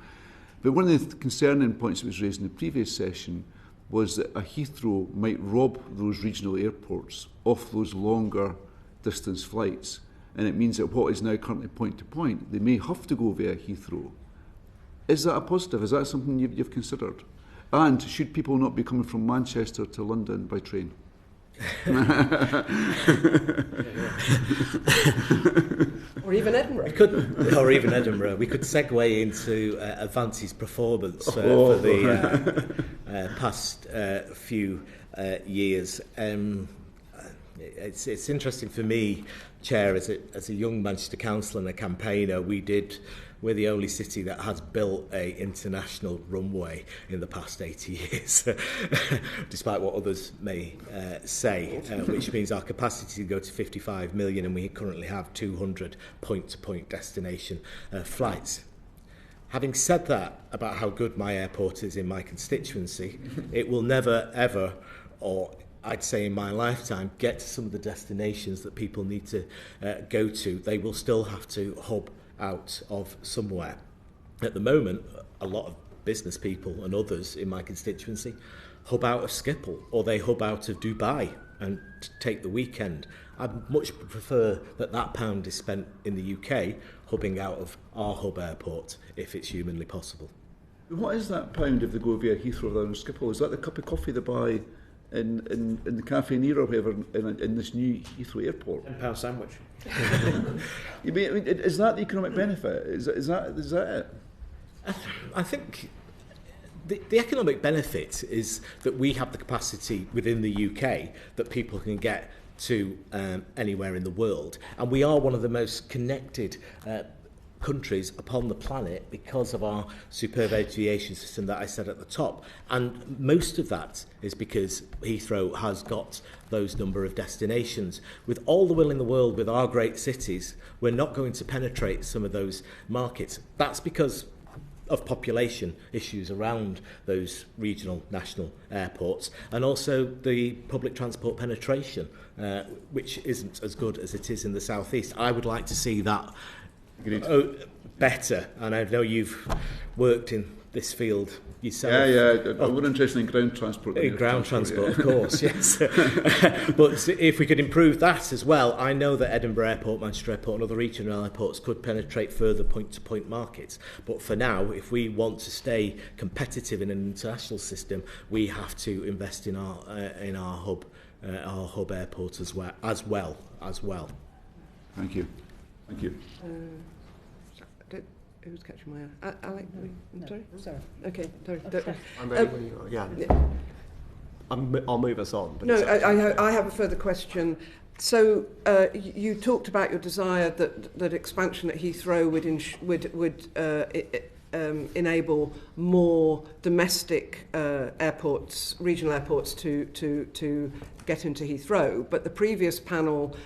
But one of the concerning points that was raised in the previous session was that a Heathrow might rob those regional airports of those longer distance flights. And it means that what is now currently point-to-point, they may have to go via Heathrow. Is that a positive? Is that something you've considered? And should people not be coming from Manchester to London by train? Or even Edinburgh. Or even Edinburgh. We could segue into Avanti's performance for the past few years. It's interesting for me, Chair, as a young Manchester councillor and a campaigner, we're the only city that has built an international runway in the past 80 years, despite what others may say, which means our capacity to go to 55 million, and we currently have 200 point-to-point destination flights. Having said that about how good my airport is in my constituency, it will never, ever, or I'd say in my lifetime, get to some of the destinations that people need to go to. They will still have to hub out of somewhere. At the moment, a lot of business people and others in my constituency hub out of Schiphol, or they hub out of Dubai and take the weekend. I'd much prefer that pound is spent in the UK hubbing out of our hub airport if it's humanly possible. What is that pound if they go via Heathrow rather than Schiphol? Is that the cup of coffee they buy in the Cafe Nero or whatever in this new Heathrow airport. £10 sandwich. I mean, is that the economic benefit? Is that it? I think the economic benefit is that we have the capacity within the UK that people can get to anywhere in the world, and we are one of the most connected countries upon the planet because of our superb aviation system that I said at the top, and most of that is because Heathrow has got those number of destinations. With all the will in the world with our great cities, we're not going to penetrate some of those markets. That's because of population issues around those regional national airports, and also the public transport penetration, which isn't as good as it is in the southeast. I would like to see that better, and I know you've worked in this field yourself. We're interested in ground transport. Ground transport, of course, yes. But if we could improve that as well, I know that Edinburgh Airport, Manchester Airport and other regional airports could penetrate further point-to-point markets. But for now, if we want to stay competitive in an international system, we have to invest in our hub airports as well. Thank you. Who's catching my eye? Alec, sorry? Sorry. Okay, sorry. I'm ready when you are. Yeah. I'll move us on. But no, I have a further question. So you talked about your desire that expansion at Heathrow would enable more domestic airports, regional airports, to get into Heathrow. But the previous panel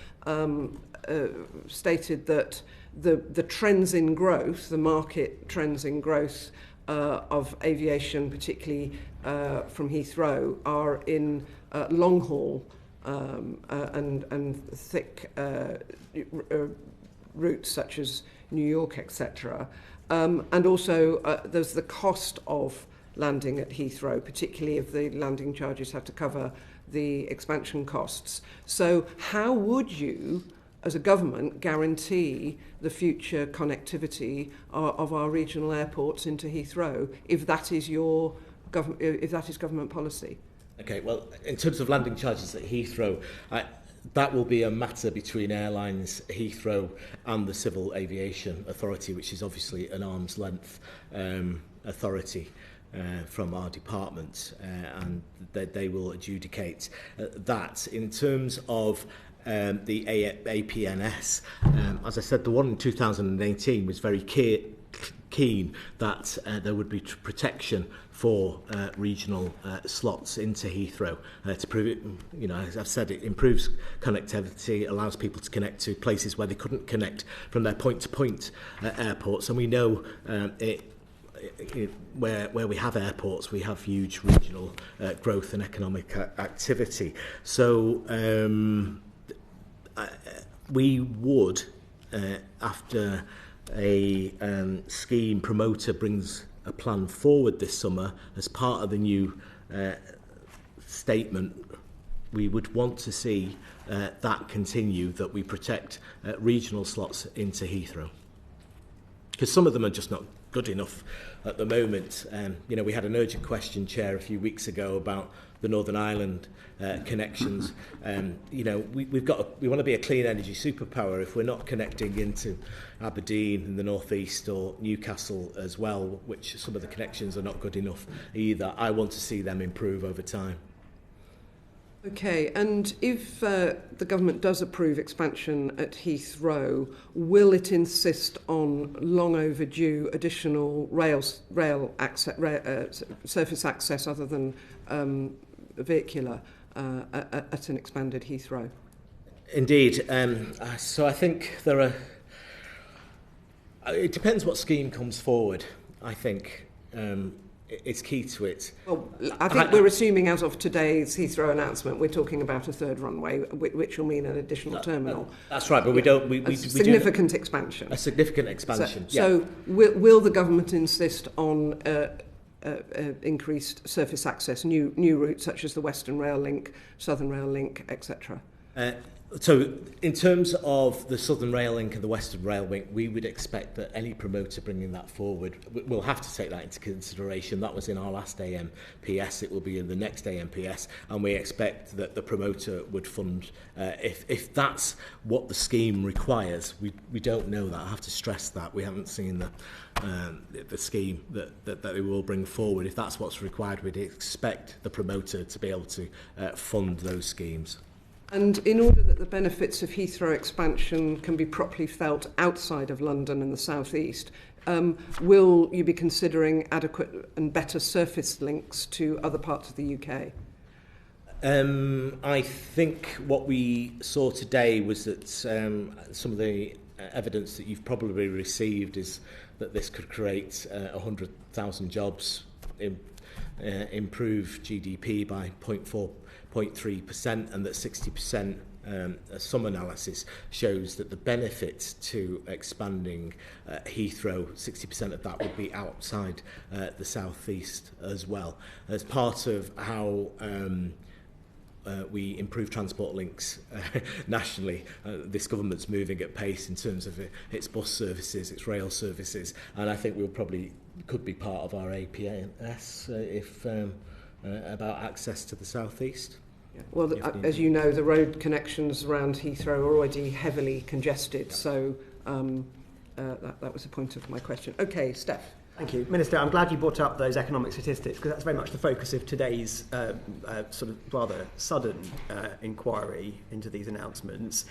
stated that the trends in growth, the market trends in growth of aviation, particularly from Heathrow, are in long haul and thick routes such as New York, etc. And also there's the cost of landing at Heathrow, particularly if the landing charges have to cover the expansion costs. So how would you, as a government, guarantee the future connectivity of our regional airports into Heathrow if that is government policy? Okay, well, in terms of landing charges at Heathrow, that will be a matter between airlines, Heathrow and the Civil Aviation Authority, which is obviously an arm's length authority from our department, and they will adjudicate that. In terms of the APNS, as I said, the one in 2018 was very keen that there would be protection for regional slots into Heathrow to prove it. You know, as I've said, it improves connectivity, allows people to connect to places where they couldn't connect from their point-to-point airports, and we know where we have airports, we have huge regional growth and economic activity. So we would, after a scheme promoter brings a plan forward this summer as part of the new statement, we would want to see that continue, that we protect regional slots into Heathrow, because some of them are just not good enough at the moment. You know, we had an urgent question, Chair, a few weeks ago about the Northern Ireland connections. You know, we want to be a clean energy superpower. If we're not connecting into Aberdeen in the northeast or Newcastle as well, which some of the connections are not good enough either, I want to see them improve over time. Okay, and if the government does approve expansion at Heathrow, will it insist on long overdue additional rail access, surface access other than vehicular at an expanded Heathrow? Indeed. So I think there are... It depends what scheme comes forward, I think. It's key to it. Well, I think we're assuming as of today's Heathrow announcement, we're talking about a third runway, which will mean an additional terminal. That's right, but we don't... We significant expansion. A significant expansion, So will the government insist on increased surface access, new routes such as the Western Rail Link, Southern Rail Link, etc.? So in terms of the Southern Rail Link and the Western Rail Link, we would expect that any promoter bringing that forward will have to take that into consideration. That was in our last AMPS, it will be in the next AMPS, and we expect that the promoter would fund, if that's what the scheme requires. We don't know that, I have to stress that. We haven't seen the scheme that they will bring forward. If that's what's required, we'd expect the promoter to be able to fund those schemes. And in order that the benefits of Heathrow expansion can be properly felt outside of London and the South East, will you be considering adequate and better surface links to other parts of the UK? I think what we saw today was that some of the evidence that you've probably received is that this could create 100,000 jobs, improve GDP by 0.3%, and that 60%, some analysis shows that the benefit to expanding Heathrow, 60% of that would be outside the South East as well. As part of how we improve transport links nationally, this government's moving at pace in terms of its bus services, its rail services, and I think we'll probably could be part of our APS if about access to the South East. Well, as you know, the road connections around Heathrow are already heavily congested, so that was the point of my question. Okay, Steph. Thank you. Minister, I'm glad you brought up those economic statistics, because that's very much the focus of today's sort of rather sudden inquiry into these announcements.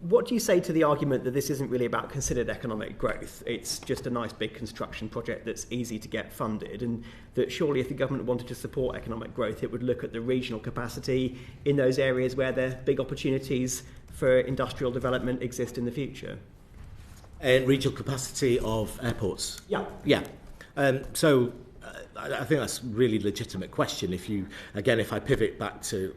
What do you say to the argument that this isn't really about considered economic growth? It's just a nice big construction project that's easy to get funded, and that surely if the government wanted to support economic growth, it would look at the regional capacity in those areas where the big opportunities for industrial development exist in the future? Regional capacity of airports? Yeah. So I think that's a really legitimate question. If I pivot back to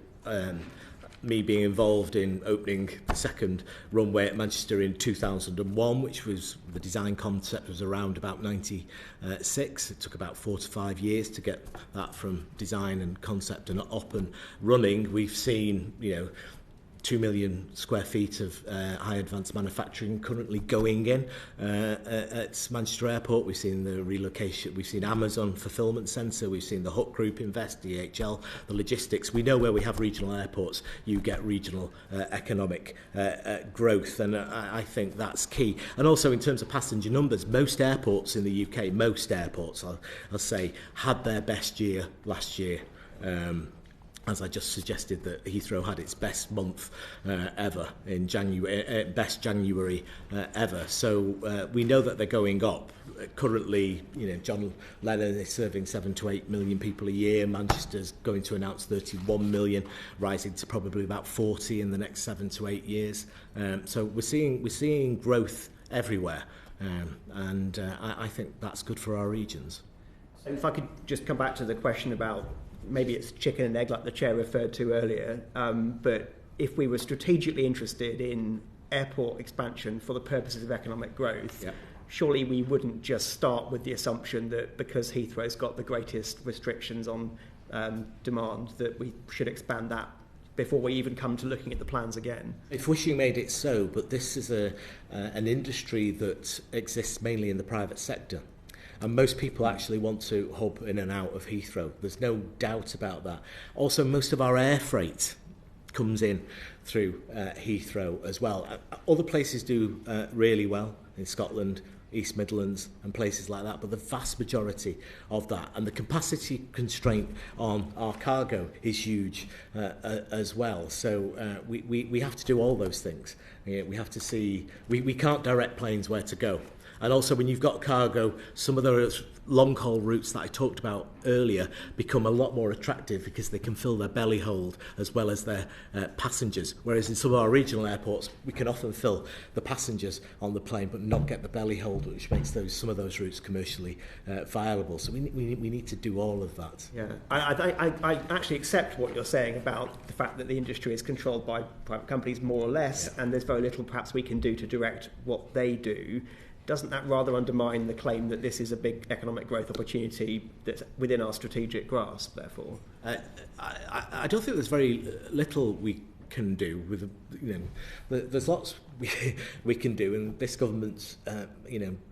me being involved in opening the second runway at Manchester in 2001, which was the design concept was around about 96. It took about 4 to 5 years to get that from design and concept and up and running. We've seen, 2 million square feet of high advanced manufacturing currently going in at Manchester Airport. We've seen the relocation, we've seen Amazon fulfillment centre, we've seen the HoC Group invest, DHL, the logistics. We know where we have regional airports, you get regional economic growth, and I think that's key. And also in terms of passenger numbers, most airports in the UK, I'll say, had their best year last year. As I just suggested, that Heathrow had its best month ever in January, best January ever. So we know that they're going up. Currently, John Lennon is serving 7 to 8 million people a year. Manchester's going to announce 31 million, rising to probably about 40 in the next 7 to 8 years. So we're seeing growth everywhere, and I think that's good for our regions. So if I could just come back to the question about, maybe it's chicken and egg like the chair referred to earlier, but if we were strategically interested in airport expansion for the purposes of economic growth, surely we wouldn't just start with the assumption that because Heathrow's got the greatest restrictions on demand, that we should expand that before we even come to looking at the plans again. If wishing made it so, but this is an industry that exists mainly in the private sector. And most people actually want to hub in and out of Heathrow. There's no doubt about that. Also, most of our air freight comes in through Heathrow as well. Other places do really well in Scotland, East Midlands and places like that, but the vast majority of that, and the capacity constraint on our cargo is huge as well. So we have to do all those things. We have to see, we can't direct planes where to go. And also when you've got cargo, some of those long-haul routes that I talked about earlier become a lot more attractive because they can fill their belly hold as well as their passengers. Whereas in some of our regional airports, we can often fill the passengers on the plane but not get the belly hold, which makes some of those routes commercially viable. So we need to do all of that. Yeah, I actually accept what you're saying about the fact that the industry is controlled by private companies more or less, and there's very little perhaps we can do to direct what they do. doesn't that rather undermine the claim that this is a big economic growth opportunity that's within our strategic grasp, therefore? I don't think there's very little we can do with, there's lots we can do, and this government's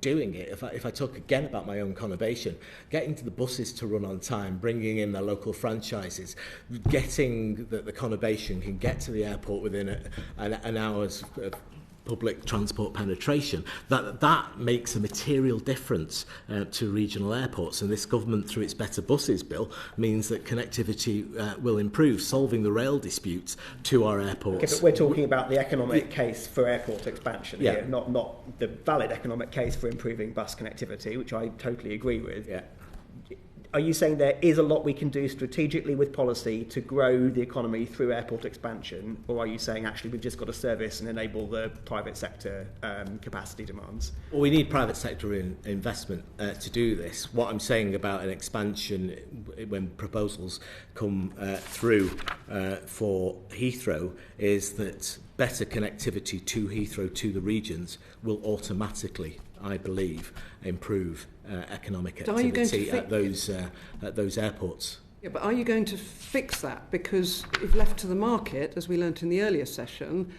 doing it. If I talk again about my own conurbation, getting the buses to run on time, bringing in their local franchises, getting that the conurbation can get to the airport within an hour's public transport penetration, that makes a material difference to regional airports. And this government, through its Better Buses bill, means that connectivity will improve, solving the rail disputes to our airports. Okay, but we're talking about the economic case for airport expansion here, not the valid economic case for improving bus connectivity, which I totally agree with. Yeah. Are you saying there is a lot we can do strategically with policy to grow the economy through airport expansion, or are you saying actually we've just got to service and enable the private sector capacity demands? Well, we need private sector investment to do this. What I'm saying about an expansion, when proposals come through for Heathrow, is that better connectivity to Heathrow, to the regions, will automatically, I believe, improve economic activity at those airports. Yeah, but are you going to fix that? Because if left to the market, as we learnt in the earlier session,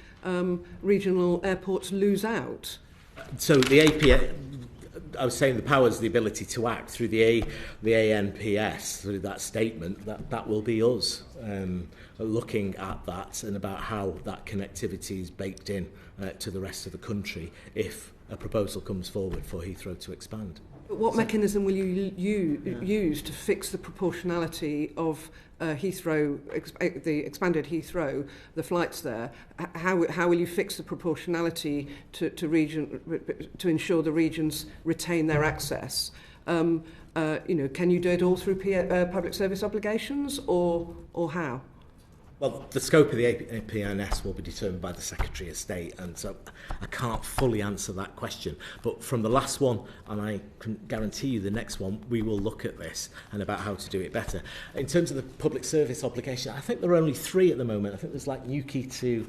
regional airports lose out. So the APA, I was saying the powers, the ability to act through the ANPS, through that statement, that will be us looking at that and about how that connectivity is baked in to the rest of the country if a proposal comes forward for Heathrow to expand. But what mechanism will you use to fix the proportionality of Heathrow, the expanded Heathrow, the flights there? How will you fix the proportionality to ensure the regions retain their access? Can you do it all through public service obligations, or how? Well, the scope of the APNS will be determined by the Secretary of State, and so I can't fully answer that question. But from the last one, and I can guarantee you the next one, we will look at this and about how to do it better. In terms of the public service obligation, I think there are only 3 at the moment. I think there's like Newquay to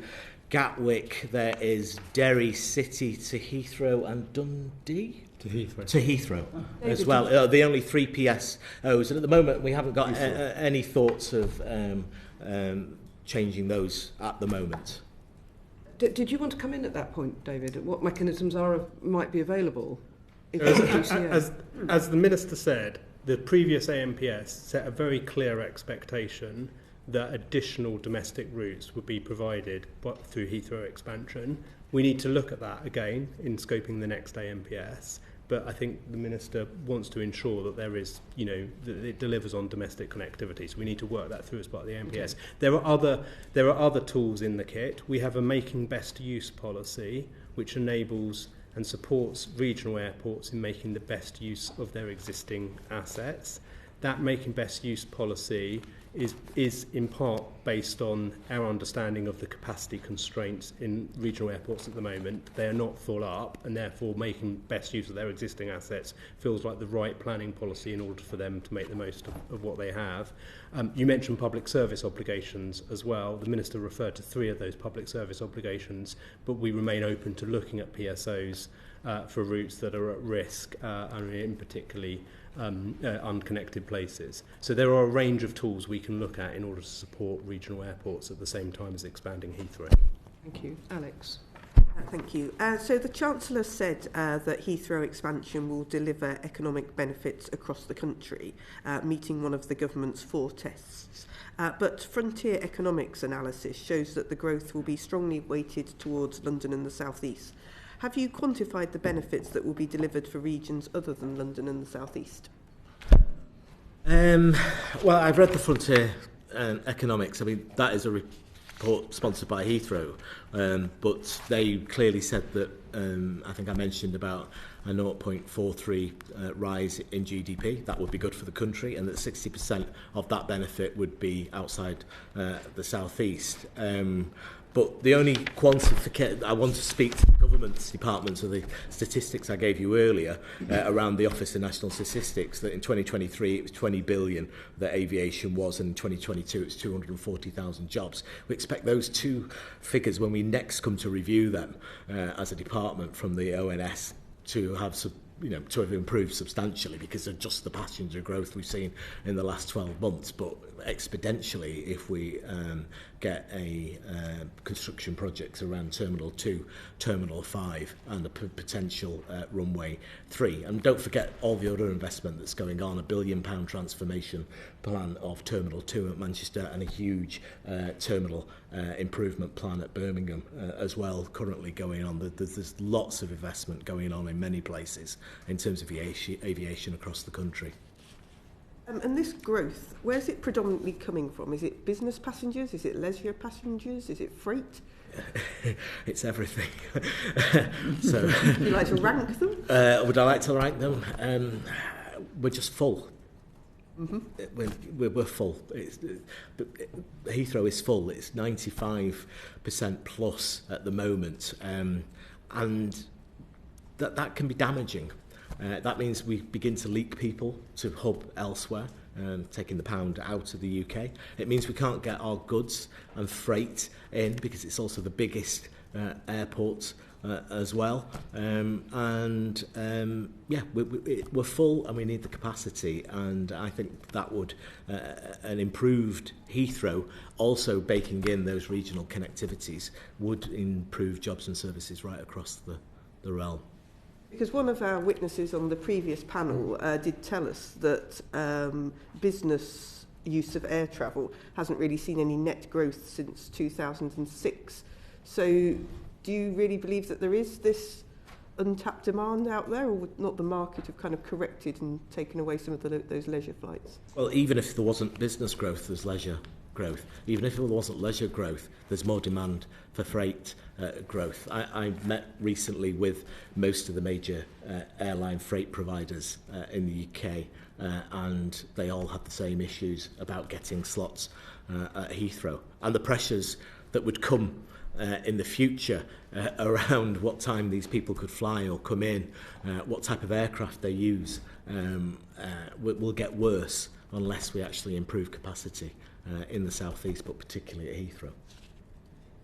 Gatwick, there is Derry City to Heathrow, and Dundee? To Heathrow as well. The only 3 PSOs, and at the moment we haven't got any thoughts of changing those at the moment. Did you want to come in at that point, David? What mechanisms might be available? As the Minister said, the previous ANPS set a very clear expectation that additional domestic routes would be provided through Heathrow expansion. We need to look at that again in scoping the next ANPS. But I think the Minister wants to ensure that there is, that it delivers on domestic connectivity. So we need to work that through as part of the ANPS. Okay. There are other tools in the kit. We have a making best use policy, which enables and supports regional airports in making the best use of their existing assets. That making best use policy is in part based on our understanding of the capacity constraints in regional airports at the moment. They are not full up, and therefore making best use of their existing assets feels like the right planning policy in order for them to make the most of what they have. You mentioned public service obligations as well. The Minister referred to 3 of those public service obligations, but we remain open to looking at PSOs for routes that are at risk, and in particularly unconnected places. So there are a range of tools we can look at in order to support regional airports at the same time as expanding Heathrow. Thank you. Alex. Thank you. So the Chancellor said that Heathrow expansion will deliver economic benefits across the country, meeting one of the government's 4 tests. But frontier economics analysis shows that the growth will be strongly weighted towards London and the South East. Have you quantified the benefits that will be delivered for regions other than London and the South East? Well, I've read the Frontier Economics. I mean, that is a report sponsored by Heathrow, but they clearly said that, I think I mentioned about a 0.43 rise in GDP. That would be good for the country, and that 60% of that benefit would be outside the South East. But the only quantification, I want to speak to the government's departments of the statistics I gave you earlier around the Office of National Statistics, that in 2023 it was 20 billion that aviation was, and in 2022 it's 240,000 jobs. We expect those 2 figures, when we next come to review them as a department from the ONS, to have to have improved substantially because of just the passenger growth we've seen in the last 12 months, but exponentially if we get a construction projects around Terminal 2, Terminal 5 and a potential Runway 3. And don't forget all the other investment that's going on, £1 billion transformation plan of Terminal 2 at Manchester and a huge terminal improvement plan at Birmingham as well currently going on. There's lots of investment going on in many places in terms of aviation across the country. And this growth, where's it predominantly coming from? Is it business passengers? Is it leisure passengers? Is it freight? It's everything. So, would you like to rank them? Would I like to rank them? We're just full. We're full. Heathrow is full. It's 95% plus at the moment, and that can be damaging. That means we begin to leak people to hub elsewhere, taking the pound out of the UK. It means we can't get our goods and freight in because it's also the biggest airport as well. We're full and we need the capacity, and I think that would an improved Heathrow, also baking in those regional connectivities, would improve jobs and services right across the realm. Because one of our witnesses on the previous panel did tell us that business use of air travel hasn't really seen any net growth since 2006. So do you really believe that there is this untapped demand out there, or would not the market have kind of corrected and taken away some of those leisure flights? Well, even if there wasn't business growth, there's leisure growth. Even if there wasn't leisure growth, there's more demand for freight growth. I met recently with most of the major airline freight providers in the UK, and they all had the same issues about getting slots at Heathrow, and the pressures that would come in the future around what time these people could fly or come in, what type of aircraft they use, will get worse unless we actually improve capacity in the South East, but particularly at Heathrow.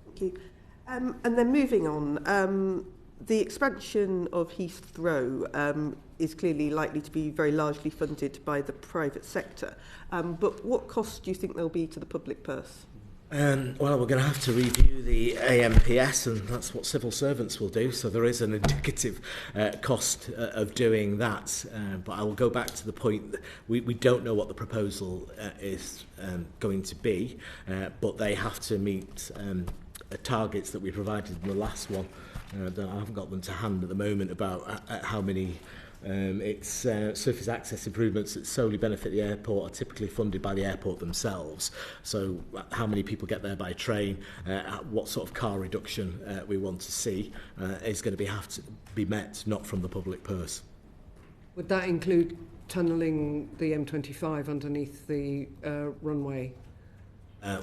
Thank you. And then moving on, the expansion of Heathrow is clearly likely to be very largely funded by the private sector. But what cost do you think there'll be to the public purse? Well, we're going to have to review the AMPS, and that's what civil servants will do. So there is an indicative cost of doing that. But I will go back to the point that we don't know what the proposal is going to be, but they have to meet targets that we provided in the last one. I haven't got them to hand at the moment about how many. It's surface access improvements that solely benefit the airport are typically funded by the airport themselves. So how many people get there by train, what sort of car reduction we want to see is going to have to be met, not from the public purse. Would that include tunnelling the M25 underneath the runway?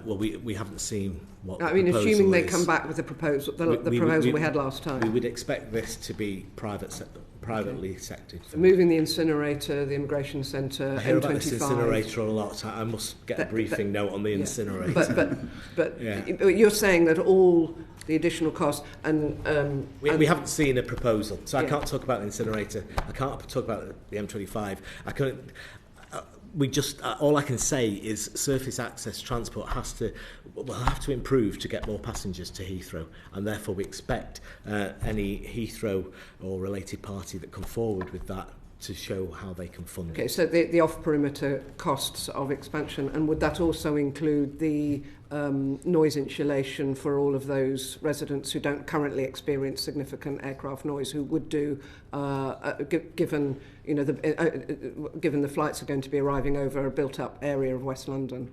Well, we haven't seen what the assuming proposal they is. come back with the proposal, the proposal we had last time. We would expect this to be privately sectored. So moving the incinerator, the immigration centre, I hear M25. about this incinerator a lot. I must get a briefing note on the incinerator. But you're saying that all the additional costs and we haven't seen a proposal, so I can't talk about the incinerator. I can't talk about the M25. I can't. All I can say is surface access transport will have to improve to get more passengers to Heathrow, and therefore we expect any Heathrow or related party that come forward with that to show how they can fund it. Okay, so the off-perimeter costs of expansion, and would that also include the noise insulation for all of those residents who don't currently experience significant aircraft noise, who would do, given the flights are going to be arriving over a built-up area of West London?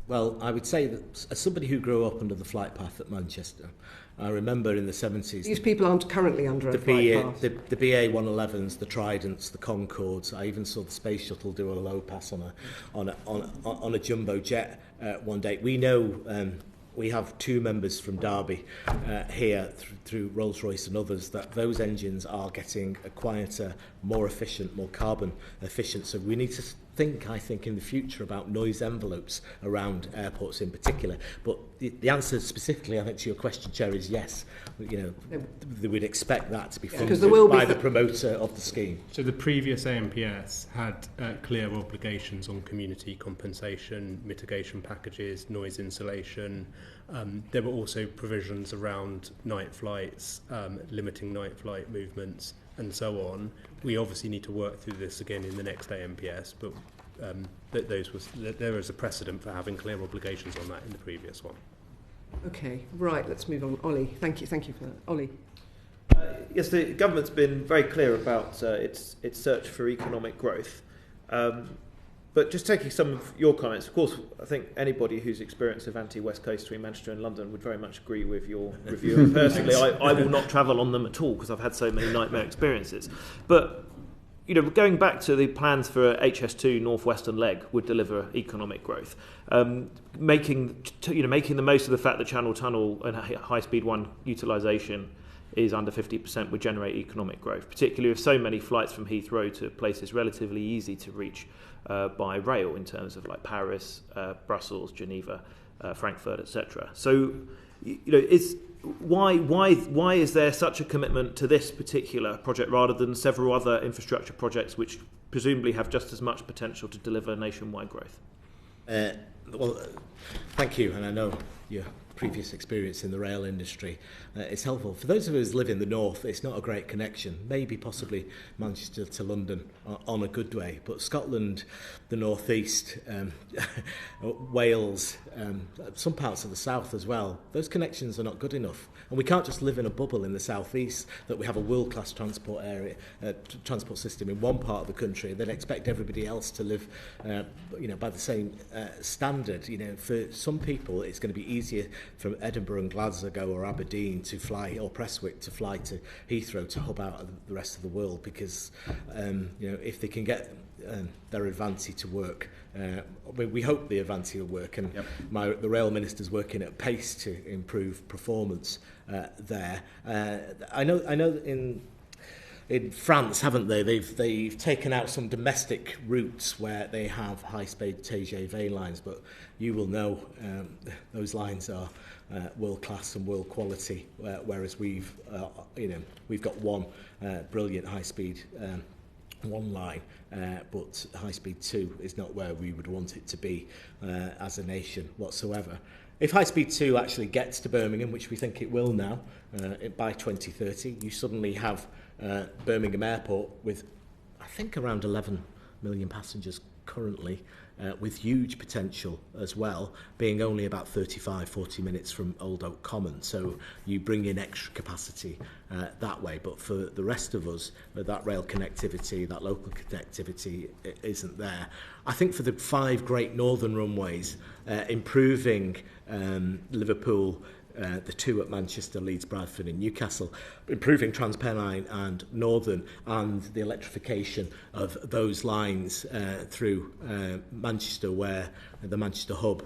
Well, I would say that as somebody who grew up under the flight path at Manchester, I remember in the 70s... These people aren't currently under a flight path. The BA 111s, the Tridents, the Concords. I even saw the Space Shuttle do a low pass on a jumbo jet one day. We know... we have two members from Derby here through Rolls-Royce and others that those engines are getting a quieter, more efficient, more carbon efficient. So we need to I think in the future about noise envelopes around airports in particular. But the answer specifically, I think, to your question, Chair, is yes. You know, we'd expect that to be funded by the promoter of the scheme. So the previous AMPS had clear obligations on community compensation, mitigation packages, noise insulation. There were also provisions around night flights, limiting night flight movements, and so on. We obviously need to work through this again in the next AMPS, but there is a precedent for having clear obligations on that in the previous one. Okay, right, let's move on. Ollie, thank you for that. Ollie. Yes, the government's been very clear about its search for economic growth. But just taking some of your comments, of course, I think anybody who's experienced of anti-West Coast between Manchester and London would very much agree with your review. And personally, I will not travel on them at all because I've had so many nightmare experiences. But you know, going back to the plans for HS2 Northwestern leg would deliver economic growth. Making the most of the fact that Channel Tunnel and High Speed 1 utilisation is under 50% would generate economic growth, particularly with so many flights from Heathrow to places relatively easy to reach by rail in terms of like Paris, Brussels, Geneva, Frankfurt, etc. So, you know, why is there such a commitment to this particular project rather than several other infrastructure projects which presumably have just as much potential to deliver nationwide growth? Well, thank you, and I know your previous experience in the rail industry is helpful. For those of us who live in the north, it's not a great connection, maybe possibly Manchester to London on a good day, but Scotland, the northeast, Wales, some parts of the south as well, those connections are not good enough. And we can't just live in a bubble in the southeast that we have a world-class transport area, transport system in one part of the country, then expect everybody else to live, by the same standard. You know, for some people, it's going to be easier from Edinburgh and Glasgow or Aberdeen to fly, or Prestwick to fly to Heathrow to hub out of the rest of the world, because if they can get their Avanti to work, we hope the Avanti will work, and the rail minister's working at pace to improve performance there. I know in France, haven't they? They've taken out some domestic routes where they have high-speed TGV lines, but you will know those lines are world class and world quality, whereas we've got one brilliant high-speed one line, but high-speed 2 is not where we would want it to be as a nation whatsoever. If high-speed 2 actually gets to Birmingham, which we think it will now, by 2030, you suddenly have Birmingham Airport with, I think, around 11 million passengers currently, with huge potential as well, being only about 35-40 minutes from Old Oak Common. So you bring in extra capacity that way. But for the rest of us, that rail connectivity, that local connectivity isn't there. I think for the 5 great northern runways, improving Liverpool, the 2 at Manchester, Leeds, Bradford and Newcastle, improving TransPennine and Northern, and the electrification of those lines through Manchester, where the Manchester hub,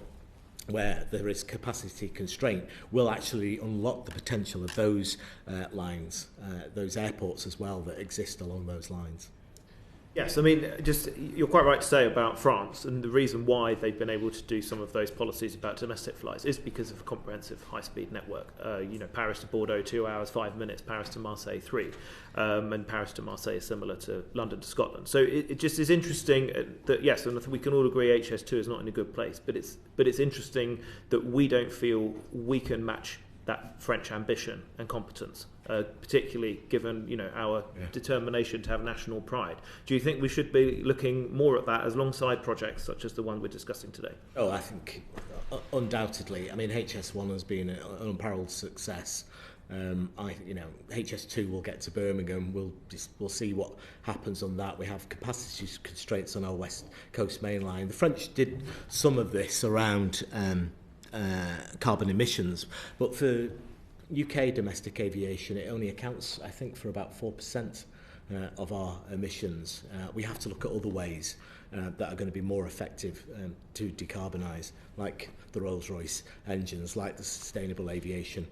where there is capacity constraint, will actually unlock the potential of those lines, those airports as well that exist along those lines. Yes, I mean, you're quite right to say about France, and the reason why they've been able to do some of those policies about domestic flights is because of a comprehensive high-speed network. Paris to Bordeaux, 2 hours, 5 minutes, Paris to Marseille, 3. And Paris to Marseille is similar to London to Scotland. So it just is interesting that, yes, and I think we can all agree HS2 is not in a good place, but it's interesting that we don't feel we can match that French ambition and competence, particularly given our determination to have national pride. Do you think we should be looking more at that as alongside projects such as the one we're discussing today? Oh, I think undoubtedly. I mean, HS1 has been an unparalleled success. HS2 will get to Birmingham. We'll see what happens on that. We have capacity constraints on our West Coast main line. The French did some of this around carbon emissions, but for UK domestic aviation, it only accounts, I think, for about 4% of our emissions. We have to look at other ways that are going to be more effective to decarbonise, like the Rolls-Royce engines, like the sustainable aviation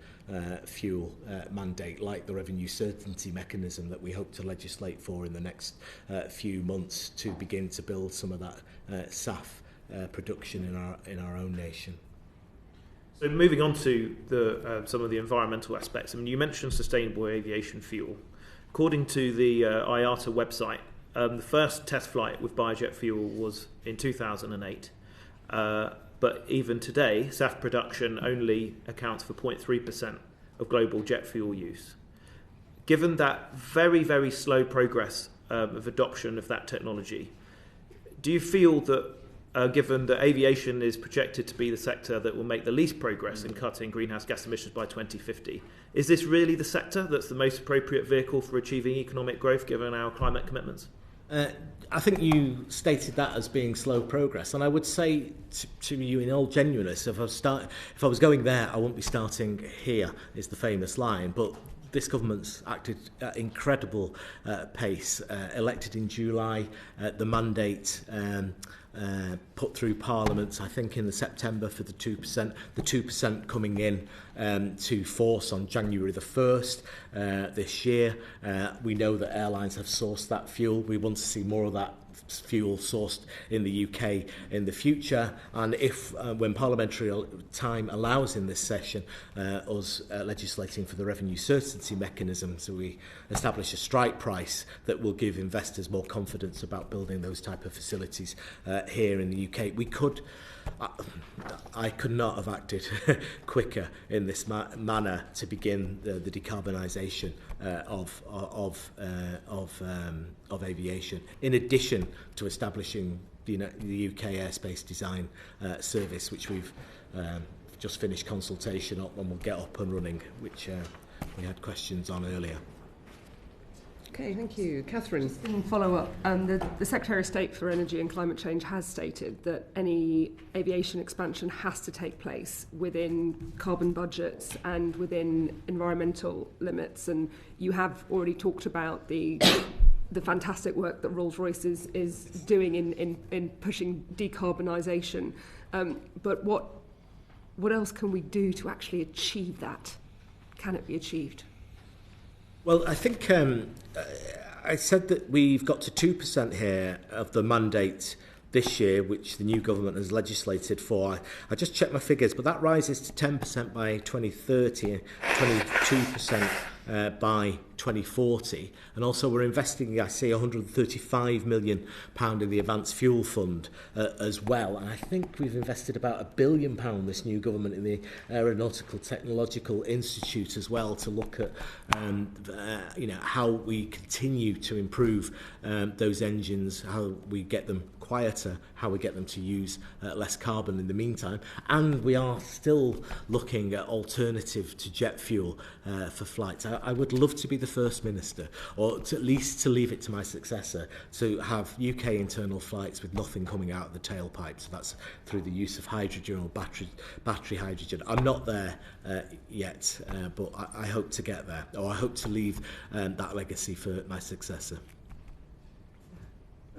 fuel mandate, like the revenue certainty mechanism that we hope to legislate for in the next few months to begin to build some of that SAF production in our own nation. So moving on to the some of the environmental aspects. I mean, you mentioned sustainable aviation fuel. According to the IATA website, the first test flight with biojet fuel was in 2008. But even today, SAF production only accounts for 0.3% of global jet fuel use. Given that very, very slow progress of adoption of that technology, do you feel that given that aviation is projected to be the sector that will make the least progress in cutting greenhouse gas emissions by 2050, is this really the sector that's the most appropriate vehicle for achieving economic growth given our climate commitments? I think you stated that as being slow progress, and I would say to you in all genuineness, if I was going there, I wouldn't be starting here, is the famous line, but this government's acted at incredible pace. Elected in July, the mandate put through Parliament, I think in the September for the 2%, the 2% coming in to force on January the 1st this year. We know that airlines have sourced that fuel. We want to see more of that fuel sourced in the UK in the future, and if when parliamentary time allows in this session us legislating for the revenue certainty mechanism, so we establish a strike price that will give investors more confidence about building those type of facilities here in the UK, we could I could not have acted quicker in this manner to begin the decarbonisation of aviation, in addition to establishing the UK Airspace Design Service, which we've just finished consultation on and will get up and running, which we had questions on earlier. Okay, thank you. Catherine. Just in follow-up, the Secretary of State for Energy and Climate Change has stated that any aviation expansion has to take place within carbon budgets and within environmental limits. And you have already talked about the fantastic work that Rolls-Royce is doing in pushing decarbonisation. But what else can we do to actually achieve that? Can it be achieved? Well, I think I said that we've got to 2% here of the mandate this year, which the new government has legislated for. I just checked my figures, but that rises to 10% by 2030, 22% by 2040. And also we're investing, I see, £135 million in the Advanced Fuel Fund as well. And I think we've invested about £1 billion, this new government, in the Aeronautical Technological Institute as well, to look at how we continue to improve those engines, how we get them quieter, how we get them to use less carbon in the meantime. And we are still looking at alternative to jet fuel for flights. I would love to be the first minister, or at least to leave it to my successor, to have UK internal flights with nothing coming out of the tailpipe. So that's through the use of hydrogen or battery hydrogen. I'm not there yet, but I hope to get there, or I hope to leave that legacy for my successor.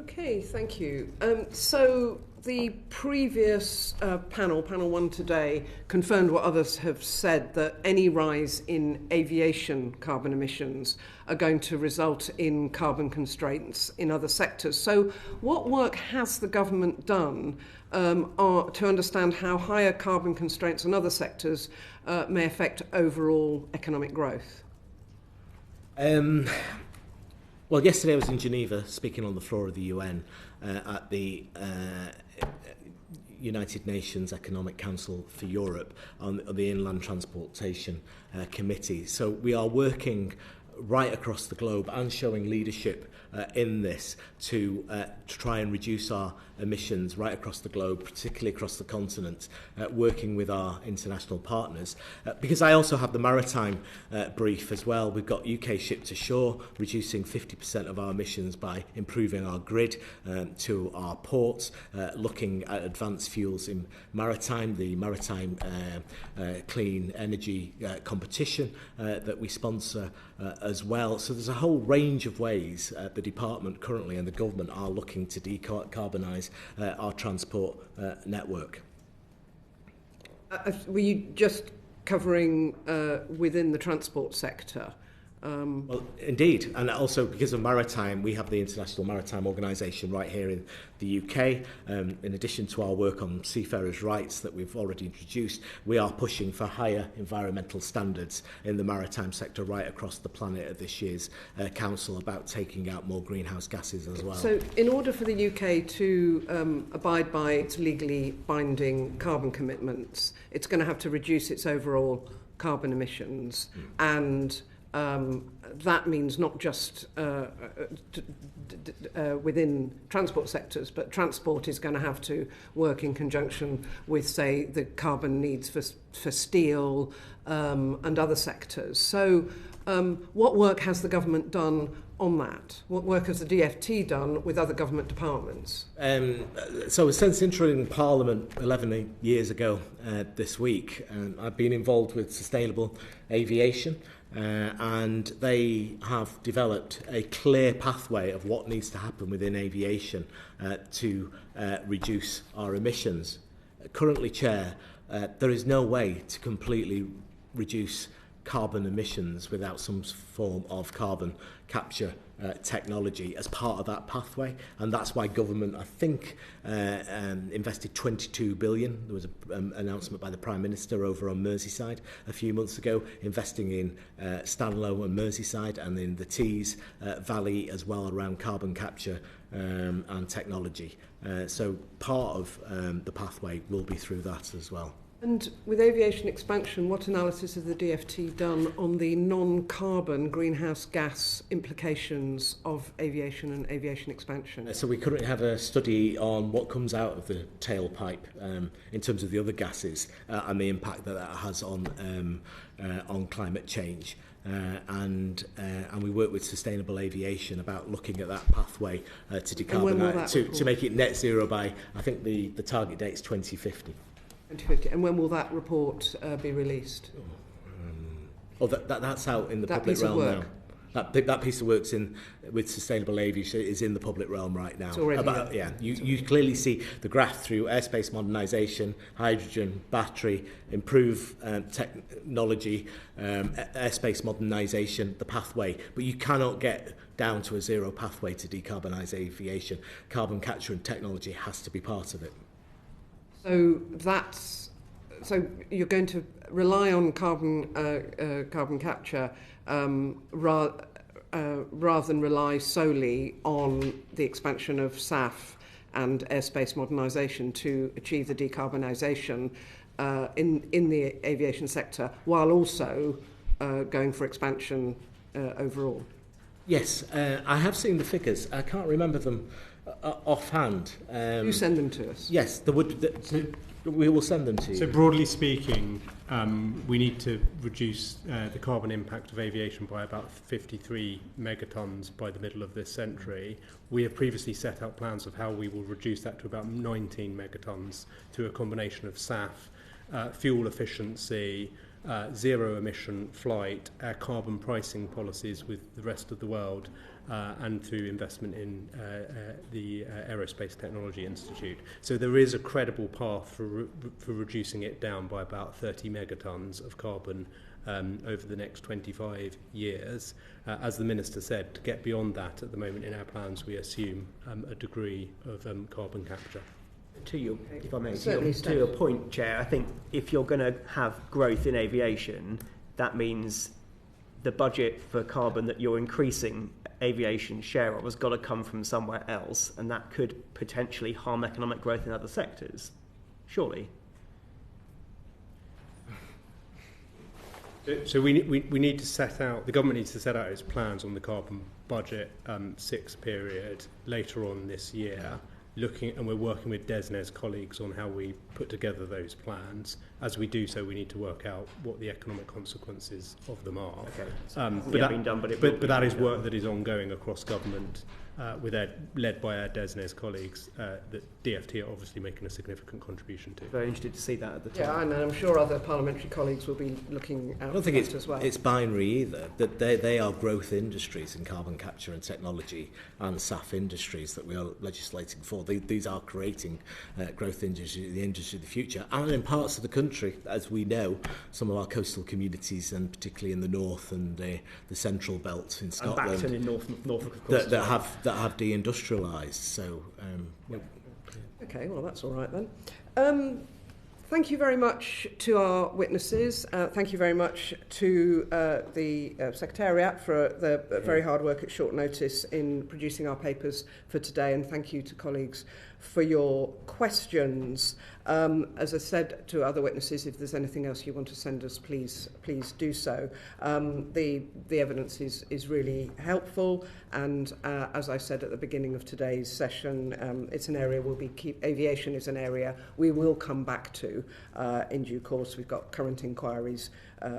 Okay, thank you. So the previous panel one today, confirmed what others have said, that any rise in aviation carbon emissions are going to result in carbon constraints in other sectors. So what work has the government done to understand how higher carbon constraints in other sectors may affect overall economic growth? Well, yesterday I was in Geneva speaking on the floor of the UN at the United Nations Economic Council for Europe on the Inland Transportation Committee. So we are working right across the globe and showing leadership in this to try and reduce our emissions right across the globe, particularly across the continent, working with our international partners. Because I also have the maritime brief as well. We've got UK Ship to Shore, reducing 50% of our emissions by improving our grid to our ports, looking at advanced fuels in maritime, the Maritime Clean Energy competition that we sponsor as well. So there's a whole range of ways the department currently and the government are looking to decarbonise our transport network. Were you just covering within the transport sector? Well, indeed, and also because of maritime, we have the International Maritime Organisation right here in the UK. In addition to our work on seafarers' rights that we've already introduced, we are pushing for higher environmental standards in the maritime sector right across the planet at this year's Council about taking out more greenhouse gases as well. So in order for the UK to abide by its legally binding carbon commitments, it's going to have to reduce its overall carbon emissions and that means not just within transport sectors, but transport is going to have to work in conjunction with, say, the carbon needs for steel and other sectors. So what work has the government done on that? What work has the DfT done with other government departments? So since entering Parliament 11 years ago this week, I've been involved with sustainable aviation. And they have developed a clear pathway of what needs to happen within aviation to reduce our emissions. Currently, Chair, there is no way to completely reduce carbon emissions without some form of carbon capture technology as part of that pathway, and that's why government, I think, invested 22 billion. There was an announcement by the Prime Minister over on Merseyside a few months ago, investing in Stanlow and Merseyside and in the Tees Valley as well around carbon capture and technology. So part of the pathway will be through that as well. And with aviation expansion, what analysis has the DfT done on the non-carbon greenhouse gas implications of aviation and aviation expansion? So we currently have a study on what comes out of the tailpipe in terms of the other gases and the impact that that has on climate change. And we work with sustainable aviation about looking at that pathway to decarbonise, to make it net zero by, I think the target date is 2050. 2050. And when will that report be released? That's out in the public realm now. That piece of work's with sustainable aviation is in the public realm right now. It's already you clearly see the graph through airspace modernisation, hydrogen, battery, improve technology, airspace modernisation, the pathway. But you cannot get down to a zero pathway to decarbonise aviation. Carbon capture and technology has to be part of it. So you're going to rely on carbon capture rather than rely solely on the expansion of SAF and airspace modernisation to achieve the decarbonisation in the aviation sector, while also going for expansion overall. Yes, I have seen the figures. I can't remember them offhand. You send them to us. Yes, we will send them to you. So broadly speaking, we need to reduce the carbon impact of aviation by about 53 megatons by the middle of this century. We have previously set out plans of how we will reduce that to about 19 megatons through a combination of SAF, fuel efficiency, zero emission flight, carbon pricing policies with the rest of the world, and through investment in the Aerospace Technology Institute. So there is a credible path for reducing it down by about 30 megatons of carbon over the next 25 years. As the Minister said, to get beyond that, at the moment in our plans we assume a degree of carbon capture. To your, if I may, to your point, Chair, I think if you're going to have growth in aviation, that means the budget for carbon that you're increasing aviation share of has got to come from somewhere else, and that could potentially harm economic growth in other sectors. Surely. So we need to set out, the government needs to set out its plans on the carbon budget 6 period later on this year. we're working with DESNE's colleagues on how we put together those plans. As we do so, we need to work out what the economic consequences of them are. Okay. But that is work that is ongoing across government, led by our DESNE's colleagues, that DFT are obviously making a significant contribution to. Very interested to see that at the time. Yeah, and I'm sure other parliamentary colleagues will be looking out I don't think for that as well. it's binary either, that they are growth industries in carbon capture and technology and SAF industries that we are legislating for. These are creating growth industry, the industry of the future. And in parts of the country, as we know, some of our coastal communities, and particularly in the north and the central belt in Scotland, and Bacton in Norfolk, of course, that have deindustrialised. So, Okay, well, that's all right then. Thank you very much to our witnesses. Thank you very much to the Secretariat for the very hard work at short notice in producing our papers for today, and thank you to colleagues for your questions. As I said to other witnesses, if there's anything else you want to send us, please do so. The evidence is really helpful, and as I said at the beginning of today's session, it's an area aviation is an area we will come back to in due course. We've got current inquiries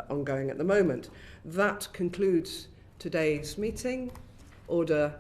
ongoing at the moment. That concludes today's meeting. Order